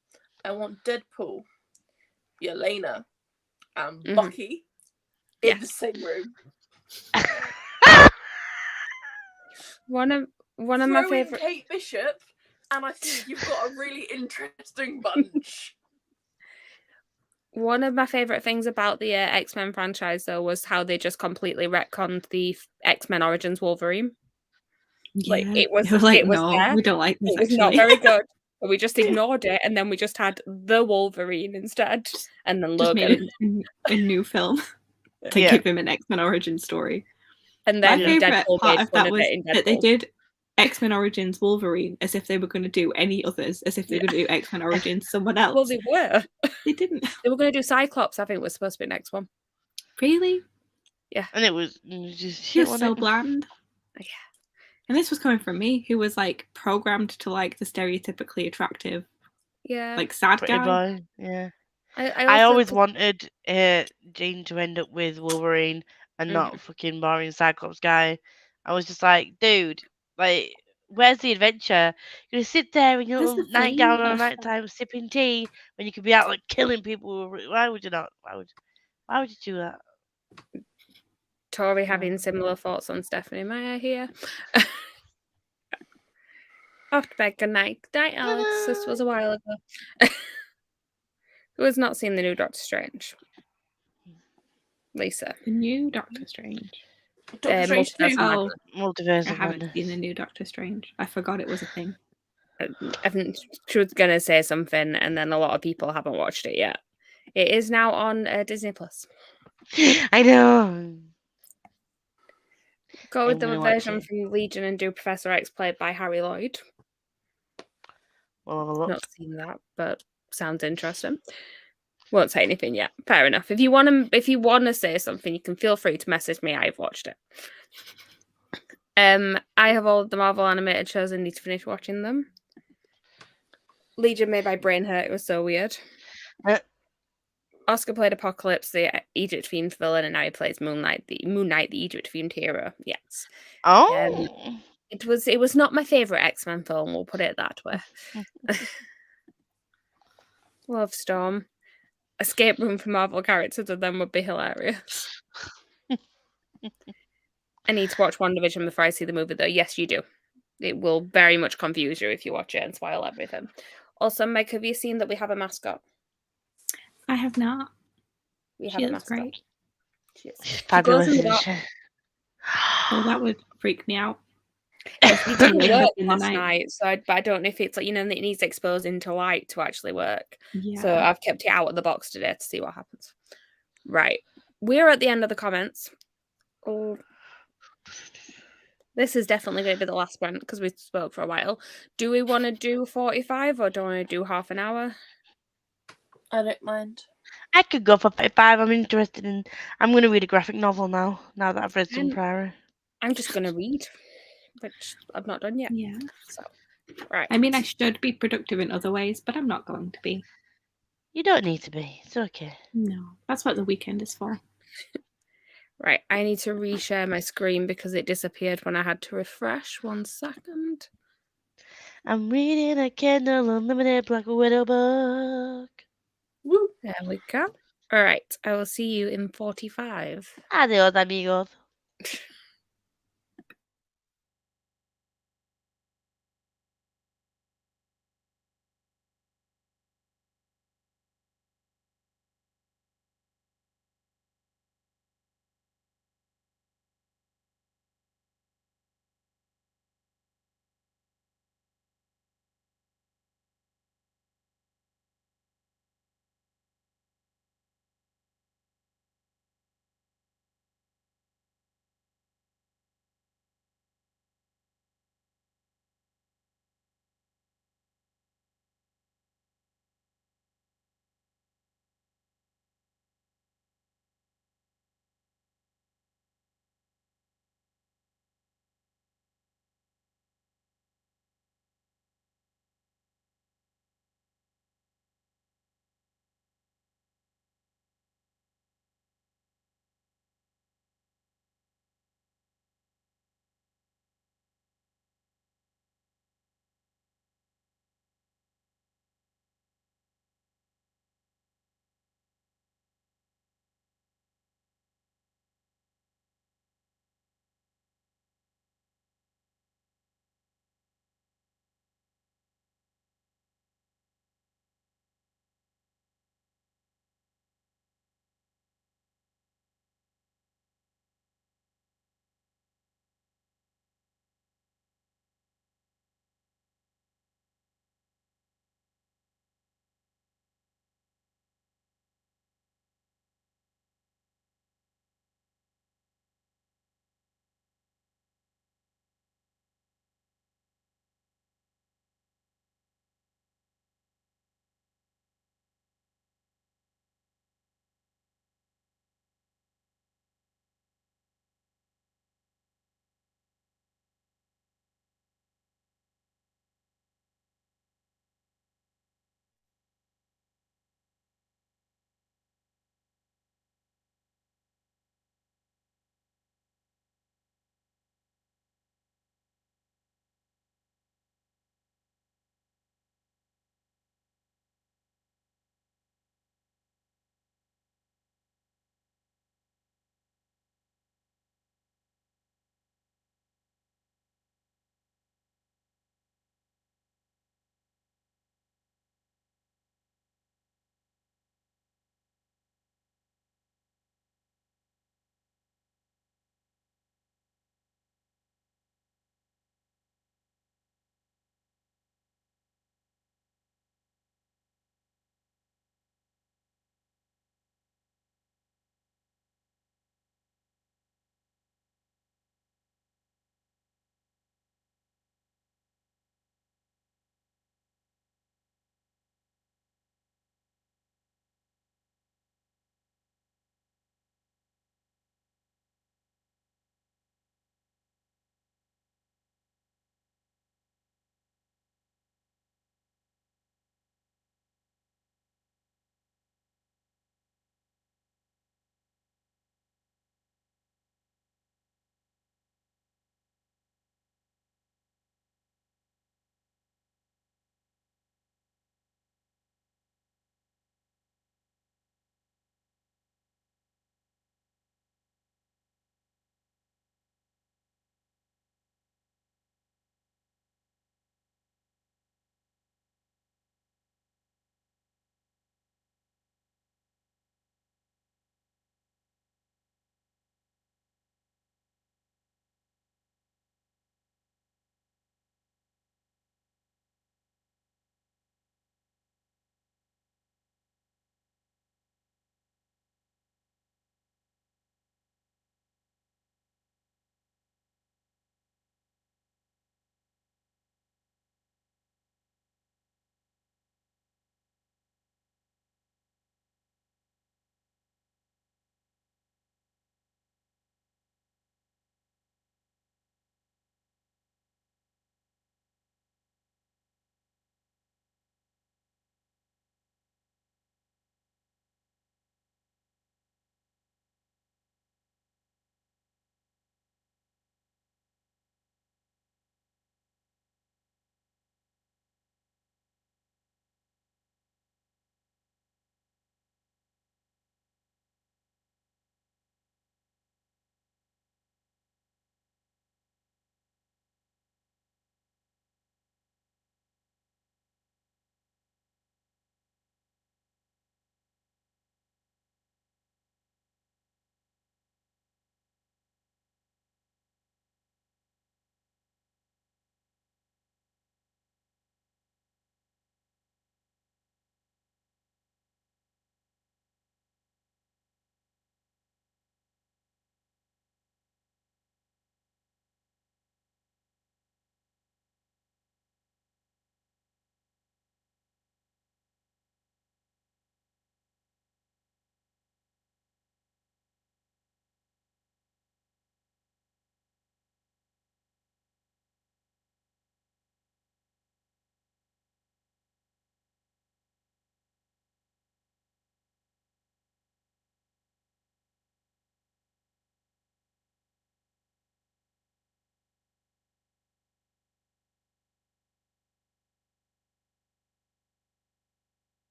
I want Deadpool, Yelena, and Bucky in the same room. One of my favorite, Kate Bishop, and I think you've got a really interesting bunch. One of my favorite things about the X-Men franchise, though, was how they just completely retconned the X-Men Origins Wolverine. Yeah, like it was no, there. we don't like this. It was not very good. But we just ignored it, and then we just had the Wolverine instead, and then Logan. Made a new film to give him an X-Men origin story. And then my favorite Deadpool part of that was that they did X-Men Origins Wolverine as if they were going to do any others, as if they were going to do X-Men Origins someone else. Well, they were. They didn't. They were going to do Cyclops. I think was supposed to be the next one. Really? Yeah. And it was just he was so bland. Yeah. And this was coming from me, who was like programmed to like the stereotypically attractive, like sad pretty guy. Boy. Yeah. I always wanted Jean to end up with Wolverine and not fucking boring Cyclops guy. I was just like, dude, like, where's the adventure? You're gonna sit there in your little nightgown on a night time sipping tea when you could be out like killing people. Why would you not? Why would you do that? Tori having similar thoughts on Stephanie Meyer here. Off to bed, good night. Night, Alex. This was a while ago. Who has not seen the new Doctor Strange? Lisa. The new Doctor Strange. Multiverse. I haven't seen the new Doctor Strange. I forgot it was a thing. She was going to say something, and then a lot of people haven't watched it yet. It is now on Disney Plus. I know. Go with the version from Legion and do Professor X played by Harry Lloyd. Well, not seen that, but sounds interesting. Won't say anything yet. Fair enough. If you want to say something, you can feel free to message me. I've watched it. I have all of the Marvel animated shows and need to finish watching them. Legion made my brain hurt. It was so weird. Oscar played Apocalypse, the Egypt fiend villain, and now he plays Moon Knight, the Egypt fiend hero. Yes. Oh. It was not my favorite X-Men film. We'll put it that way. Love Storm. Escape room for Marvel characters of them would be hilarious. I need to watch WandaVision before I see the movie, though. Yes, you do. It will very much confuse you if you watch it and spoil everything. Also, Meg, have you seen that we have a mascot? I have not. We have a mascot. Great. Fabulous. Oh, that would freak me out. We didn't work last night, so I don't know if it's like, it needs exposing to light to actually work. Yeah. So I've kept it out of the box today to see what happens. Right. We're at the end of the comments. Oh. This is definitely going to be the last one because we spoke for a while. Do we want to do 45 or do we want to do half an hour? I don't mind. I could go for 45. I'm interested in. I'm going to read a graphic novel now that I've read some prior. I'm just going to read, which I've not done yet. Yeah. So, right. I mean, I should be productive in other ways, but I'm not going to be. You don't need to be. It's okay. No, that's what the weekend is for. Right, I need to reshare my screen because it disappeared when I had to refresh. 1 second. I'm reading a Kindle Unlimited Black Widow book. Woo. There we go. All right, I will see you in 45. Adios, amigos.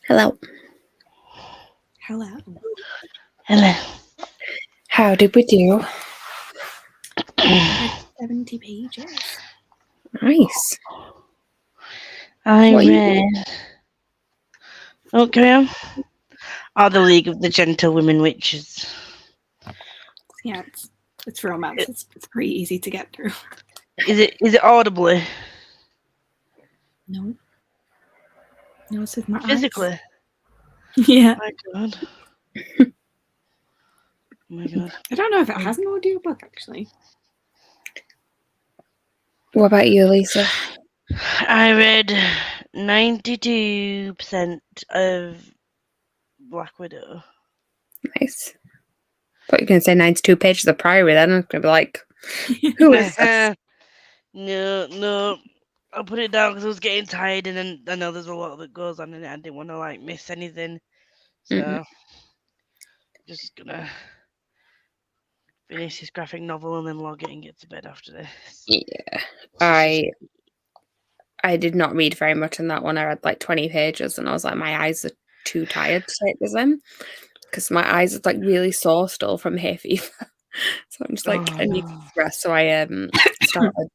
Hello. Hello. Hello. How did we do? 70 pages. Nice. I What are you read. Oh, carry on. Oh, the League of the Gentlewomen Witches. Yeah, it's romance. It's pretty easy to get through. Is it audibly? No. No, it's with my Physically? eyes. Yeah. Oh my god. Oh my god. I don't know if it has an audiobook, actually. What about you, Lisa? I read 92% of Black Widow. Nice. Thought you were going to say 92 pages of Priory then. I was going to be like, who is this? No. I put it down because I was getting tired, and then I know there's a lot that goes on, and I didn't want to miss anything. So just gonna finish this graphic novel and then log it and get to bed after this. Yeah. I did not read very much in that one. I read like 20 pages, and I was like, my eyes are too tired to take this in because my eyes are like really sore still from hay fever. So I'm just like, I need rest. So I started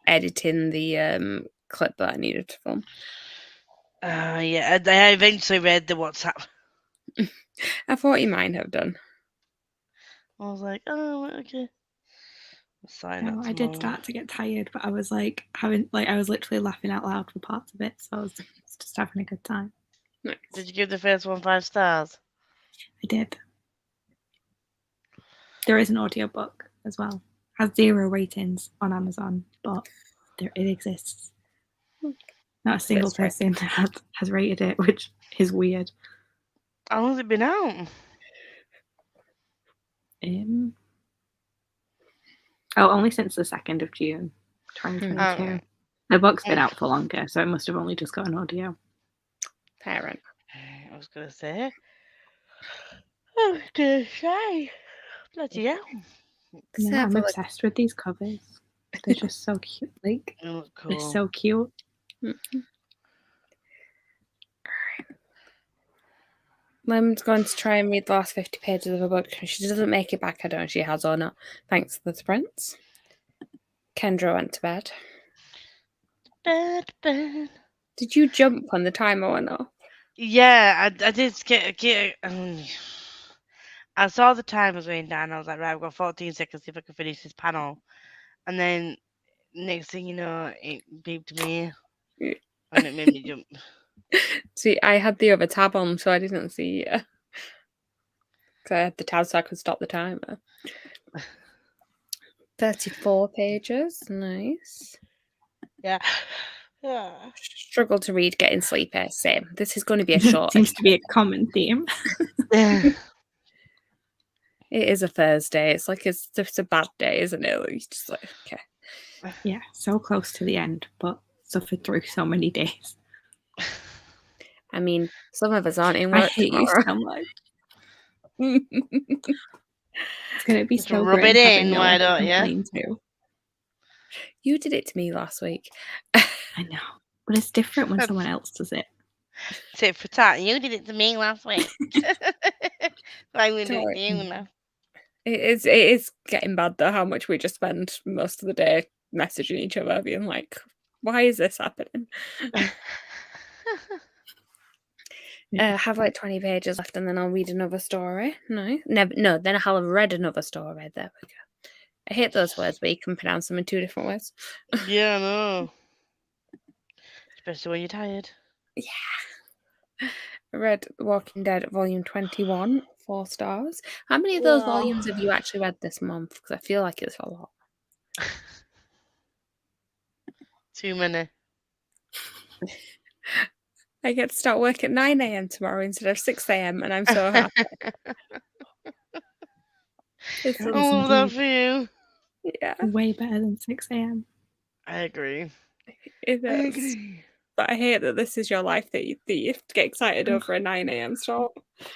editing the clip that I needed to film. Yeah, I eventually read the WhatsApp. I thought you might have done. I was like, oh, okay. No, I did start to get tired, but I was like I was literally laughing out loud for parts of it, so I was just having a good time. Nice. Did you give the first one 5 stars? I did. There is an audiobook as well. Has 0 ratings on Amazon, but it exists. Not a single person has rated it, which is weird. How long has it been out? Only since the 2nd of June, 2022. The book's been out for longer, so it must have only just got an audio. Parent. I was going to say. I was going to say. Bloody hell. Yeah, I'm obsessed with these covers. They're just so cute. Like, they look cool. They're so cute. Lem's going to try and read the last 50 pages of a book. If she doesn't make it back, I don't know if she has or not. Thanks for the sprints. Kendra went to bed. Bed. Did you jump when the timer went off? Yeah, I did get I saw the timer going down. I was like, right, I've got 14 seconds see if I can finish this panel. And then next thing you know, it beeped me and it made me jump. See, I had the other tab on, so I didn't see it. Because I had the tab so I could stop the timer. 34 pages. Nice. Yeah. Struggle to read, getting sleepy. Same. This is going to be a short. Seems to be a common theme. It is a Thursday. It's like it's a bad day, isn't it? It's just like, okay. Yeah, so close to the end, but suffered through so many days. I mean, some of us aren't in work. I hate you so much. It's going to be so rub great it having in, no why one to don't you? complain to. You did it to me last week. I know, but it's different when someone else does it. Tit for tat. You did it to me last week. I'm going to do it to you now. It is getting bad though. How much we just spend most of the day messaging each other, being like, "Why is this happening?" Have like 20 pages left, and then I'll read another story. No, then I'll have read another story. There we go. I hate those words where you can pronounce them in 2 different ways. Yeah, I know. Especially when you're tired. Yeah. I read Walking Dead Volume 21, 4 stars. How many of those volumes have you actually read this month? Because I feel like it's a lot. Too many. I get to start work at 9 a.m. tomorrow instead of 6 a.m. and I'm so happy. I love that for you. Yeah. Way better than 6 a.m. I agree. It is. But I hate that this is your life that you have to get excited over a 9 a.m. start.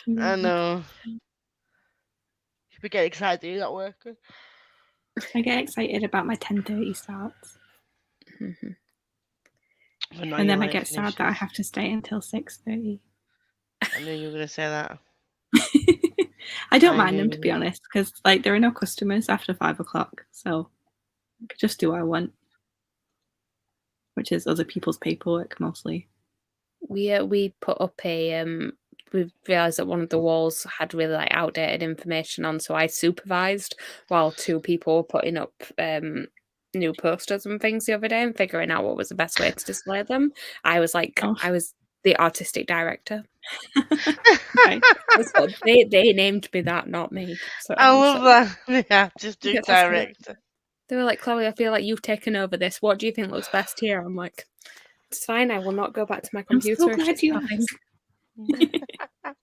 I know. You get excited that you're not working. I get excited about my 10:30 starts. Mm-hmm. And then I get sad that I have to stay until 6:30. I knew you were going to say that. I don't I mind them, knew to be you. honest, because like there are no customers after 5 o'clock, so I could just do what I want, which is other people's paperwork mostly. We put up a we realised that one of the walls had really like outdated information on, so I supervised while 2 people were putting up new posters and things the other day and figuring out what was the best way to display them. I was like, Oh. I was the artistic director. Right. So they named me that, not me. So I was love like, that. Yeah, just do Yeah, that's good. director. they were like, Chloe, I feel like you've taken over this. What do you think looks best here? I'm like, it's fine. I will not go back to my I'm computer. so if glad she's you having- asked.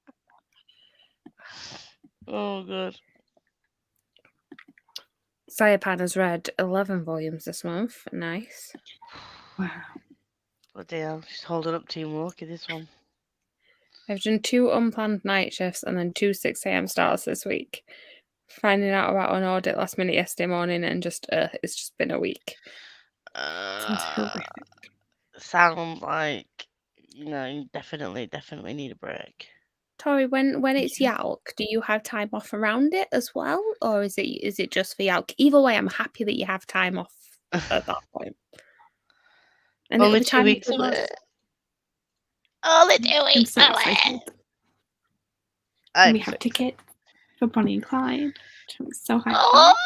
Oh, good. Sayapan has read 11 volumes this month. Nice. Wow. Bloody hell, she's holding up Team Loki, this one. I've done 2 unplanned night shifts and then 2 6 a.m. starts this week. Finding out about an audit last minute yesterday morning and just it's just been a week. Sounds horrific. Sounds like, you know, you definitely need a break. Tori, when it's Yalk, do you have time off around it as well, or is it just for Yalk? Either way, I'm happy that you have time off at that point. And Only it'll be 2 time weeks for us. away. Only 2 I'm weeks so away. excited. I'm And we so have excited. tickets for Bonnie and Clyde, which I'm so hyped Oh, about.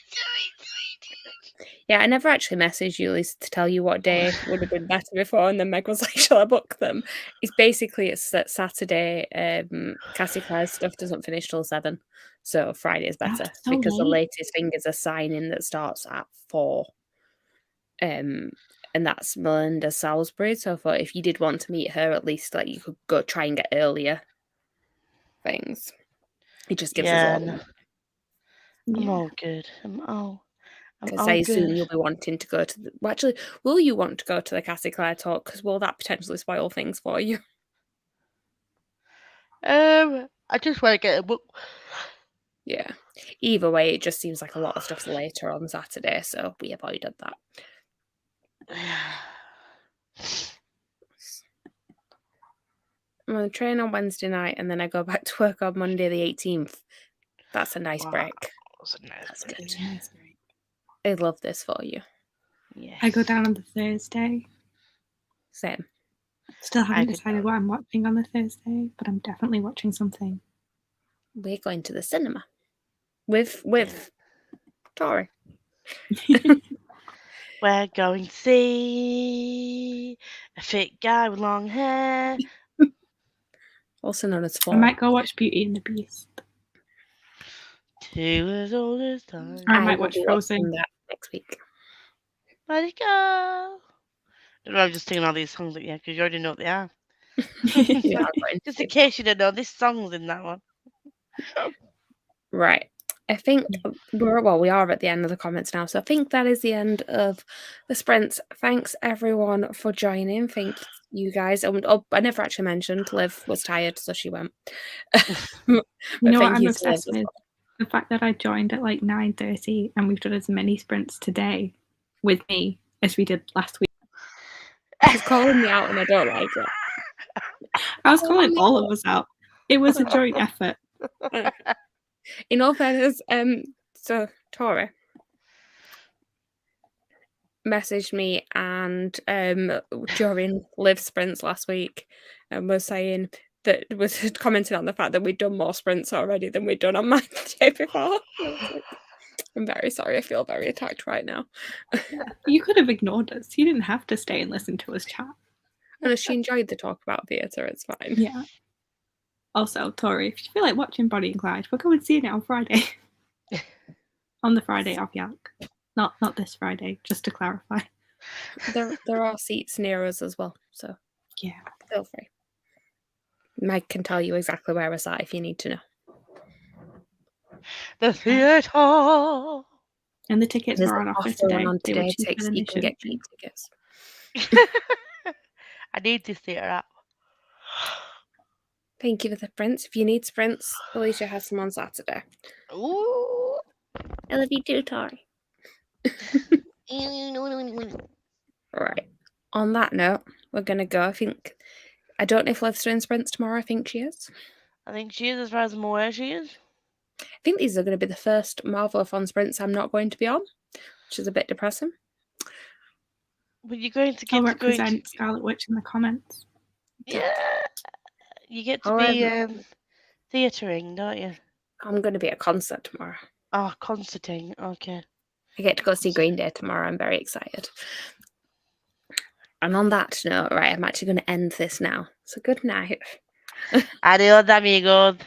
so excited. Yeah, I never actually messaged you, Lisa, to tell you what day would have been better before, and then Meg was like, shall I book them? It's that Saturday, Cassie Clare's stuff doesn't finish till 7, so Friday is better, That's so because the late. latest thing is a sign-in that starts at 4. And that's Melinda Salisbury, so I thought if you did want to meet her, at least like you could go try and get earlier things. It just gives us Yeah, all no, I'm Yeah. all good. I'm because all I assume good. you'll be wanting to go to the... Well, actually, will you want to go to the Cassie Clare talk? Because will that potentially spoil things for you? I just want to get a book. Yeah. Either way, it just seems like a lot of stuff's later on Saturday, so we avoided that. I'm on the train on Wednesday night, and then I go back to work on Monday the 18th. That's a nice Wow, break. that's a nice That's break. good. Nice break. I love this for you. Yes. I go down on the Thursday. Same. Still haven't could decided what I'm watching on the Thursday, but I'm definitely watching something. We're going to the cinema with Tori. We're going to see a fit guy with long hair. Also known as I Fall. might go watch Beauty and the Beast. Two as old as time. Or I might will watch be Frozen. watching that next week. Let it go. I don't know, I'm just singing all these songs, yeah, because you already know what they are. We are going Just to. in case you don't know, this song's in that one. Right. I think we are at the end of the comments now, so I think that is the end of the sprints. Thanks everyone for joining. Thank you guys. I never actually mentioned Liv was tired, so she went. You know what thank I'm you to obsessed Liv as with? The fact that I joined at like 9:30 and we've done as many sprints today with me as we did last week. She's calling me out and I don't like it. I was calling all of us out. It was a joint effort. In all fairness, so Tori messaged me and during Liv sprints last week and was saying that was commenting on the fact that we'd done more sprints already than we'd done on my day before. I'm very sorry. I feel very attacked right now. You could have ignored us. You didn't have to stay and listen to us chat. And she enjoyed the talk about theatre. It's fine. Yeah. Also, Tori, if you feel like watching Bonnie and Clyde, we'll go and see it on Friday. On the Friday of Yak. Not this Friday, just to clarify. There are seats near us as well, so yeah, feel free. Meg can tell you exactly where it's at if you need to know. The theatre. And the tickets There's are on an offer offer today. on They were today. cheaper than You they can should get have been. cheap tickets. I need this theatre app. Thank you for the sprints. If you need sprints, Alicia has some on Saturday. Ooh. I love you too, Tori. Right. On that note, we're gonna go. I think I don't know if Liv's doing sprints tomorrow. I think she is. I think she is, as far as I'm aware, she is. I think these are going to be the first Marvelathon sprints I'm not going to be on, which is a bit depressing. But you're going to I'll get to go into... represent Scarlet Witch in the comments. Yeah. You get to Oh, be theatering, don't you? I'm going to be at a concert tomorrow. Oh, concerting. Okay. I get to go see Green Day tomorrow. I'm very excited. And on that note, right, I'm actually going to end this now. So good night. Adios, amigos.